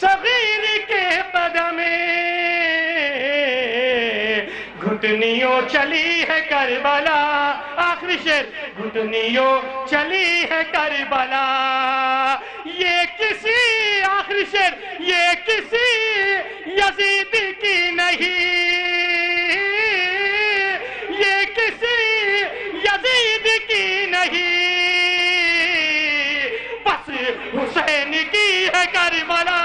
K: صغیر کے قدم گھٹنیوں چلی ہے کربلا. آخری شعر. گھٹنیوں چلی ہے کربلا. یہ کسی آخری شعر یہ کسی یزید کی نہیں, یہ کسی یزید کی نہیں, بس حسین کی ہے کربلا.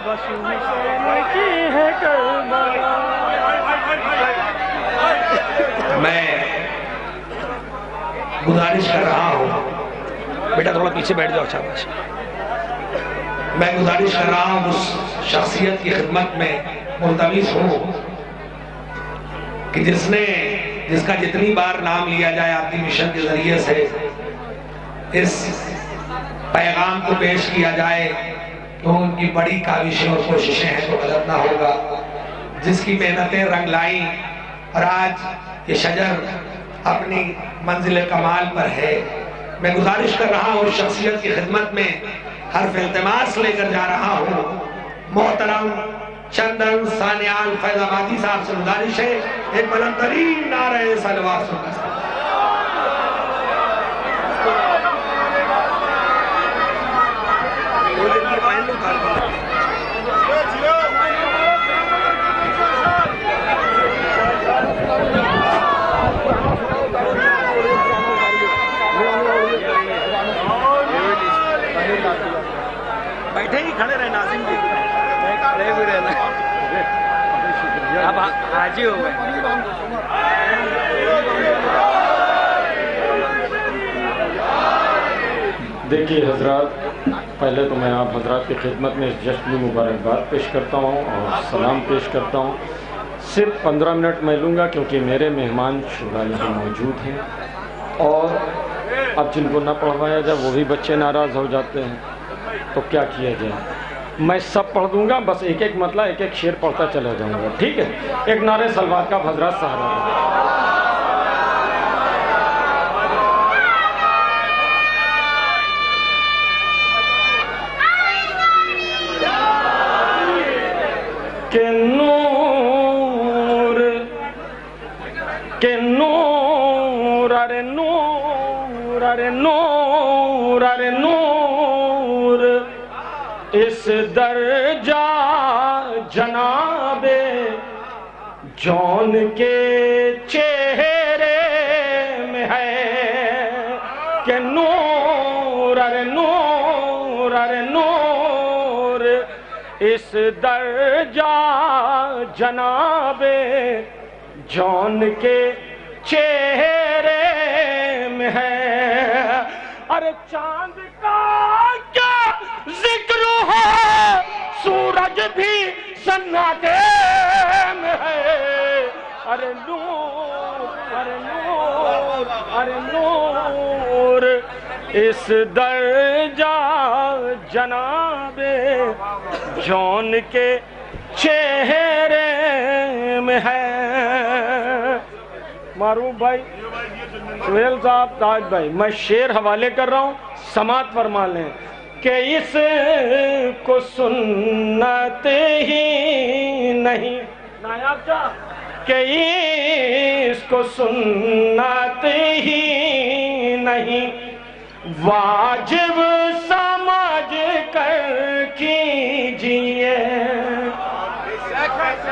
K: بس حسین کی ہے کربلا.
B: میں گزارش کر رہا ہوں, بیٹا تھوڑا پیچھے بیٹھ جاؤ. شاباش. میں گزارش کر رہا ہوں اس شخصیت کی خدمت میں ملتمس ہوں کہ جس کا جتنی بار نام لیا جائے آپ کی مشن کے ذریعے سے اس پیغام کو پیش کیا جائے کہ ان کی بڑی کاوشیں اور کوششیں ہیں تو غلط نہ ہوگا. جس کی محنتیں رنگ لائیں اور آج یہ شجر اپنی منزل کمال پر ہے, میں گزارش کر رہا ہوں اس شخصیت کی خدمت میں حرف التماس لے کر جا رہا ہوں. محترم چندن سانیال فیض آبادی صاحب سے گزارش ہے ایک بلند ترین نعرہ صلوات سن کر.
M: بیٹھے ہی کھڑے رہے ناظرین جی, کھڑے بھی رہنا. اب حاجی ہو گئے.
N: دیکھیے حضرات, پہلے تو میں آپ حضرات کی خدمت میں اس جشن میں مبارکباد پیش کرتا ہوں اور سلام پیش کرتا ہوں. صرف 15 منٹ میں لوں گا کیونکہ میرے مہمان شورا یہاں موجود ہیں اور اب جن کو نہ پڑھوایا جائے وہ بھی بچے ناراض ہو جاتے ہیں, تو کیا کیا جائے. میں سب پڑھ دوں گا, بس ایک ایک مطلع ایک ایک شعر پڑھتا چلا جاؤں گا, ٹھیک ہے. ایک نعرہ صلوات کا حضرات سہارا دیں. کہ نور ارے نور ارے نور ارے نور اس درجہ جناب جون کے چہرے میں ہے کہ نور ارے نور ارے نور اس درجہ جناب جون کے چہرے میں ہے. ارے چاند کا کیا ذکر ہے, سورج بھی سناٹے میں ہے. ارے نور ارے نور ارے نور اس درجہ جناب جون کے چہرے میں ہے. معروف بھائی, سہیل صاحب, تاج بھائی, میں شعر حوالے کر رہا ہوں, سماعت فرما لیں کہ اس کو سنت ہی نہیں نایاب جا کہ اس کو سنت ہی نہیں واجب سمجھ کر کیجئے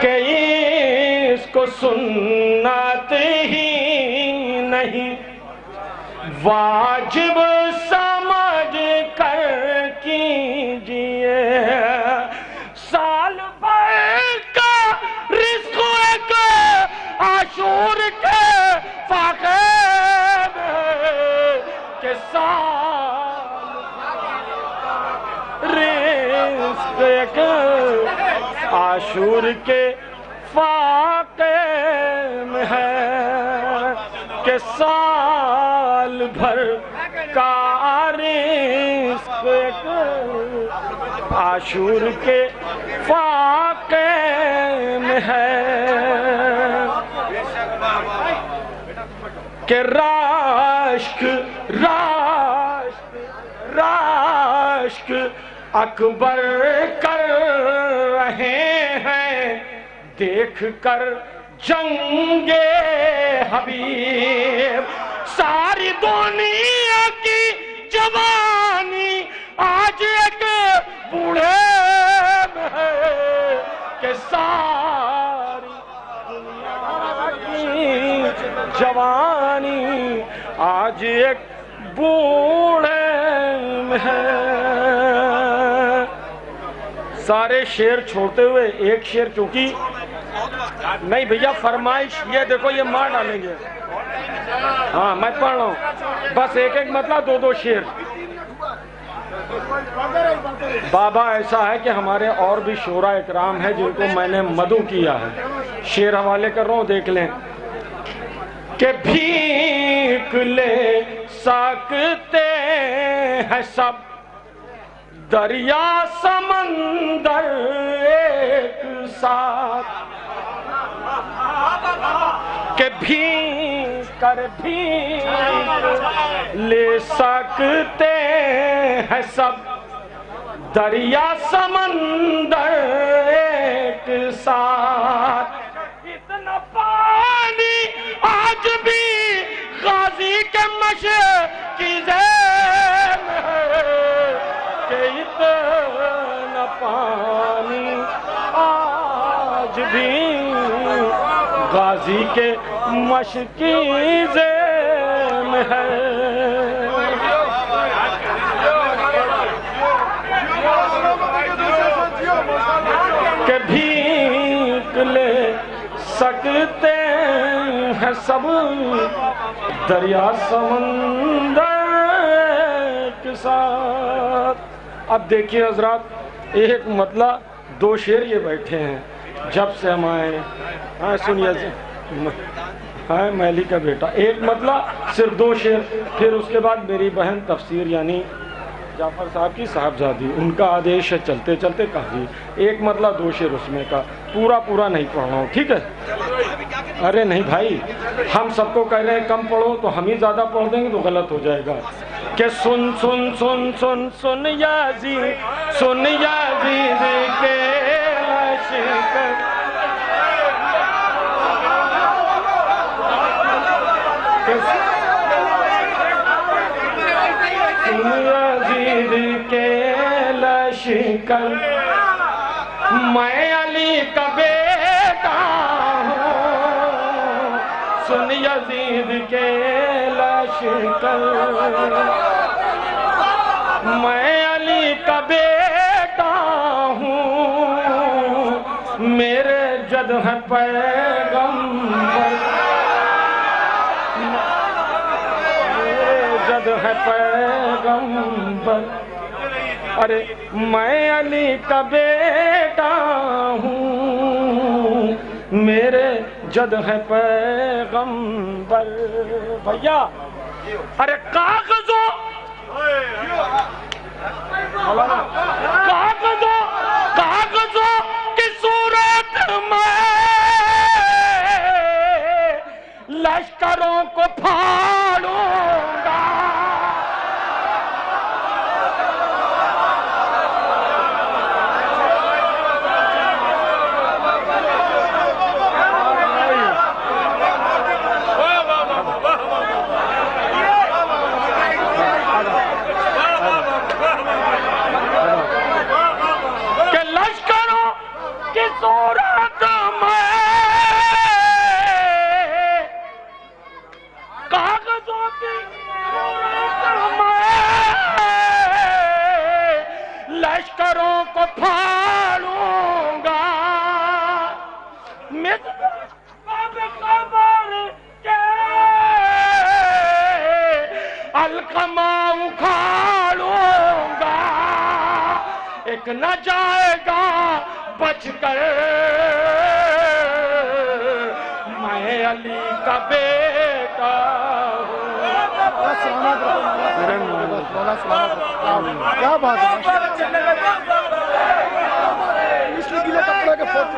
N: کہ اس کو سنت ہی نہیں واجب سمجھ کر کیجئے. سال بھر کا رزق ایک عاشور کے فاقے میں کہ سال رزق ایک عاشور کے فاقے میں ہے کہ سال بھر کا رزق ایک عاشور کے فاقے میں ہے کہ راشک رشک اکبر کر رہے ہیں دیکھ کر جنگ حبیب. ساری دنیا کی جوانی آج ایک بوڑھے میں ہے کہ ساری دنیا کی جوانی آج ایک بوڑھے میں ہے. سارے شعر چھوڑتے ہوئے ایک شعر, کیونکہ نہیں بھیا فرمائش یہ دیکھو یہ مار ڈالیں گے. ہاں میں پڑھ رہا ہوں, بس ایک ایک مطلب دو دو شعر. بابا ایسا ہے کہ ہمارے اور بھی شعراء اکرام ہیں جن کو میں نے مدعو کیا ہے. شعر حوالے کر رہا ہوں, دیکھ لیں. کہ بھیک لے سکتے ہیں سب دریا سمندر ایک ساتھ, کہ بھیک کر بھیک لے سکتے ہیں سب دریا سمندر ایک ساتھ. اتنا پانی آج بھی غازی کے مشکی ذہن ہے کہ اتنا پانی آج بھی غازی کے مشکی ذہن ہے. کہ بھیک لے سکتے ہیں سب دریا سمندر کے ساتھ. اب دیکھیے حضرات, ایک مطلب دو شعر یہ بیٹھے ہیں جب سے ہم آئے. ہاں سنیے, ہاں میلی کا بیٹا. ایک مطلب صرف دو شعر, پھر اس کے بعد میری بہن تفسیر یعنی جعفر صاحب کی صاحبزادی, ان کا آدیش ہے چلتے چلتے کافی. ایک مطلب دو شعر اس میں کا, پورا نہیں پڑھ رہا ہوں, ٹھیک ہے؟ ارے نہیں بھائی, ہم سب کو کہہ رہے ہیں کم پڑھو تو ہم ہی زیادہ پڑھ دیں گے تو غلط ہو جائے گا. کہ سن سن سن سن سن یزید, سن یزید کے لشکر, سن یزید کے لشکر, میں علی کا بیٹا ہوں. سن یزید کے لشکر, میں علی کا بیٹا ہوں. میرے جد ہے پیغمبر, میرے جد ہے پیغمبر. ارے میں علی کا بیٹا ہوں, میرے جد ہے پیغمبر. بھیا ارے کاغذوں کی صورت میں لشکروں کو پھاڑوں گا. صورت میں کاغذوں کی صورت میں لشکروں کو پھاڑوں گا. قبر کے القمہ اکھاڑوں گا. ایک نہ جائے گا بچ کر, میں علی کا بیٹا ہوں.
O: کیا بات ہے, اس لیے گیلے کپڑے کے فوٹو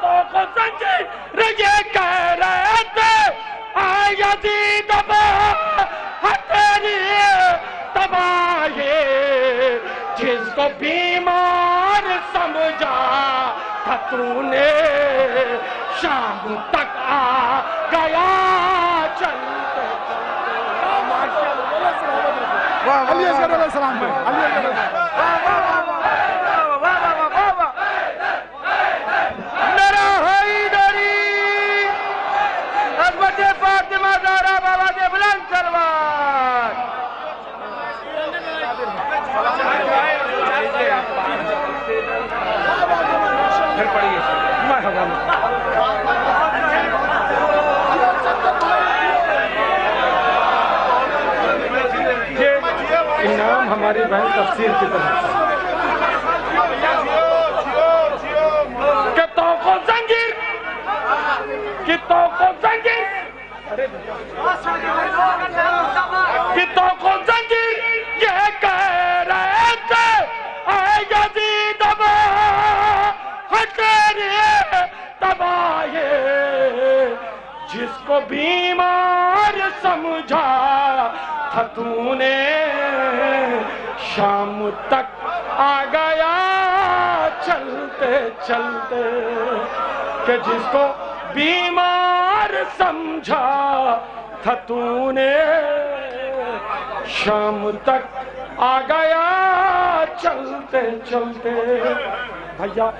K: تو کو زنجیر یہ کہہ رہے تھے اے یزید تیری تباہی جس کو بیمار سمجھا تھا تو نے شام تک آ گیا چلتے
O: علی اصغر علیہ السلام پہ علی اصغر علیہ السلام
K: میرا حیدری عظمت فاطمہ زہرا بابا کے بلند سلوات
M: پھر پڑھیے
N: انعام ہماری بہن تفسیر کی طرف
K: کتوں کو زنجیر کتوں کو زنجیر کتوں کو زنجیر یہ کہہ رہے تھے اے یزید تیری تباہی جس کو بیمار سمجھا تھا تو نے شام تک آ گیا چلتے چلتے کہ جس کو بیمار سمجھا تھا تو نے شام تک آ گیا چلتے چلتے بھیا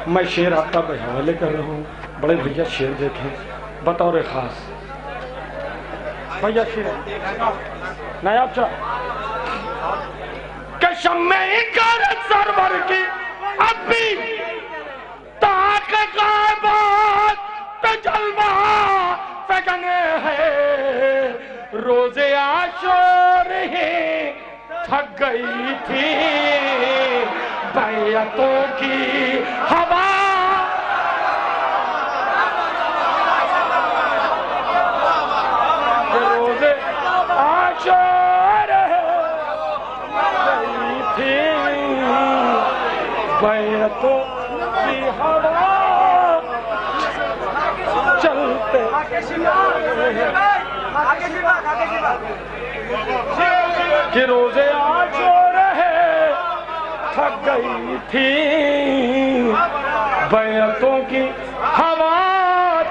N: میں شعر آپ کا حوالے کر رہا ہوں بڑے بھیا شعر دیکھیں بطور خاص بھیا شعر نایاب چاہ
K: کہ شمع غیرت سرور کی اب بھی تاک غیبات پہ جلوہ فگنے ہے روز عاشور ہی تھک گئی تھی بیعتوں کی ہوا روز عاشور گئی تھی بیعتوں کی ہوا چلتے کہ روز عاشور ہے تھک گئی تھی بیعتوں کی ہوا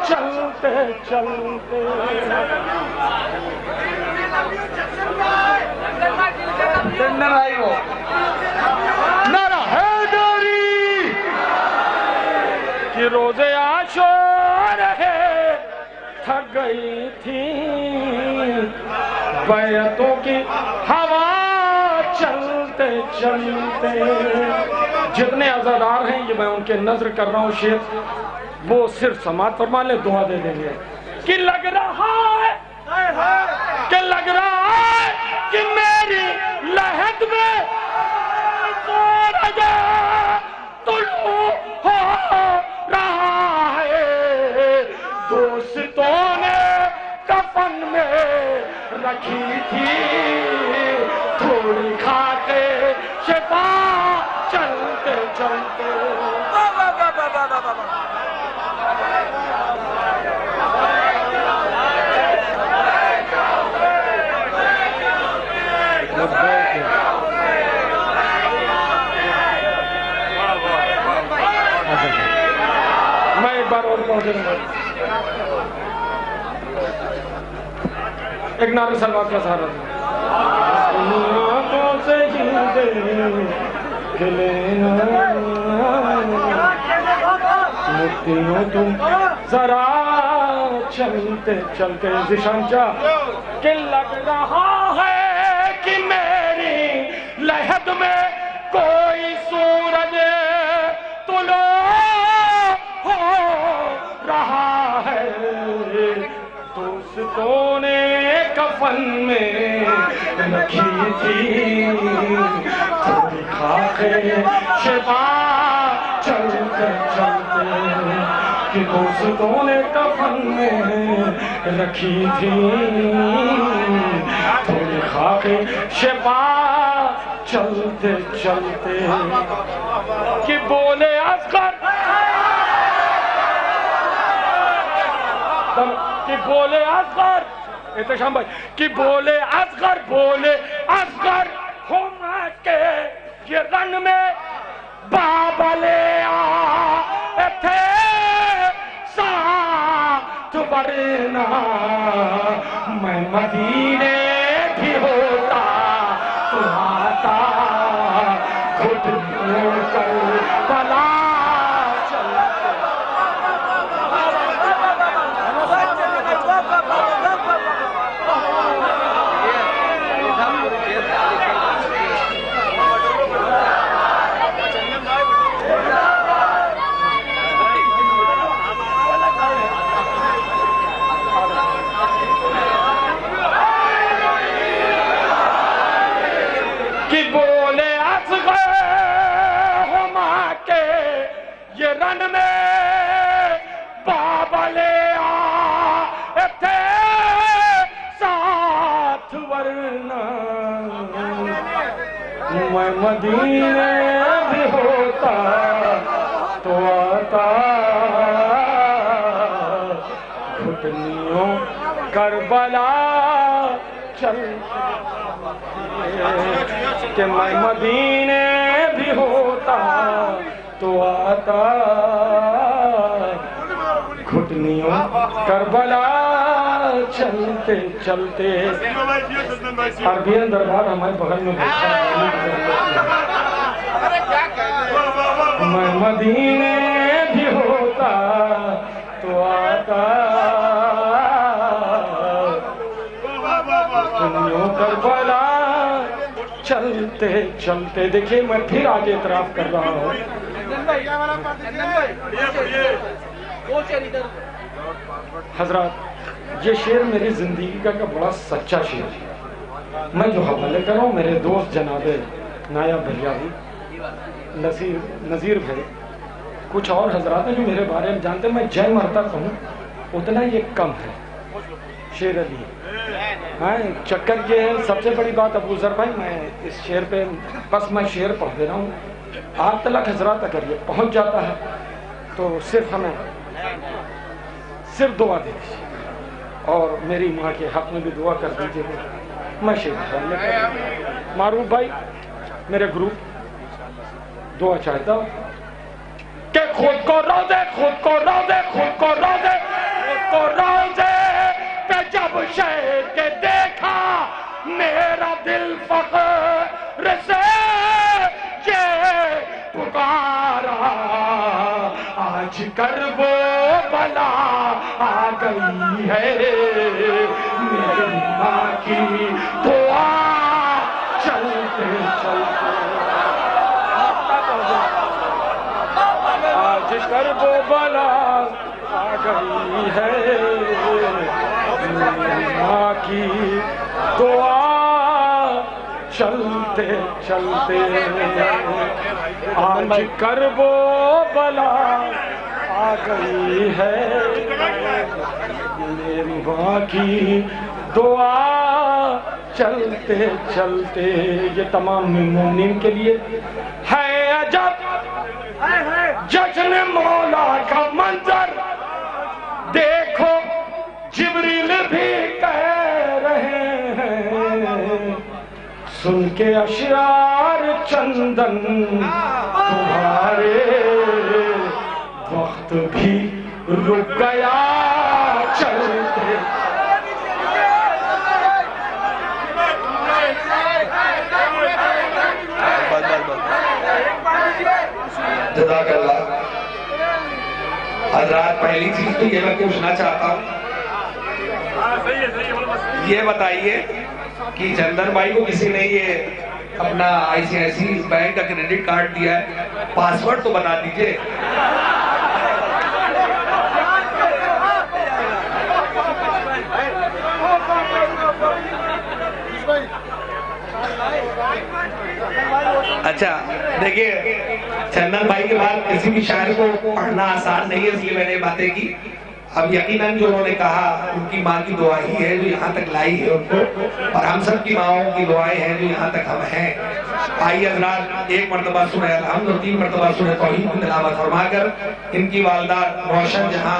K: چلتے چلتے نعرہ حیدری کہ روز عاشور ہے تھک گئی تھی بیعتوں کی ہوا چلتے چلتے جتنے عزادار ہیں یہ میں ان کے نظر کر رہا ہوں شیخ وہ صرف سماعت فرما لیں دعا دے دیں گے کہ لگ رہا ہے کہ میری لہد میں سورج طلوع ہو رہا ہے دوستوں نے کفن میں رکھی تھی تھوڑی کھاتے شفا چلتے چلتے
N: میں ایک بار اور پہنچ رہا ہوں ایک نعرہ سلوات کا سہارا آنکھوں سے مٹیوں تم ذرا چلتے چلتے ذیشان چاہ
K: کہ لگ رہا ہے کہ میری لہد میں کوئی سورج طلوع ہو رہا ہے دوستوں نے کفن میں رکھی تھی تھوڑی خاکے شفا چلتے چلتے کہ دوستوں نے کفن میں رکھی تھی تھوڑی خاکے شفا چلتے چلتے کہ بولے اصغر
P: کہ بولے اصغر احتشام بھائی کہ بولے اصغر ہم کے یہ رن میں بابا لے آئے تھے ساتھ ورنہ میں مدینے بھی ہوتا تو آتا گھٹنوں کر بلا رن میں بابا لے آئے تھے ساتھ ورنہ میں مدینے بھی ہوتا تو آتا گھٹنیوں کربلا چل کہ میں مدینے بھی ہوتا تو آتا گھٹنیوں کربلا چلتے چلتے عربین دربار ہمارے بغل میں میں مدینے بھی ہوتا تو آتا گھٹنیوں کربلا چلتے چلتے. دیکھیے میں پھر آگے اعتراف کر رہا ہوں. حضرات یہ شعر میری زندگی کا بڑا سچا شعر ہے. میں جو حوالے کر رہا ہوں میرے دوست جناب نائب بھریاوی نذیر بھائی کچھ اور حضرات ہیں جو میرے بارے میں جانتے ہیں. میں جے مرتبہ کہوں اتنا یہ کم ہے. شعر علی چکر یہ ہے سب سے بڑی بات ابو ذر بھائی میں اس شعر پہ بس میں شعر پڑھ دے رہا ہوں. آپ تلک حضرات اگر یہ پہنچ جاتا ہے تو صرف ہمیں صرف دعا دے دیجیے اور میری ماں کے حق میں بھی دعا کر دیجیے. میں شعر معروف بھائی میرے گروپ دعا چاہتا ہوں کہ خود کو روزے پہ جب شہر کے دیکھا میرا دل فخر سے یہ پکارا آج کرب بلا آ گئی ہے میری ماں کی دعا چلتے چلتے آج کرب بلا آ گئی ہے ماں کی دعا چلتے چلتے آج کرب بلا آ گئی ہے میری ماں کی دعا چلتے چلتے. یہ تمام مومنین کے لیے ہے عجب جشن مولا کا منظر دیکھو جبریل بھی کہہ رہے ہیں سن کے اشعار چندن تمہارے وقت بھی رک گیا چلتے.
B: جزاک اللہ. حضرات پہلی چیز تو یہ میں پوچھنا چاہتا ہوں یہ بتائیے کہ چندن بھائی کو کسی نے یہ اپنا ICICI بینک کا کریڈٹ کارڈ دیا ہے پاسورڈ تو بتا دیجئے. اچھا دیکھیے چندن بھائی کے بعد کسی بھی شاعر کو پڑھنا آسان نہیں ہے اس لیے میں نے یہ باتیں کی. اب یقیناً جو انہوں نے کہا ان کی ماں کی دعا ہی ہے جو یہاں تک لائی ہے ان کو اور ہم سب کی ماؤں کی دعائیں ہیں جو یہاں تک ہم ہیں. آئیے حضرات ایک مرتبہ سورہ الحمد اور 3 مرتبہ سورہ توحید کی تلاوت فرما کر ان کی والدہ روشن جہاں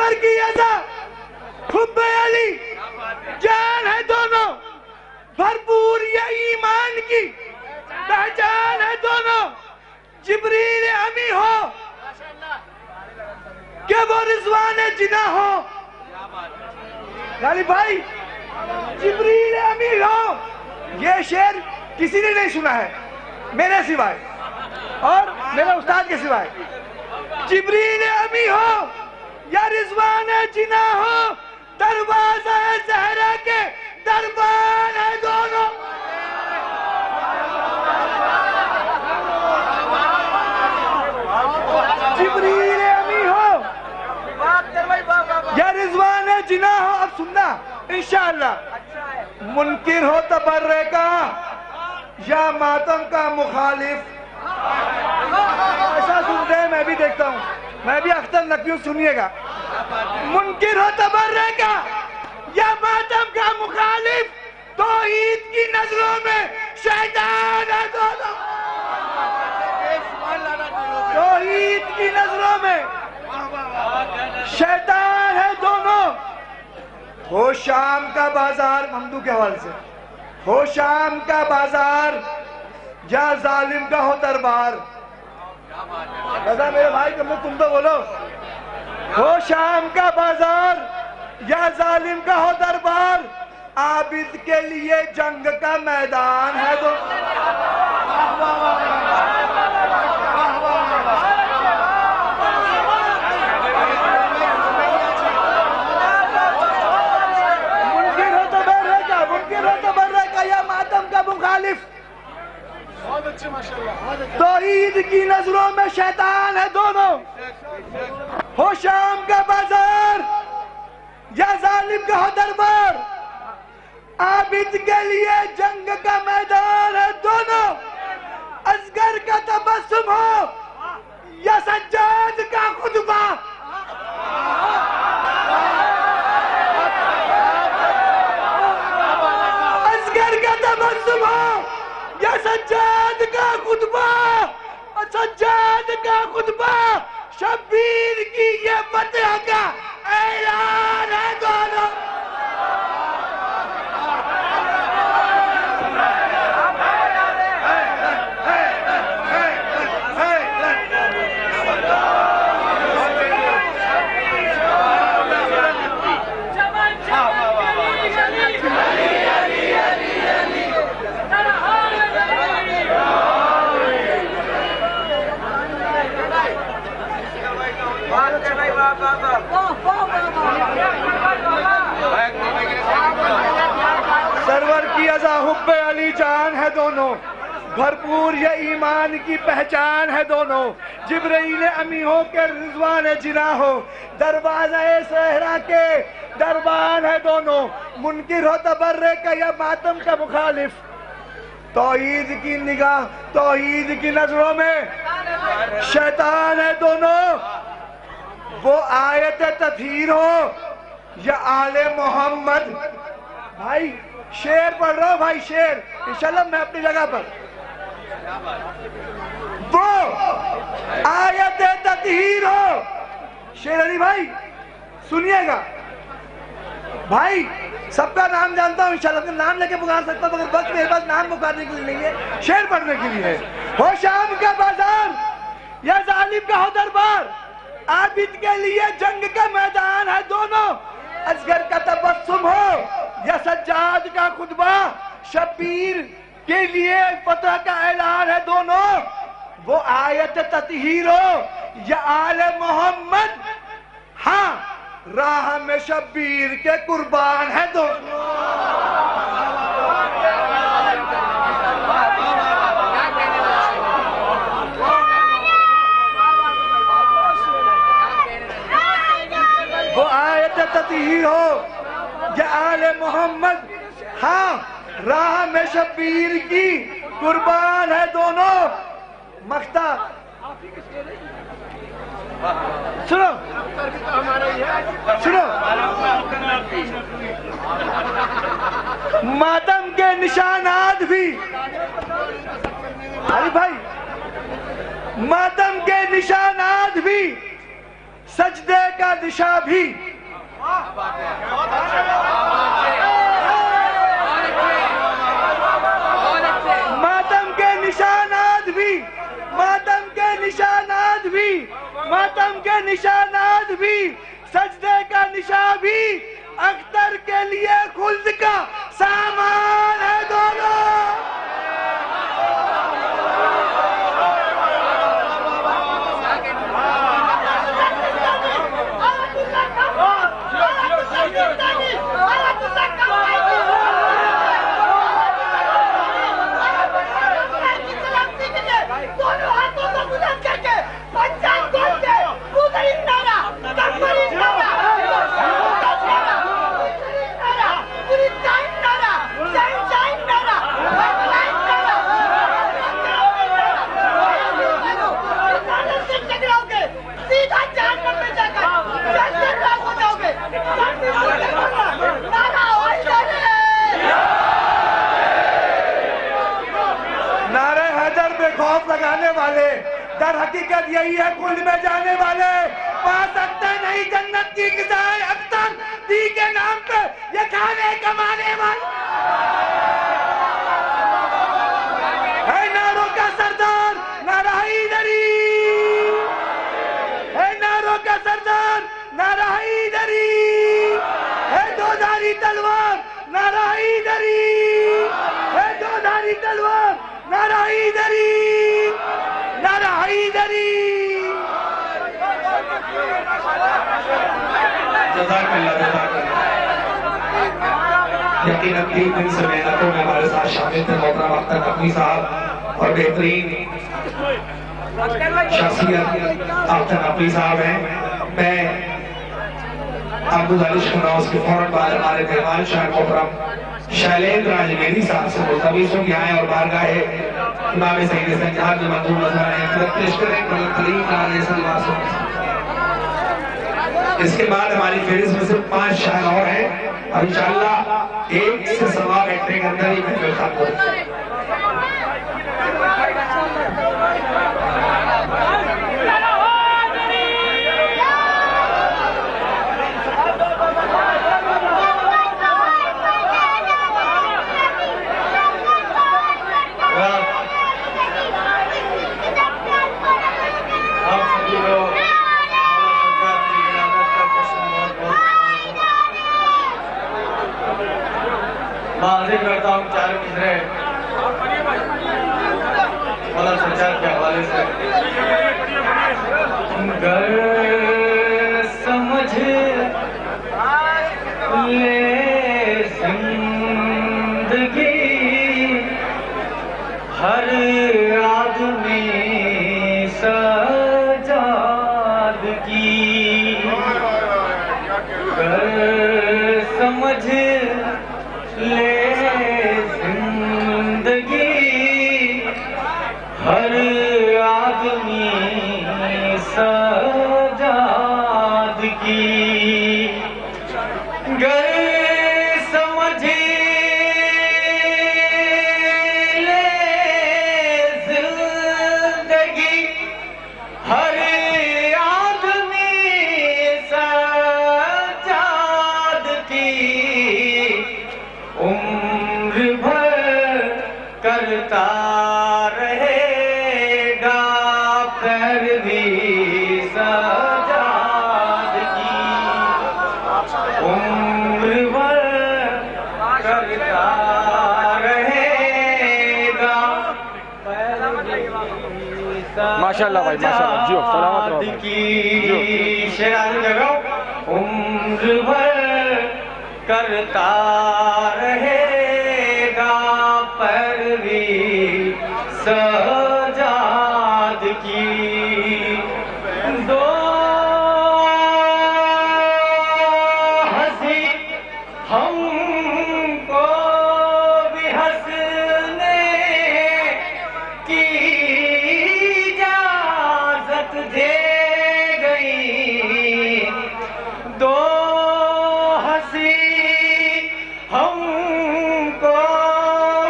H: سرور کی عزا حب علی جان ہے دونوں، بھرپور یہ ایمان کی پہچان ہے دونوں، جبریل امی ہو کہ وہ رضوان جنا ہو. غالب بھائی جبریل امی ہو، یہ شعر کسی نے نہیں سنا ہے میرے سوائے اور میرے استاد کے سوائے. جبریل امی ہو یا رضوان جنا ہو، دروازہ زہرا کے دربان ہے دونوں. جبریل امی ہو یا رضوان جنا ہو. اب سننا انشاءاللہ. منکر ہو تبرے کا یا ماتم کا مخالف. ایسا سنتے ہیں، میں بھی دیکھتا ہوں، میں بھی اختر نقوی ہوں، سنیے گا. منکر ہو تبرے کا یا ماتم کا مخالف، توحید کی نظروں میں شیطان ہے دونوں. توحید کی نظروں میں شیطان ہے دونوں. ہو شام کا بازار، ممدو کے حوالے سے، ہو شام کا بازار یا ظالم کا ہو دربار. رضا میرے بھائی تم تو بولو. ہو شام کا بازار یا ظالم کا ہو دربار، عابد کے لیے جنگ کا میدان ہے تو. منکر ہو تبرے کا یا ماتم کا مخالف، توحید کی نظروں میں شیطان ہے دونوں. ہو شام کا بازار یا ظالم کا ہو دربار، عابد کے لیے جنگ کا میدان ہے دونوں. اصغر کا تبسم ہو یا سجاد کا خطبہ، اصغر کا تبسم ہو یا سجاد کا خطبہ، سجاد کا خطبہ، شبیر کی یہ فتح کا اعلان ہے دونوں. سرور کی عزا حب علی جان ہے دونوں، بھرپور یہ ایمان کی پہچان ہے دونوں. جبرائیل امی ہو کے رضوان جنا ہو، دروازہ صحرا کے دربان ہے دونوں. منکر ہو تبرے کا یا ماتم کا مخالف، توحید کی نگاہ، توحید کی نظروں میں شیطان ہے دونوں. وہ آیت تطہیر ہو یا آل محمد. بھائی شعر پڑھ رہا ہوں بھائی، شعر انشاءاللہ میں اپنی جگہ پر. وہ آیت تطہیر ہو، شیر علی بھائی سنیے گا. بھائی سب کا نام جانتا ہوں انشاءاللہ، نام لے کے پکار سکتا ہوں، مگر وقت میرے پاس نام پکارنے کے لیے نہیں ہے، شعر پڑھنے کے لیے ہے. ہو شام کا بازار یا ظالم کا ہو دربار، عابد کے لیے جنگ کا میدان ہے دونوں. اصغر کا تبسم ہو یا سجاد کا خطبہ، شبیر کے لیے فتح کا اعلان ہے دونوں. وہ آیت تطہیر ہو یا آل محمد، ہاں راہ میں شبیر کے قربان ہے دونوں. وہ آیت تطہیر ہو یا آل محمد، ہاں راہ میں شبیر کی قربان ہے دونوں. مختہ سنو سنو، ماتم کے نشانات بھی، علی بھائی ماتم کے نشانات بھی سجدے کا نشاں بھی ماتم کے نشانات بھی ماتم کے نشانات بھی ماتم کے نشانات بھی سجدے کا نشاں بھی اختر کے لیے خلد کا سامان ہے دونوں لگانے والے در حقیقت یہی ہے خلد میں جانے والے پا سکتے نہیں جنت کی غذائیں اختر دی کے نام پہ یہ کھانے کمانے والے ہے ناروں کا سردار نعرہ حیدری ہے ناروں کا سردار نعرہ حیدری ہے دو دھاری تلوار نعرہ حیدری ہے دو دھاری تلوار نعرہ حیدری نعرہ حیدری
B: جزاک اللہ یقیناً 3 دن سے محنتوں میں ہمارے ساتھ شامل تھے محترم اختر نقوی صاحب اور بہترین شخصیت اختر نقوی صاحب ہیں میں آپ گزارش کر رہا ہوں اس کے فوراً بعد ہمارے مہمان شاعر محترم شیلیندر راجمیری صاحب سے ملتمس ہوں کہ آئیں اور بارگاہ امام سید سنجاد میں منظور نظر آئیں پیش کریں بلند ترین نعرہ سلوات سے اس کے بعد ہماری فہرست میں صرف 5 شاعر اور ہیں اور انشاءاللہ 1 سے 1.25 گھنٹے کے اندر ہی محفل ختم ہو
L: حاضر کرتا ہوں 4 مصرے مولانا سجاد کے حوالے سے گر سمجھ لے زندگی ہر آدمی سجاد کی گر سمجھ لے زندگی ہر آدمی سجاد کی گر سمجھ لے زندگی ہر آدمی سجاد کی عمر بھر کرتا رہے گا پیروی سجاد کی عمر بھر کرتا رہے گا
P: ماشاءاللہ بھائی ماشاءاللہ جیو سلامت رہو
L: کی شیران جگہ عمر بھر کرتا رہے گا پیروی سجاد کی دو ہنسی ہم کو بھی ہنسنے کی اجازت دے گئی دو ہنسی ہم کو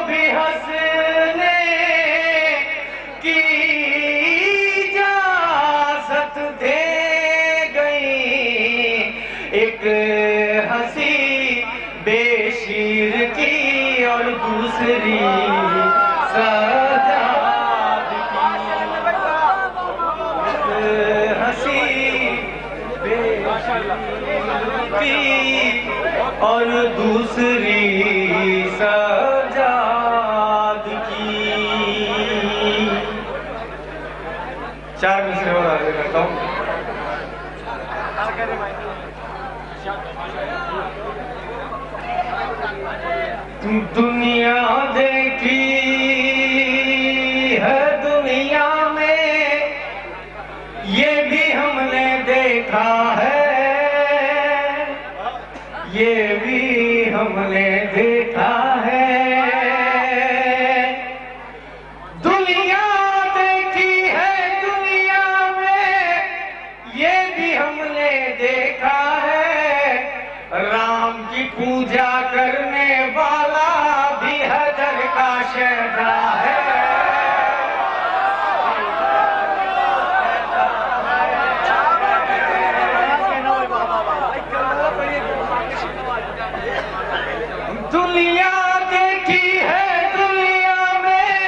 L: بھی ہنسنے کی
K: ایک ہنسی بے شیر کی اور دوسری سجاد کی، ہنسی بے شیر کی اور دوسری سجاد کی۔ چار مصرے اور آگے کرتا ہوں۔ دنیا دیکھی ہے دنیا میں یہ بھی ہم نے دیکھا ہے، یہ بھی ہم نے دیکھا ہے۔ دنیا دیکھی ہے دنیا میں یہ بھی ہم نے دیکھا ہے، رام کی پوجا کرنے والا بھی حیدر کا شہدا ہے۔ دنیا دیکھی ہے دنیا میں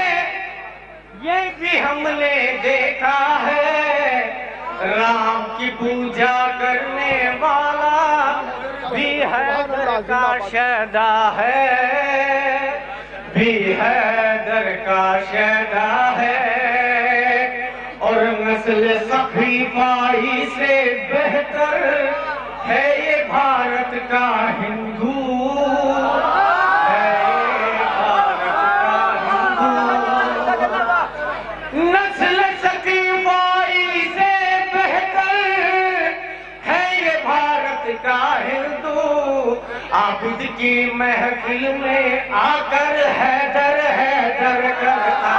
K: یہ بھی ہم نے دیکھا ہے، رام کی پوجا کرنے والا بھی حیدر کا شہدا ہے، بھی حیدر کا شہدا ہے۔ اور نسل صفیفائی سے بہتر ہے یہ بھارت کا ہندو، ہے یہ بھارت کا ہندو۔ نسل صفیفائی سے بہتر ہے یہ بھارت کا ہندو، عابد کی محفل میں آ کر حیدر حیدر کرتا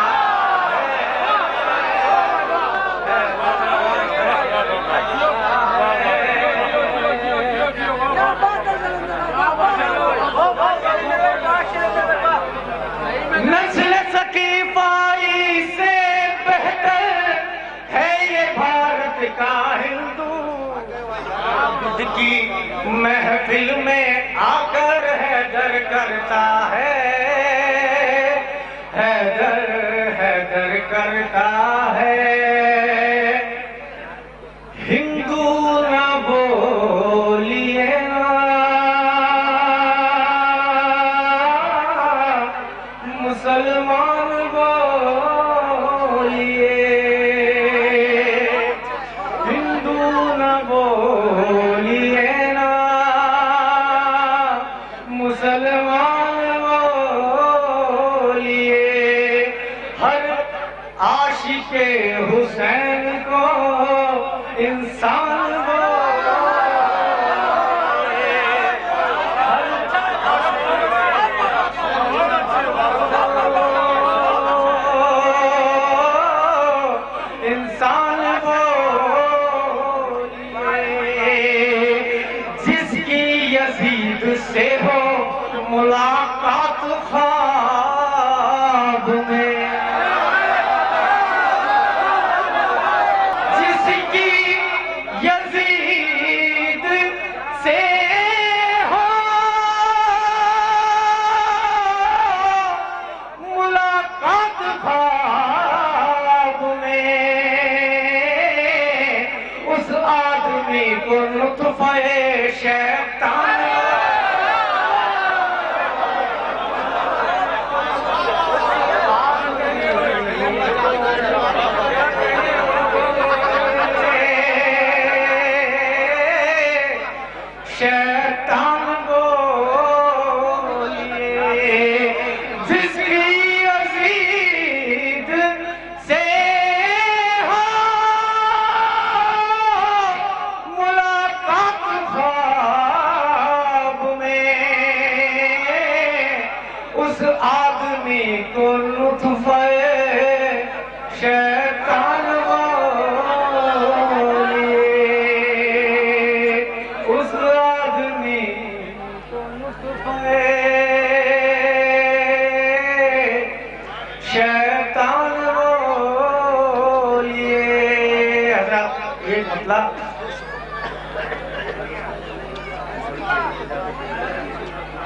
K: نسل ثقیفائی سے بہتر ہے یہ بھارت کا ہندو، عابد کی محفل میں آ کر حیدر کرتا ہے، حیدر حیدر کرتا ہے۔ ہندو نہ بولیے نا مسلمان بولیے، ہندو نہ بولیے نا مسلمان بولیے، ہر عاشق حسین کو انسان انسان جس کی یزید سے ہو ملاقات خواب میں، جس کی یزید سے ہو ملاقات خواب میں، اس آدمی کو لطف شیطان شیطان بولیے، جس کی یزید سے ہو ملاقات خواب میں، اس آدمی کو لطف شیطان بولیے، اس آدمی کو لطف شیطان بولیے۔ حضرات یہ مطلب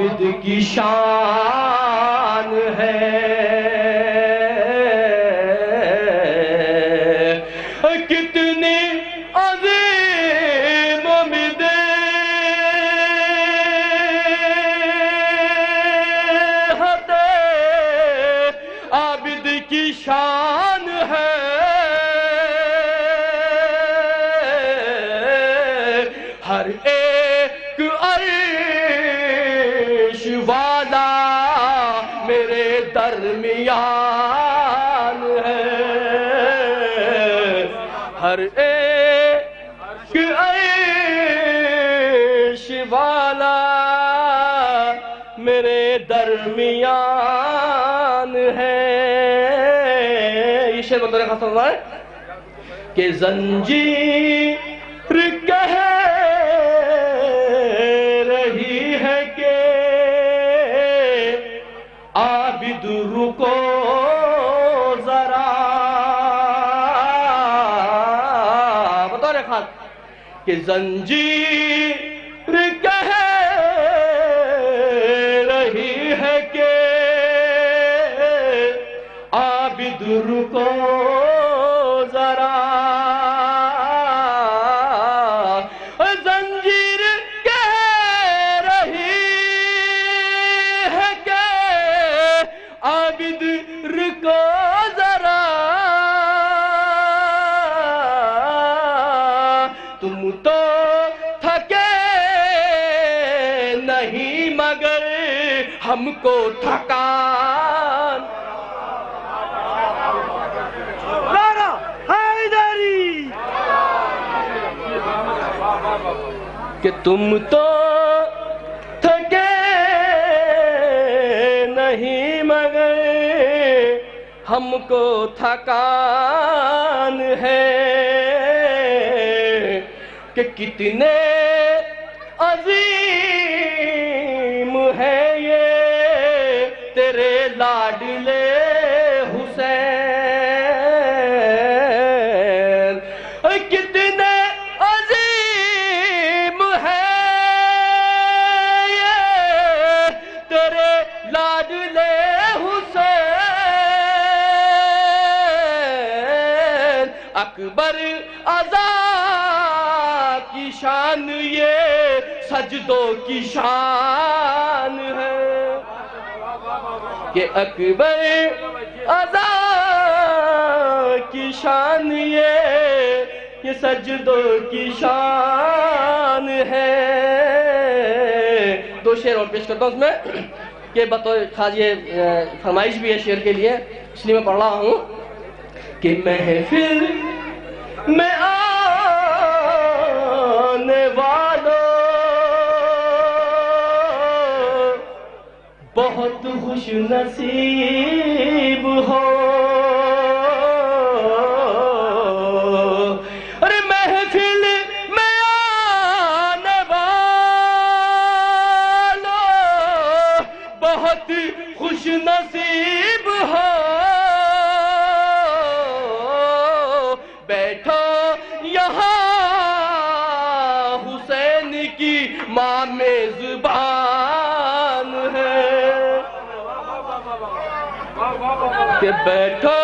K: عابد کی شان ہے کتنی عظیم امید عابد کی شان ہے ہر ایک عرش والا میرے درمیان ہے ہر ایک عرش والا میرے درمیان ہے یہ شعر بطور خاص ہوتا ہے کہ زنجیر کہہ رہی ہے کہ عابد رکو ذرا بطور خاص کہ زنجیر کہہ رہی ہے کہ عابد رکو ذرا زنجیر کہہ رہی ہے کہ عابد رکو ذرا تم تو تھکے نہیں مگر ہم کو تھکان
H: نعرہ حیدری
K: کہ تم تو تھکے نہیں مگر ہم کو تھکان ہے کہ کتنے عظیم ہے یہ تیرے لاڈلے حسین کتنے عظیم ہے یہ تیرے لاڈلے حسین اکبر عزا کی شان یہ سجدوں کی شان ہے کہ اکبر عزا کی شان یہ سجدوں کی شان ہے دو شعر اور پیش کرتا ہوں اس میں کہ بطور خاص یہ فرمائش بھی ہے شعر کے لیے اس لیے میں پڑھ رہا ہوں کہ محفل میں آنے والوں بہت خوش نصیب ہو ارے محفل میں آنے والوں بہت خوش نصیب ہو بیٹھو یہاں حسین کی ماں میزبان ہے کہ بیٹھو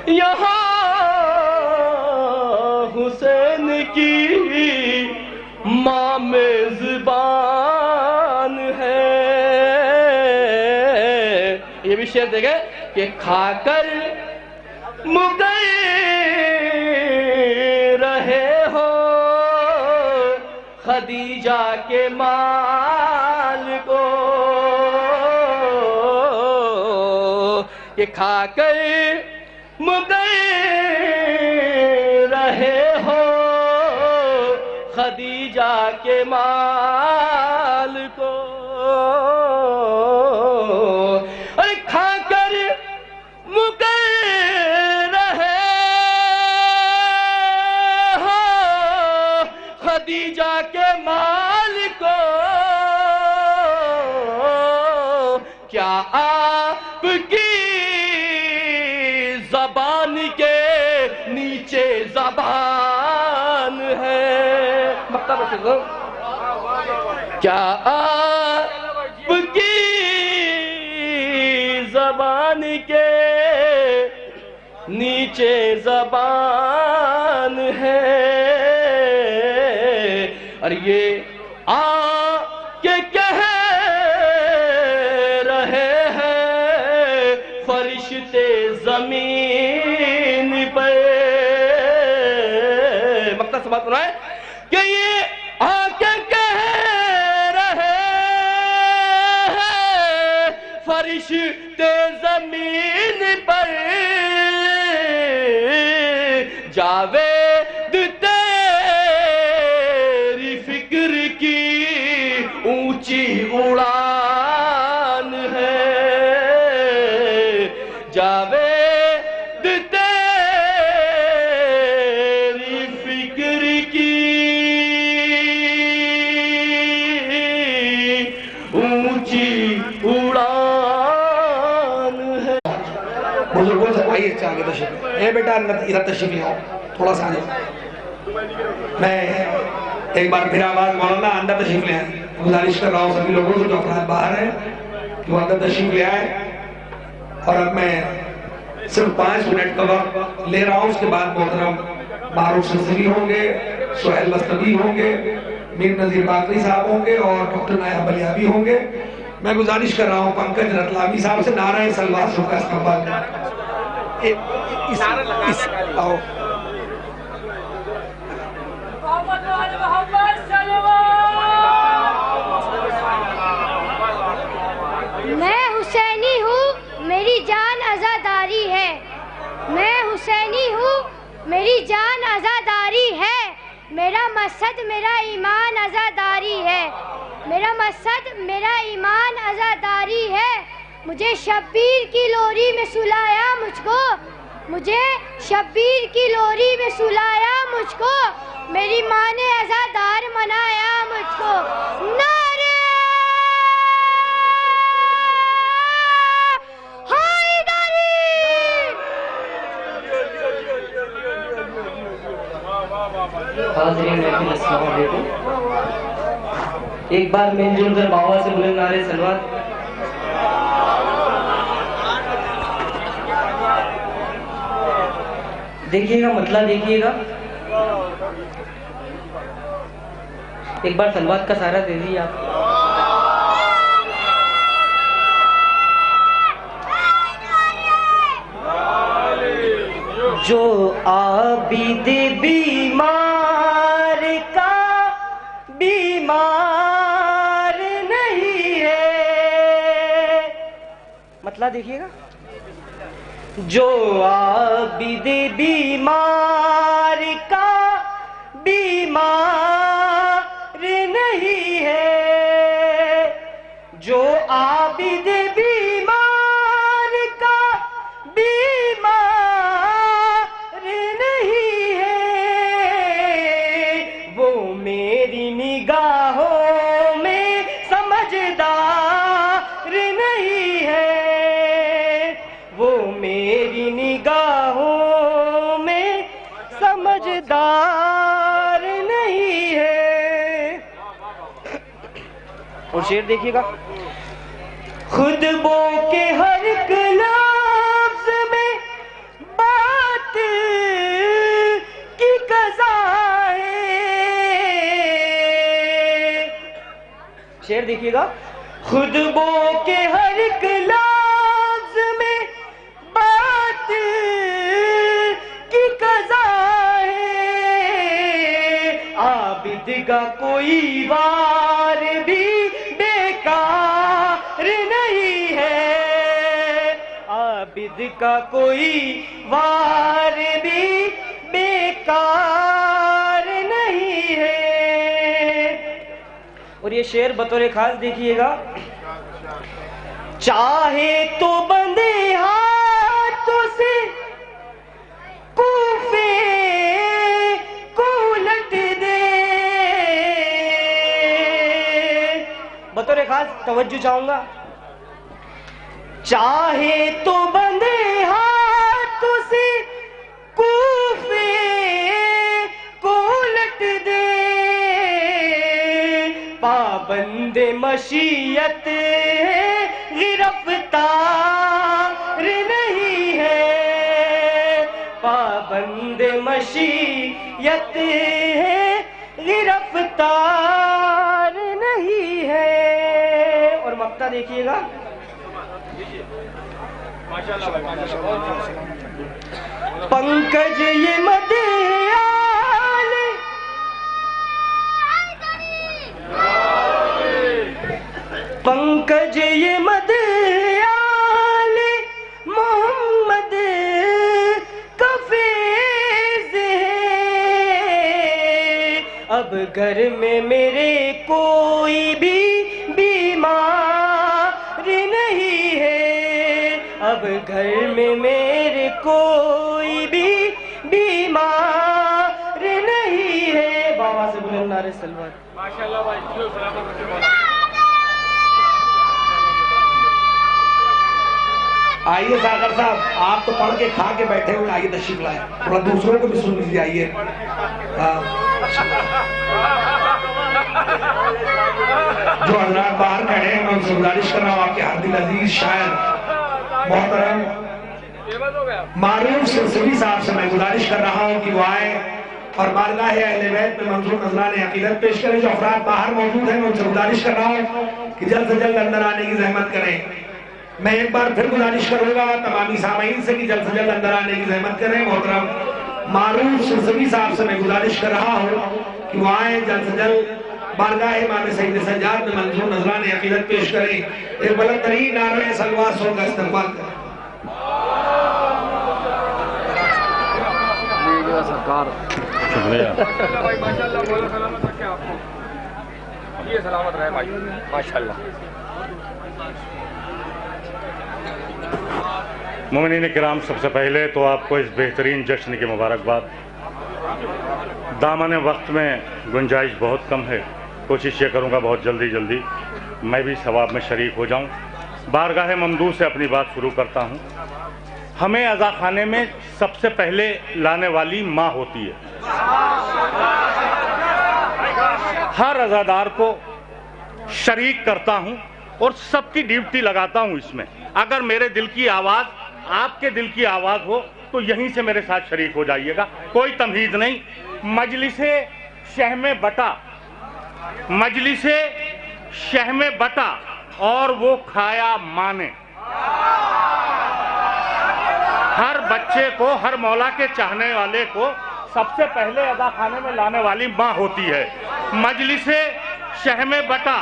K: یہاں حسین کی ماں میزبان ہے یہ بھی شعر دے گئے کہ کھا کر مگئے رہے ہو خدیجہ کے مال کو کہ کھا کر مگئے رہے ہو خدیجہ کے مال کو ارے کھا کر مگئے رہے ہو خدیجہ کے مال کو کیا آپ کی زبان کے نیچے زبان ہے مطلب کیا آپ کی زبان کے نیچے زبان ہے اور یہ کے کہہ رہے ہیں فرشتے زمین پہ. مقصد سے بات سنا ہے کہ یہ آ کے کہہ رہے ہیں فرشتے زمین پر جاوید تیری فکر کی اونچی اڑان ہے جاوید تیری فکر کی اونچی اڑان ہے.
B: بزرگوں سے آئیے آگے تشریف اے بیٹا ادھر تشریف لے آؤ تھوڑا سا آگے. میں ایک بار پھر آواز مولانا اندر تشریف لے آئے. گزارش کر رہا ہوں سبھی لوگوں سے جو افراد باہر ہیں کہ وہ اندر تشریف لے آئے. اور اب میں صرف 5 منٹ کا وقت لے رہا ہوں. اس کے بعد محترم معروف سلسلی ہوں گے, سہیل مستوی ہوں گے, میر نذیر باقری صاحب ہوں گے اور ڈاکٹر نائب بلیابی ہوں گے. میں گزارش کر رہا ہوں پنکج رتلامی صاحب سے نعرہ سلوات کا استقبال کریں. آؤ
Q: میں حسینی ہوں, میری جان عزاداری ہے. میں حسینی ہوں, میری جان عزاداری ہے. میرا مقصد میرا ایمان عزاداری ہے. میرا مقصد میرا ایمان عزاداری ہے. مجھے شبیر کی لوری میں سلایا مجھ کو, مجھے شبیر کی لوری میں سلایا مجھ کو. میری ماں نے عزادار منایا مجھ کو. نعرہ
G: حاضرین محفل السلام علیکم. ایک بار مل جل کر بابا سے بلند نعرے سلوات. دیکھیے گا مطلب دیکھیے گا. ایک بار سلوات کا سہارا دے دیجیے آپ. جو عابد بیمار کا بیمار نہیں ہے. مطلب دیکھیے گا. جو عابد بیمار کا بیمار نہیں ہے. جو عابد بیمار کا بیمار نہیں ہے. وہ میری نگاہوں میں سمجھدار نہیں ہے. وہ میری نگاہوں میں سمجھدار نہیں ہے. اور شعر دیکھیے گا. خطبوں کے ہر ایک لفظ میں بات کی قضا ہے. شعر دیکھیے گا. خطبوں کے ہر ایک لفظ میں بات کی قضا ہے. عابد کا کوئی وار بھی بیکار نہیں ہے. عابد کا کوئی وار بھی بیکار نہیں ہے. اور یہ شعر بطور خاص دیکھیے گا. چاہے تو بندے ہاتھوں سے کوفے کو لٹ دے. بطور خاص توجہ چاہوں گا. چاہے تو بندے ہاتھوں سے کوفے کو لٹ دے.
K: پابند مشیت گرفتار نہیں ہے، پابند مشیت گرفتار نہیں ہے۔ اور مقطع دیکھیے گا، پنکج یہ مدیال، پنکج یہ مدیال محمد کا فیض ہے، اب گھر میں میرے کوئی بھی بیمار نہیں ہے، اب گھر میں میرے کوئی بھی بیمار نہیں ہے۔ بابا سے بلند نعرے سلوات۔
O: ماشاءاللہ بھائی، سلامت رکھے مولا۔
B: آئیے ساگر صاحب، آپ تو پڑھ کے کھا کے بیٹھے ہوئے، آئیے تشریف لائیں، تھوڑا دوسروں کو بھی سن لیجیے، آئیے۔ جو حضرات باہر کھڑے ہیں میں ان سے گزارش کر رہا ہوں، آپ کے ہر دل عزیز شاعر محترم معروف سلسلوی صاحب سے میں گزارش کر رہا ہوں کہ وہ آئے اور بارگاہ اہل بیت میں منظور نذران عقیدت پیش کریں۔ جو افراد باہر موجود ہیں میں ان سے گزارش کر رہا ہوں کہ جلد سے جلد اندر آنے کی زحمت کریں۔ میں ایک بار پھر گزارش کروں گا تمامی سامعین سے کہ جلد سے جلد اندر آنے کی زحمت کریں۔ محترم معروف سلسلوی صاحب سے میں گزارش کر رہا ہوں کہ وہ آئیں، جلد سے جلد بارگاہ امام سید سجاد میں منظور نذران عقیدت پیش کریں۔ ایک بلند ترین نعرہ سلوات سن کا استقبال کریں۔
O: سرکار شکریہ ماشاءاللہ، مولا سلامت رکھے آپ کو، یہ سلامت رہے بھائی ماشاءاللہ۔
R: مومنین کرام، سب سے پہلے تو آپ کو اس بہترین جشن کی مبارکباد۔ دامن وقت میں گنجائش بہت کم ہے، کوشش یہ کروں گا بہت جلدی میں بھی ثواب میں شریک ہو جاؤں۔ بارگاہ ممدوح سے اپنی بات شروع کرتا ہوں۔ ہمیں عزا خانے میں سب سے پہلے لانے والی ماں ہوتی ہے۔ ہر عزادار کو شریک کرتا ہوں اور سب کی ڈیوٹی لگاتا ہوں اس میں۔ اگر میرے دل کی آواز آپ کے دل کی آواز ہو تو یہیں سے میرے ساتھ شریک ہو جائیے گا، کوئی تمہید نہیں۔ مجلس شہم بٹا، مجلس شہم بٹا اور وہ کھایا ماں نے۔ ہر بچے کو، ہر مولا کے چاہنے والے کو سب سے پہلے عزا خانے میں لانے والی ماں ہوتی ہے۔ مجلس شہم بٹا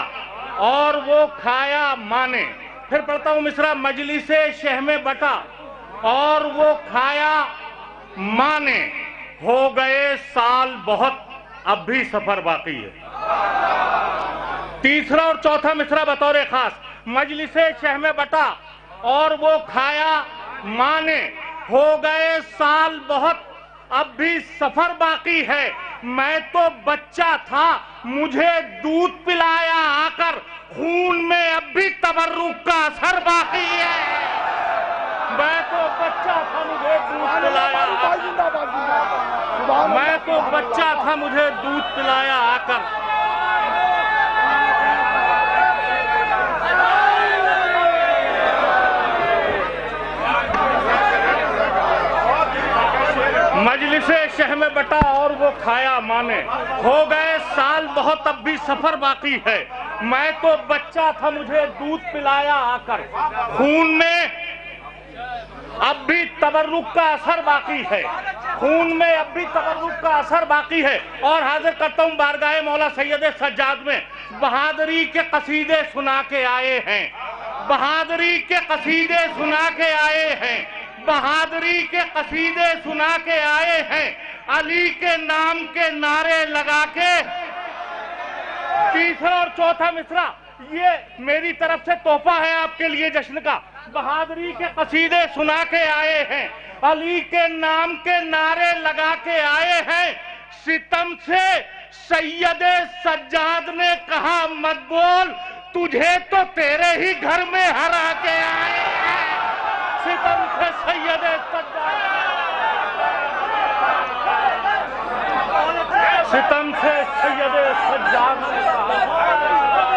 R: اور وہ کھایا ماں نے۔ پھر پڑھتا ہوں مصرع، مجلس شہم بٹا اور وہ کھایا ماں نے، ہو گئے سال بہت اب بھی سفر باقی ہے۔ تیسرا اور چوتھا مصرع بطور خاص، مجلس شہم بٹا اور وہ کھایا ماں نے، ہو گئے سال بہت اب بھی سفر باقی ہے، میں تو بچہ تھا مجھے دودھ پلایا آ کر، خون میں اب بھی تبرک کا اثر باقی ہے۔ میں تو بچہ تھا مجھے دودھ پلایا آ کر، میں تو بچہ تھا مجھے دودھ پلایا آ کر۔ مجلس شہم بٹا اور وہ کھایا ماں نے، ہو گئے سال بہت اب بھی سفر باقی ہے، میں تو بچہ تھا مجھے دودھ پلایا آ کر، خون میں اب بھی تبرک کا اثر باقی ہے، خون میں اب بھی تبرک کا اثر باقی ہے۔ اور حاضر کرتا ہوں بارگاہ مولا سید سجاد میں، بہادری کے قصیدے سنا کے آئے ہیں، بہادری کے قصیدے سنا کے آئے ہیں، بہادری کے قصیدے سنا کے آئے ہیں، علی کے نام کے نعرے لگا کے۔ تیسرا اور چوتھا مصرع یہ میری طرف سے تحفہ ہے آپ کے لیے جشن کا۔ بہادری کے قصیدے سنا کے آئے ہیں، علی کے نام کے نعرے لگا کے آئے ہیں، ستم سے سید سجاد نے کہا مت بول، تجھے تو تیرے ہی گھر میں ہرا کے آئے ہیں، ستم سے سید سجاد، ستم سے سید سجاد نے کہا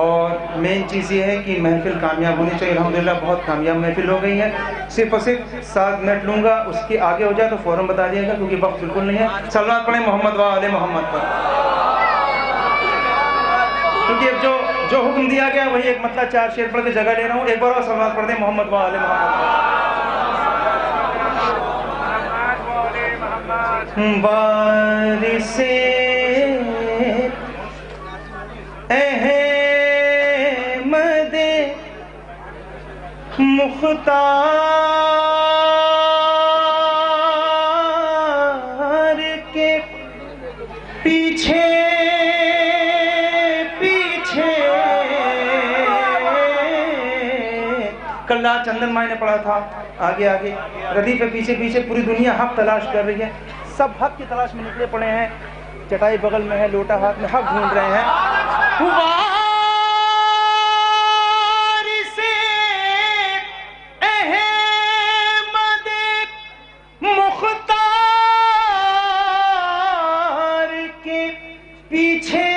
S: اور مین چیز یہ ہے کہ محفل کامیاب ہونی چاہیے. الحمدللہ بہت کامیاب محفل ہو گئی ہے. صرف اور صرف 7 منٹ لوں گا, اس کے آگے ہو جائے تو فوراً بتا دیے گا کیونکہ وقت بالکل نہیں ہے. صلوات پڑھیں محمد و آل محمد پر, کیونکہ اب جو حکم دیا گیا وہی ایک مطلب 4 شعر پڑھ کے جگہ لے رہا ہوں. ایک بار اور صلوات پڑھ دیں محمد و آل محمد پر. وارث احمد مختار کے پیچھے کل چندن مائی نے پڑھا تھا, آگے آگے ردیف ہے, پیچھے پیچھے پوری دنیا حق تلاش کر رہی ہے. سب حق کی تلاش میں نکلے پڑے ہیں. چٹائی بغل میں ہے, لوٹا ہاتھ میں, حق ڈھونڈ رہے ہیں. وارث احمد مختار کے پیچھے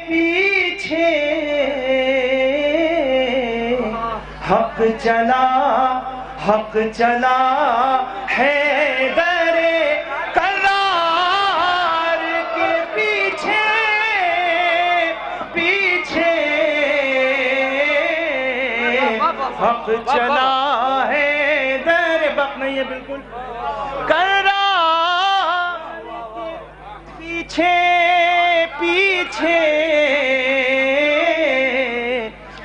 S: پیچھے حق چلا حیدر کرار کے پیچھے پیچھے حق چلا حیدر بق نہیں ہے بالکل کرار پیچھے پیچھے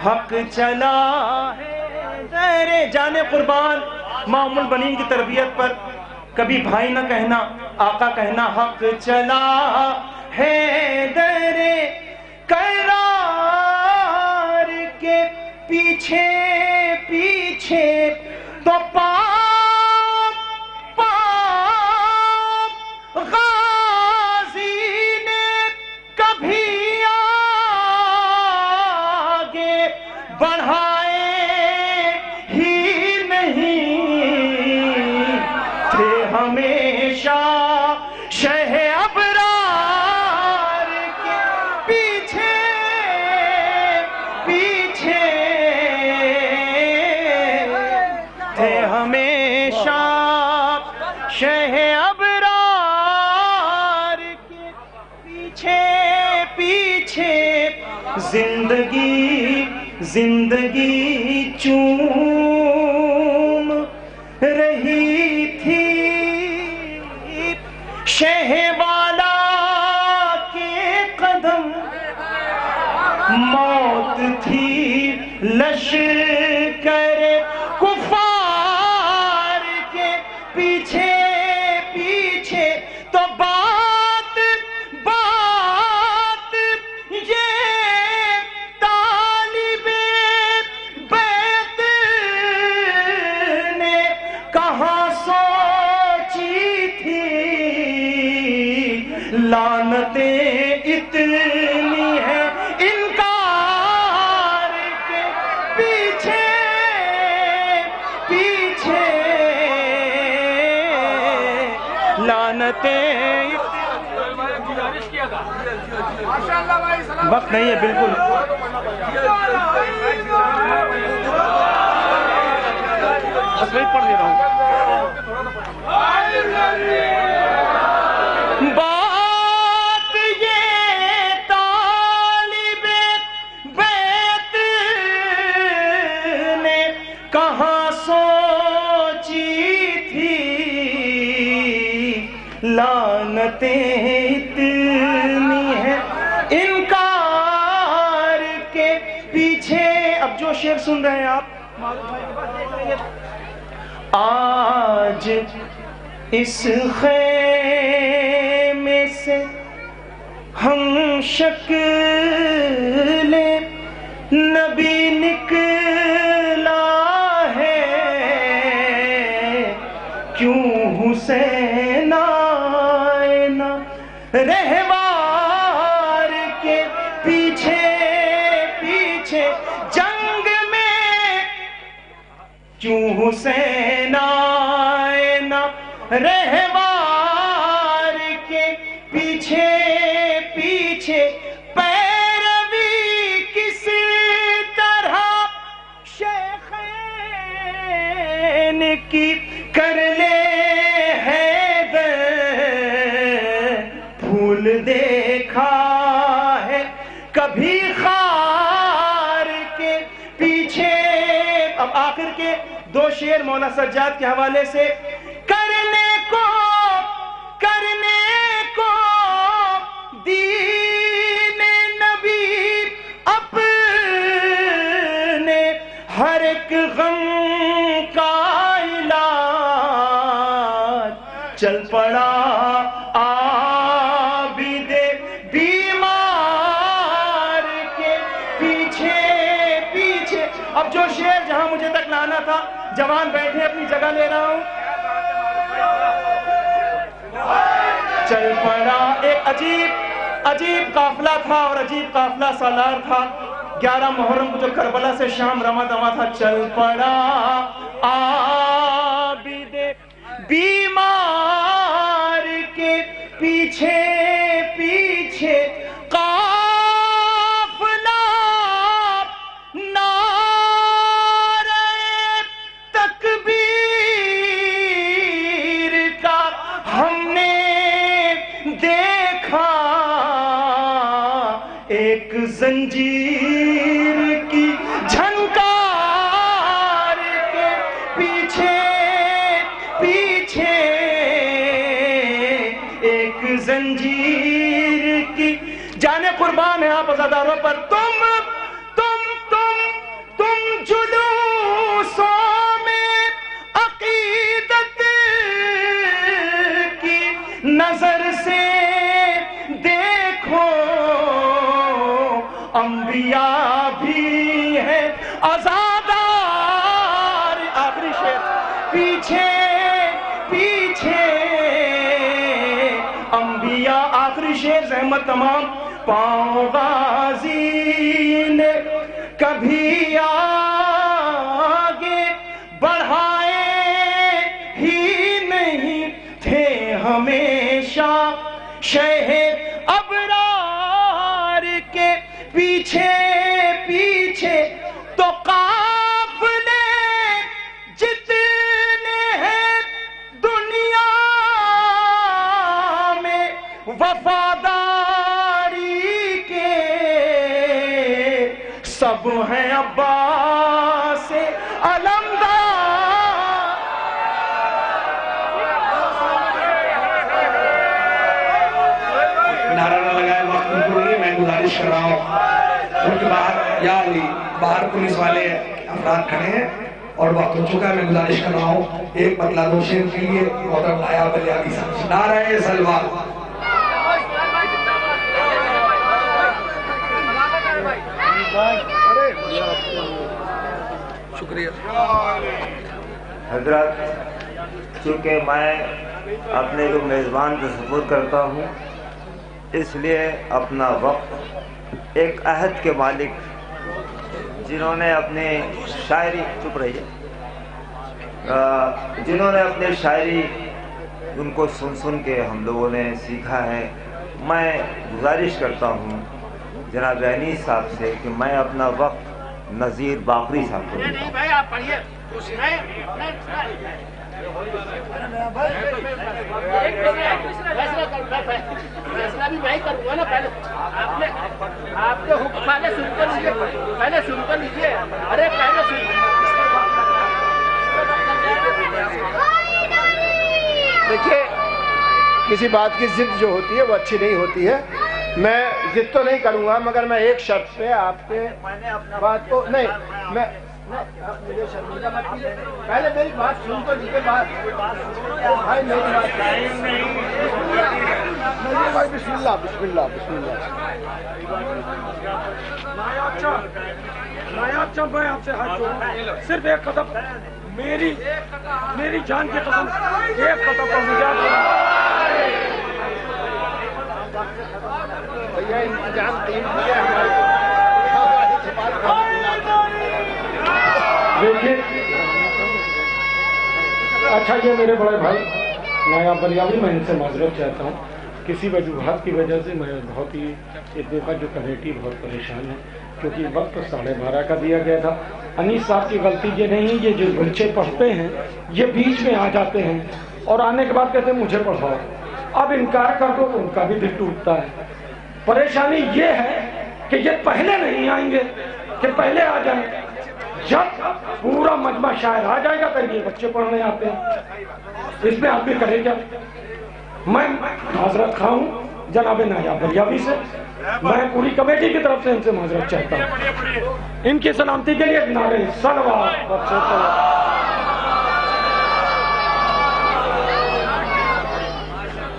S: حق چلا جانے قربان. معمول البنین کی تربیت پر کبھی بھائی نہ کہنا, آقا کہنا. حق چلا حیدر کرار کے پیچھے پیچھے تو غازی نے کبھی آگے بڑھائے ہی نہیں تھے ہمیشہ شہ ابرار کے پیچھے پیچھے تھے ہمیشہ شہ ابرار کے پیچھے پیچھے. زندگی چوم رہی تھی شہ والا کے قدم, موت تھی لشکر کفار کے پیچھے پیچھے. تو بات یہ طالب بیت نے کہاں سوچی تھی, لعنتیں اتنی ہے انکار کے پیچھے پیچھے, لعنتیں. وقت نہیں ہے بالکل. بس میں پڑھ دے رہا ہوں. بات یہ طالب بیت نے کہاں سوچی تھی, لعنتیں اتنی ہیں انکار کے پیچھے. اب جو شعر سن رہے ہیں آپ, آج اس خیمے سے ہم شکل نبی نکلا ہے, کیوں حسین آئے نہ رہوار کے پیچھے پیچھے, جنگ میں کیوں حسین آئے نہ رہوار کے پیچھے پیچھے, پیروی کی
K: کی کر لے حیدر پھول دیکھا ہے کبھی خار کے پیچھے. اب آخر کے 2 شعر مولانا سجاد کے حوالے سے. کرنے کو دین نبی اپنے ہر ایک غم کا علاج چل پڑا عابد بیمار کے پیچھے. اب جو شعر جہاں مجھے تک لانا تھا، جوان بیٹھے اپنی جگہ لے رہا ہوں. چل پڑا ایک عجیب قافلہ تھا اور عجیب قافلہ سالار تھا. 11 محرم کو جو کربلا سے شام رواں تھا. چل پڑا عابد بیمار کے پیچھے قافلہ نعرہ تکبیر کا ہم نے دیکھا. ایک زنجیر کی جھنکار کے پیچھے ایک زنجیر کی. جانے قربان ہے آپ عزاداروں پر. تم جلوسوں میں عقیدت کی نظر سے دیکھو، انبیاء بھی ہیں عزادار. آخری شعر. پیچھے انبیاء. آخری شعر زحمت تمام. پاؤں غازی نے کبھی آگے بڑھائے ہی نہیں تھے، ہمیشہ شہر ابرار کے پیچھے تو قافلے جتنے ہیں دنیا میں وفاداری کے، سب ہیں عباس علمدار.
B: نعرہ نہ لگائے وقت بالکل نہیں. میں گزارش کر رہا ہوں ان کے باہر یا علی باہر پولیس والے افراد کھڑے ہیں اور وقت ہو چکا ہے. میں گزارش کر رہا ہوں ایک مطلع 2 شعر کے لیے محترم نایاب بلیابی صاحب. نعرہ سلوات.
M: شکریہ
T: حضرت. چونکہ میں اپنے کو میزبان کو سپرد کرتا ہوں، اس لیے اپنا وقت ایک عہد کے مالک جنہوں نے اپنی شاعری جنہوں نے اپنی شاعری ان کو سن کے ہم لوگوں نے سیکھا ہے. میں گزارش کرتا ہوں جناب انیس صاحب سے کہ میں اپنا وقت نذیر باقری صاحب کو دیتا ہوں.
U: دیکھیے، کسی بات کی ضد جو ہوتی ہے وہ اچھی نہیں ہوتی ہے. میں ضد تو نہیں کروں گا، مگر میں ایک شرط پہ آپ کے بات کو نہیں، میں پہلے میری بات سن تو لیجیے. بات بھائی میری بات بھائی بسم اللہ بسم اللہ بسم اللہ.
H: نایاب صاحب میں آپ سے ہاتھ جوڑوں، صرف ایک قدم، میری جان کی قسم، ایک قدم پر نجات
U: بھیا انتظام تین دیا ہمارے.
P: دیکھیے اچھا، یہ میرے بڑے بھائی نایاب بلیابی، میں ان سے معذرت چاہتا ہوں. کسی وجوہات کی وجہ سے میں بہت ہی ایک دفعہ جو کمیٹی بہت پریشان ہے، کیونکہ وقت 12:30 کا دیا گیا تھا. انیس صاحب کی غلطی یہ نہیں، یہ جو بچے پڑھتے ہیں یہ بیچ میں آ جاتے ہیں اور آنے کے بعد کہتے ہیں مجھے پڑھاؤ، اب انکار کر دو تو ان کا بھی دل ٹوٹتا ہے۔ پریشانی یہ ہے کہ یہ پہلے نہیں آئیں گے کہ پہلے آ جائیں، جب پورا مجمع شاعر آ جائے گا پھر یہ بچے پڑھنے آتے ہیں، اس میں آپ بھی کرے کیا؟ میں معذرت خواہ ہوں جناب نایاب بلیاوی سے، میں پوری کمیٹی کی طرف سے ان سے معذرت چاہتا ہوں۔ ان کی سلامتی کے لیے ایک نعرہ صلوات۔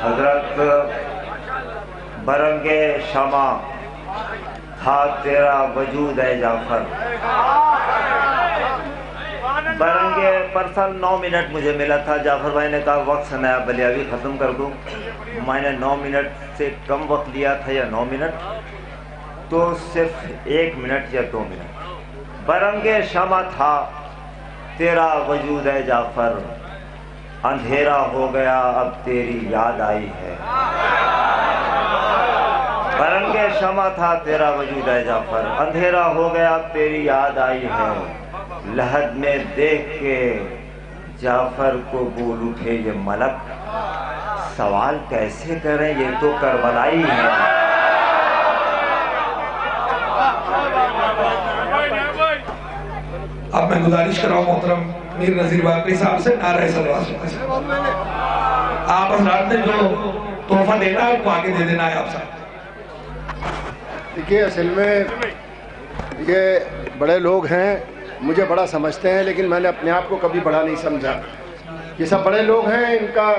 T: حضرت برنگ شمع تھا تیرا وجود ہے جعفر، برنگ پرسل 9 منٹ مجھے ملا تھا، جعفر بھائی نے کہا وقت سے نایاب بلیاوی ختم کر دوں، میں نے 9 منٹ سے کم وقت لیا تھا یا 9 منٹ، تو صرف 1 منٹ یا 2 منٹ۔ برنگ شمع تھا تیرا وجود ہے جعفر، اندھیرا ہو گیا اب تیری یاد آئی ہے۔ برنگ شمع تھا تیرا وجود ہے جعفر، اندھیرا ہو گیا اب تیری یاد آئی ہے، لحد میں دیکھ کے جعفر کو بول اٹھے یہ ملک، سوال کیسے کریں یہ تو کربلائی ہے۔
B: اب میں گزارش کر رہا ہوں محترم میر نذیر واقعی صاحب سے نعرہ صلوات۔ آپ حضرات نے جو تحفہ دینا ہے وہ آگے دے دینا ہے آپ صاحب۔
U: دیکھیے اصل میں یہ بڑے لوگ ہیں، مجھے بڑا سمجھتے ہیں، لیکن میں نے اپنے آپ کو کبھی بڑا نہیں سمجھا۔ یہ سب بڑے لوگ ہیں، ان کا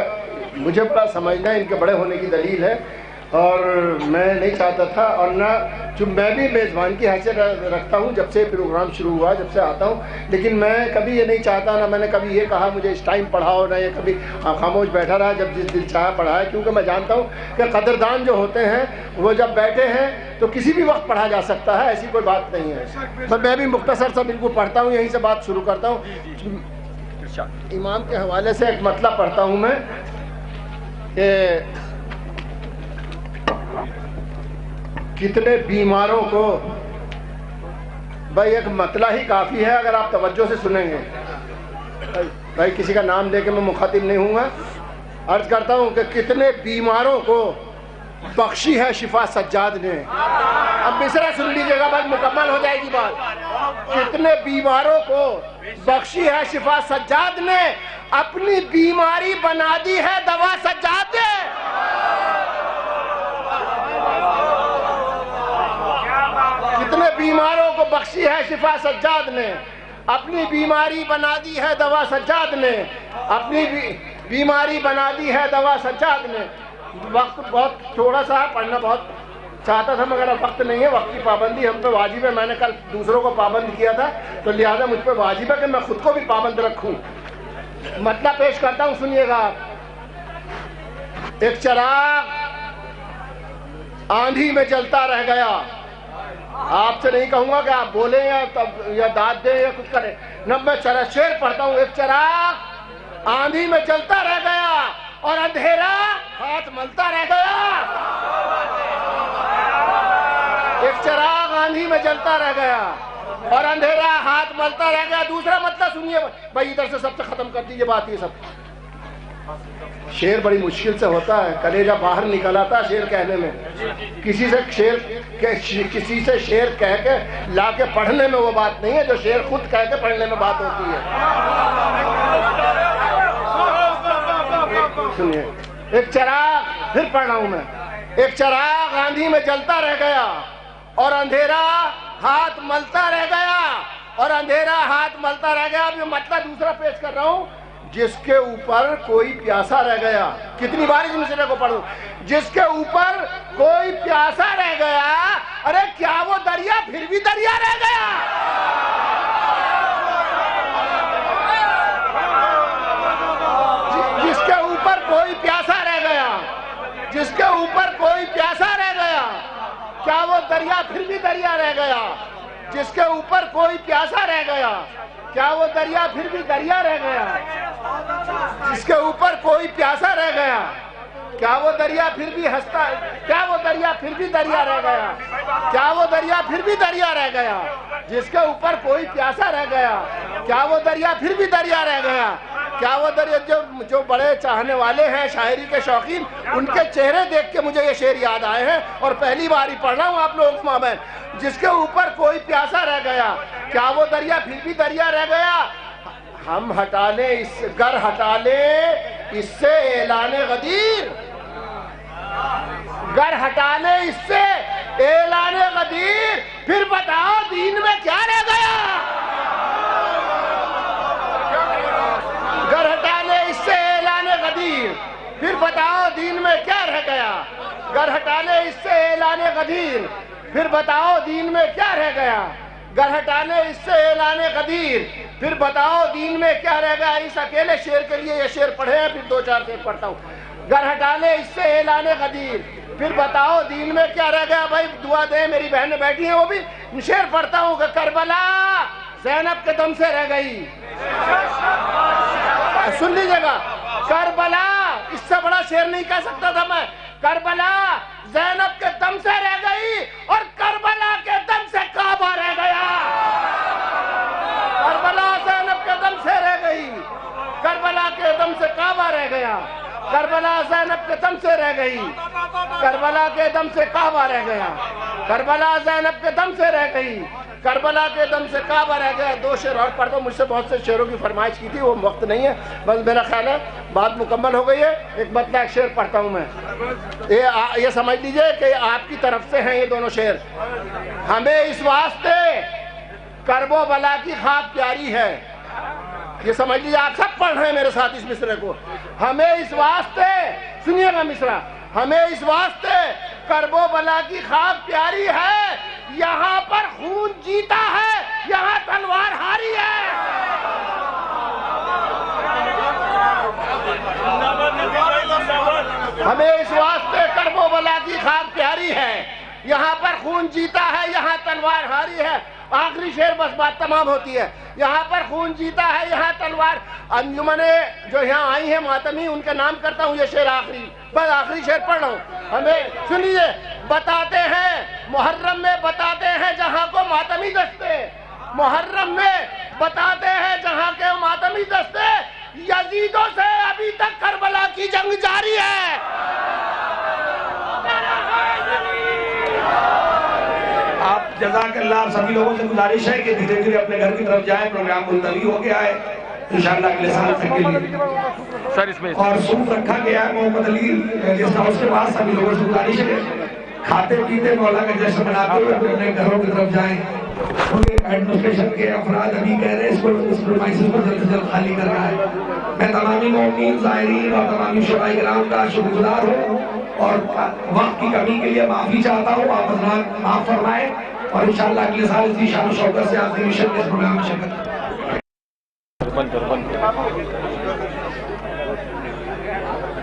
U: مجھے بڑا سمجھنا ہے، ان کے بڑے ہونے کی دلیل ہے، اور میں نہیں چاہتا تھا، اور نہ جو میں بھی میزبان کی حیثیت رکھتا ہوں جب سے پروگرام شروع ہوا، جب سے آتا ہوں، لیکن میں کبھی یہ نہیں چاہتا، نہ میں نے کبھی یہ کہا مجھے اس ٹائم پڑھاؤ، نہ یہ کبھی خاموش بیٹھا رہا جب جس دل چاہا پڑھایا، کیونکہ میں جانتا ہوں کہ قدردان جو ہوتے ہیں وہ جب بیٹھے ہیں تو کسی بھی وقت پڑھا جا سکتا ہے، ایسی کوئی بات نہیں ہے۔ میں بھی مختصر سا بالکل پڑھتا ہوں، یہیں سے بات شروع کرتا ہوں۔ امام کے حوالے سے ایک مطلب پڑھتا ہوں میں کہ کتنے بیماروں کو، بھائی ایک مطلع ہی کافی ہے اگر آپ توجہ سے سنیں گے، بھائی کسی کا نام لے کے میں مخاطب نہیں ہوں گا، عرض کرتا ہوں کہ کتنے بیماروں کو بخشی ہے شفا سجاد نے۔ اب مصرع سن لیجیے گا، بس مکمل ہو جائے گی بات۔ کتنے بیماروں کو بخشی ہے شفا سجاد نے، اپنی بیماری بنا دی ہے دوا سجاد نے۔ کتنے بیماروں کو بخشی ہے شفا سجاد نے، اپنی بیماری بنا دی ہے دوا سجاد نے، اپنی بیماری بنا دی ہے دوا سجاد نے۔ وقت بہت تھوڑا سا ہے، پڑھنا بہت چاہتا تھا مگر اب وقت نہیں ہے، وقت کی پابندی ہم پہ واجب ہے، میں نے کل دوسروں کو پابند کیا تھا تو لہذا مجھ پہ واجب ہے کہ میں خود کو بھی پابند رکھوں۔ مطلب پیش کرتا ہوں، سنیے گا آپ۔ ایک چراغ آندھی میں جلتا رہ گیا، آپ سے نہیں کہوں گا کہ آپ بولیں یا داد دیں یا کچھ کریں، نہ میں شعر پڑھتا ہوں۔ ایک چراغ آندھی میں جلتا رہ گیا اور اندھیرا ہاتھ ملتا رہ گیا۔ ایک چراغ آندھی میں جلتا رہ گیا اور اندھیرا ہاتھ ملتا رہ گیا۔ دوسرا مطلب سنیے بھائی، ادھر سے سب سے ختم کر دیجیے بات۔ یہ سب شعر بڑی مشکل سے ہوتا ہے، کلیجہ باہر نکل آتا ہے شعر کہنے میں۔ کسی سے شعر کہہ کے لا کے پڑھنے میں وہ بات نہیں ہے جو شعر خود کہہ کے پڑھنے میں بات ہوتی ہے۔ سنیے، ایک چراغ، پھر پڑھ رہا ہوں میں۔ ایک چراغ آندھی میں جلتا رہ گیا اور اندھیرا ہاتھ ملتا رہ گیا، اور اندھیرا ہاتھ ملتا رہ گیا۔ اب یہ مطلب دوسرا پیش کر رہا ہوں، جس کے اوپر کوئی پیاسا رہ گیا۔ کتنی بار اس مسئلے کو پڑھوں؟ جس کے اوپر کوئی پیاسا رہ گیا، ارے کیا وہ دریا پھر بھی دریا رہ گیا؟ جس کے اوپر کوئی پیاسا رہ گیا، جس کے اوپر کوئی پیاسا رہ گیا، کیا وہ دریا پھر بھی دریا رہ گیا؟ جس کے اوپر کوئی پیاسا رہ گیا، کیا وہ دریا پھر بھی دریا رہ گیا؟ جس کے اوپر کوئی پیاسا رہ گیا، کیا وہ دریا پھر بھی ہنستا ہے؟ کیا وہ دریا پھر بھی دریا رہ گیا؟ کیا وہ دریا پھر بھی دریا رہ گیا جس کے اوپر کوئی پیاسا رہ گیا؟ کیا وہ دریا پھر بھی دریا رہ گیا؟ کیا وہ دریا جو بڑے چاہنے والے ہیں شاعری کے شوقین، ان کے چہرے دیکھ کے مجھے یہ شعر یاد آئے ہیں اور پہلی بار ہی پڑھ رہا ہوں آپ لوگوں کے مابین، جس کے اوپر کوئی پیاسا رہ گیا، کیا وہ دریا پھر بھی دریا رہ گیا؟ ہم ہٹا لیں اس گر ہٹا لیں اس سے اعلان غدیر، گر ہٹا لیں اس سے اعلان غدیر، پھر بتاؤ دین میں کیا رہ گیا؟ گر ہٹا لیں اس سے اعلان غدیر، پھر بتاؤ دین میں کیا رہ گیا؟ گر ہٹا لیں اس سے اعلان غدیر، پھر بتاؤ دین میں کیا رہ گیا؟ گر ہٹا لیں اس سے اعلان غدیر، پھر بتاؤ دین میں کیا رہ گیا؟ اس اکیلے شعر کے لیے یہ شعر پڑھے ہیں، پھر دو چار شعر پڑھتا ہوں۔ گر ہٹا لیں اس سے اعلان غدیر، پھر بتاؤ دین میں کیا رہ گیا؟ بھائی دعا دیں، میری بہنیں بیٹھی ہیں، وہ بھی شعر پڑھتا ہوں کہ کربلا زینب کے دم سے رہ گئی، سن لیجیے گا، کربلا، اس سے بڑا شعر نہیں کہہ سکتا تھا میں، کربلا زینب کے دم سے رہ گئی اور کربلا کے دم سے کعبہ رہ گیا، کربلا زینب کے دم سے رہ گئی، کربلا کے دم سے کعبہ رہ گیا، کربلا زینب کے دم سے رہ گئی، کربلا کے دم سے کعبہ رہ گیا، کربلا زینب کے دم سے رہ گئی، کربلا کے دم سے کعبہ رہ گیا۔ دو شعر اور پڑھ دو، مجھ سے بہت سے شعروں کی فرمائش کی تھی، وہ وقت نہیں ہے، بس میرا خیال ہے بات مکمل ہو گئی ہے۔ ایک مطلع ایک شعر پڑھتا ہوں میں، یہ سمجھ لیجئے کہ آپ کی طرف سے ہیں یہ دونوں شعر۔ ہمیں اس واسطے کرب و بلا کی خاک پیاری ہے، یہ سمجھ لیجئے، آپ سب پڑھ رہے ہیں میرے ساتھ اس مصرے کو۔ ہمیں اس واسطے، سنیے گا مصرع، ہمیں اس واسطے کرب و بلا کی خاک پیاری ہے، یہاں پر خون جیتا ہے، یہاں تلوار ہاری ہے۔ ہمیں اس واسطے کرب و بلا کی خاک پیاری ہے، یہاں پر خون جیتا ہے، یہاں تلوار ہاری ہے۔ آخری شعر بس بات تمام ہوتی ہے، یہاں پر خون جیتا ہے، یہاں تلوار۔ انجمنیں جو یہاں آئی ہیں ماتمی، ان کے نام کرتا ہوں یہ شعر آخری، بس آخری شعر پڑھ رہا ہوں۔ ہمیں سنیے، بتاتے ہیں محرم میں، بتاتے ہیں جہاں کو ماتمی دستے، محرم میں بتاتے ہیں جہاں کے ماتمی دستے، یزیدوں سے ابھی تک کربلا کی جنگ جاری ہے۔
B: آپ جزاک اللہ، آپ سبھی لوگوں سے گزارش ہے کہ دھیرے دھیرے اپنے گھر کی طرف جائیں، پروگرام ملتوی ہو گیا ہے انشاءاللہ اگلے سال تک کے لیے،
O: سر اس میں
B: اور صوف رکھا گیا ہے محمد علی گیسٹ ہاؤس کے پاس۔ سبھی لوگوں سے گزارش ہے کھاتے پیتے مولا کا جشن مناتے ہوئے اپنے گھروں کی طرف جائیں۔ ایڈمنسٹریشن کے افراد ابھی کہہ رہے ہیں اس پرمائسز کو جلد سے جلد خالی کرنا ہے۔ میں تمامی مومنین، زائرین اور تمامی شعراء کرام کا شکر گزار ہوں اور وقت کی کمی کے لیے معافی چاہتا ہوں، آپ حضرات معاف فرمائیں، اور انشاءاللہ اگلے سال اسی شان و شوکت سے آپ کی مشن کے اس پروگرام میں شرکت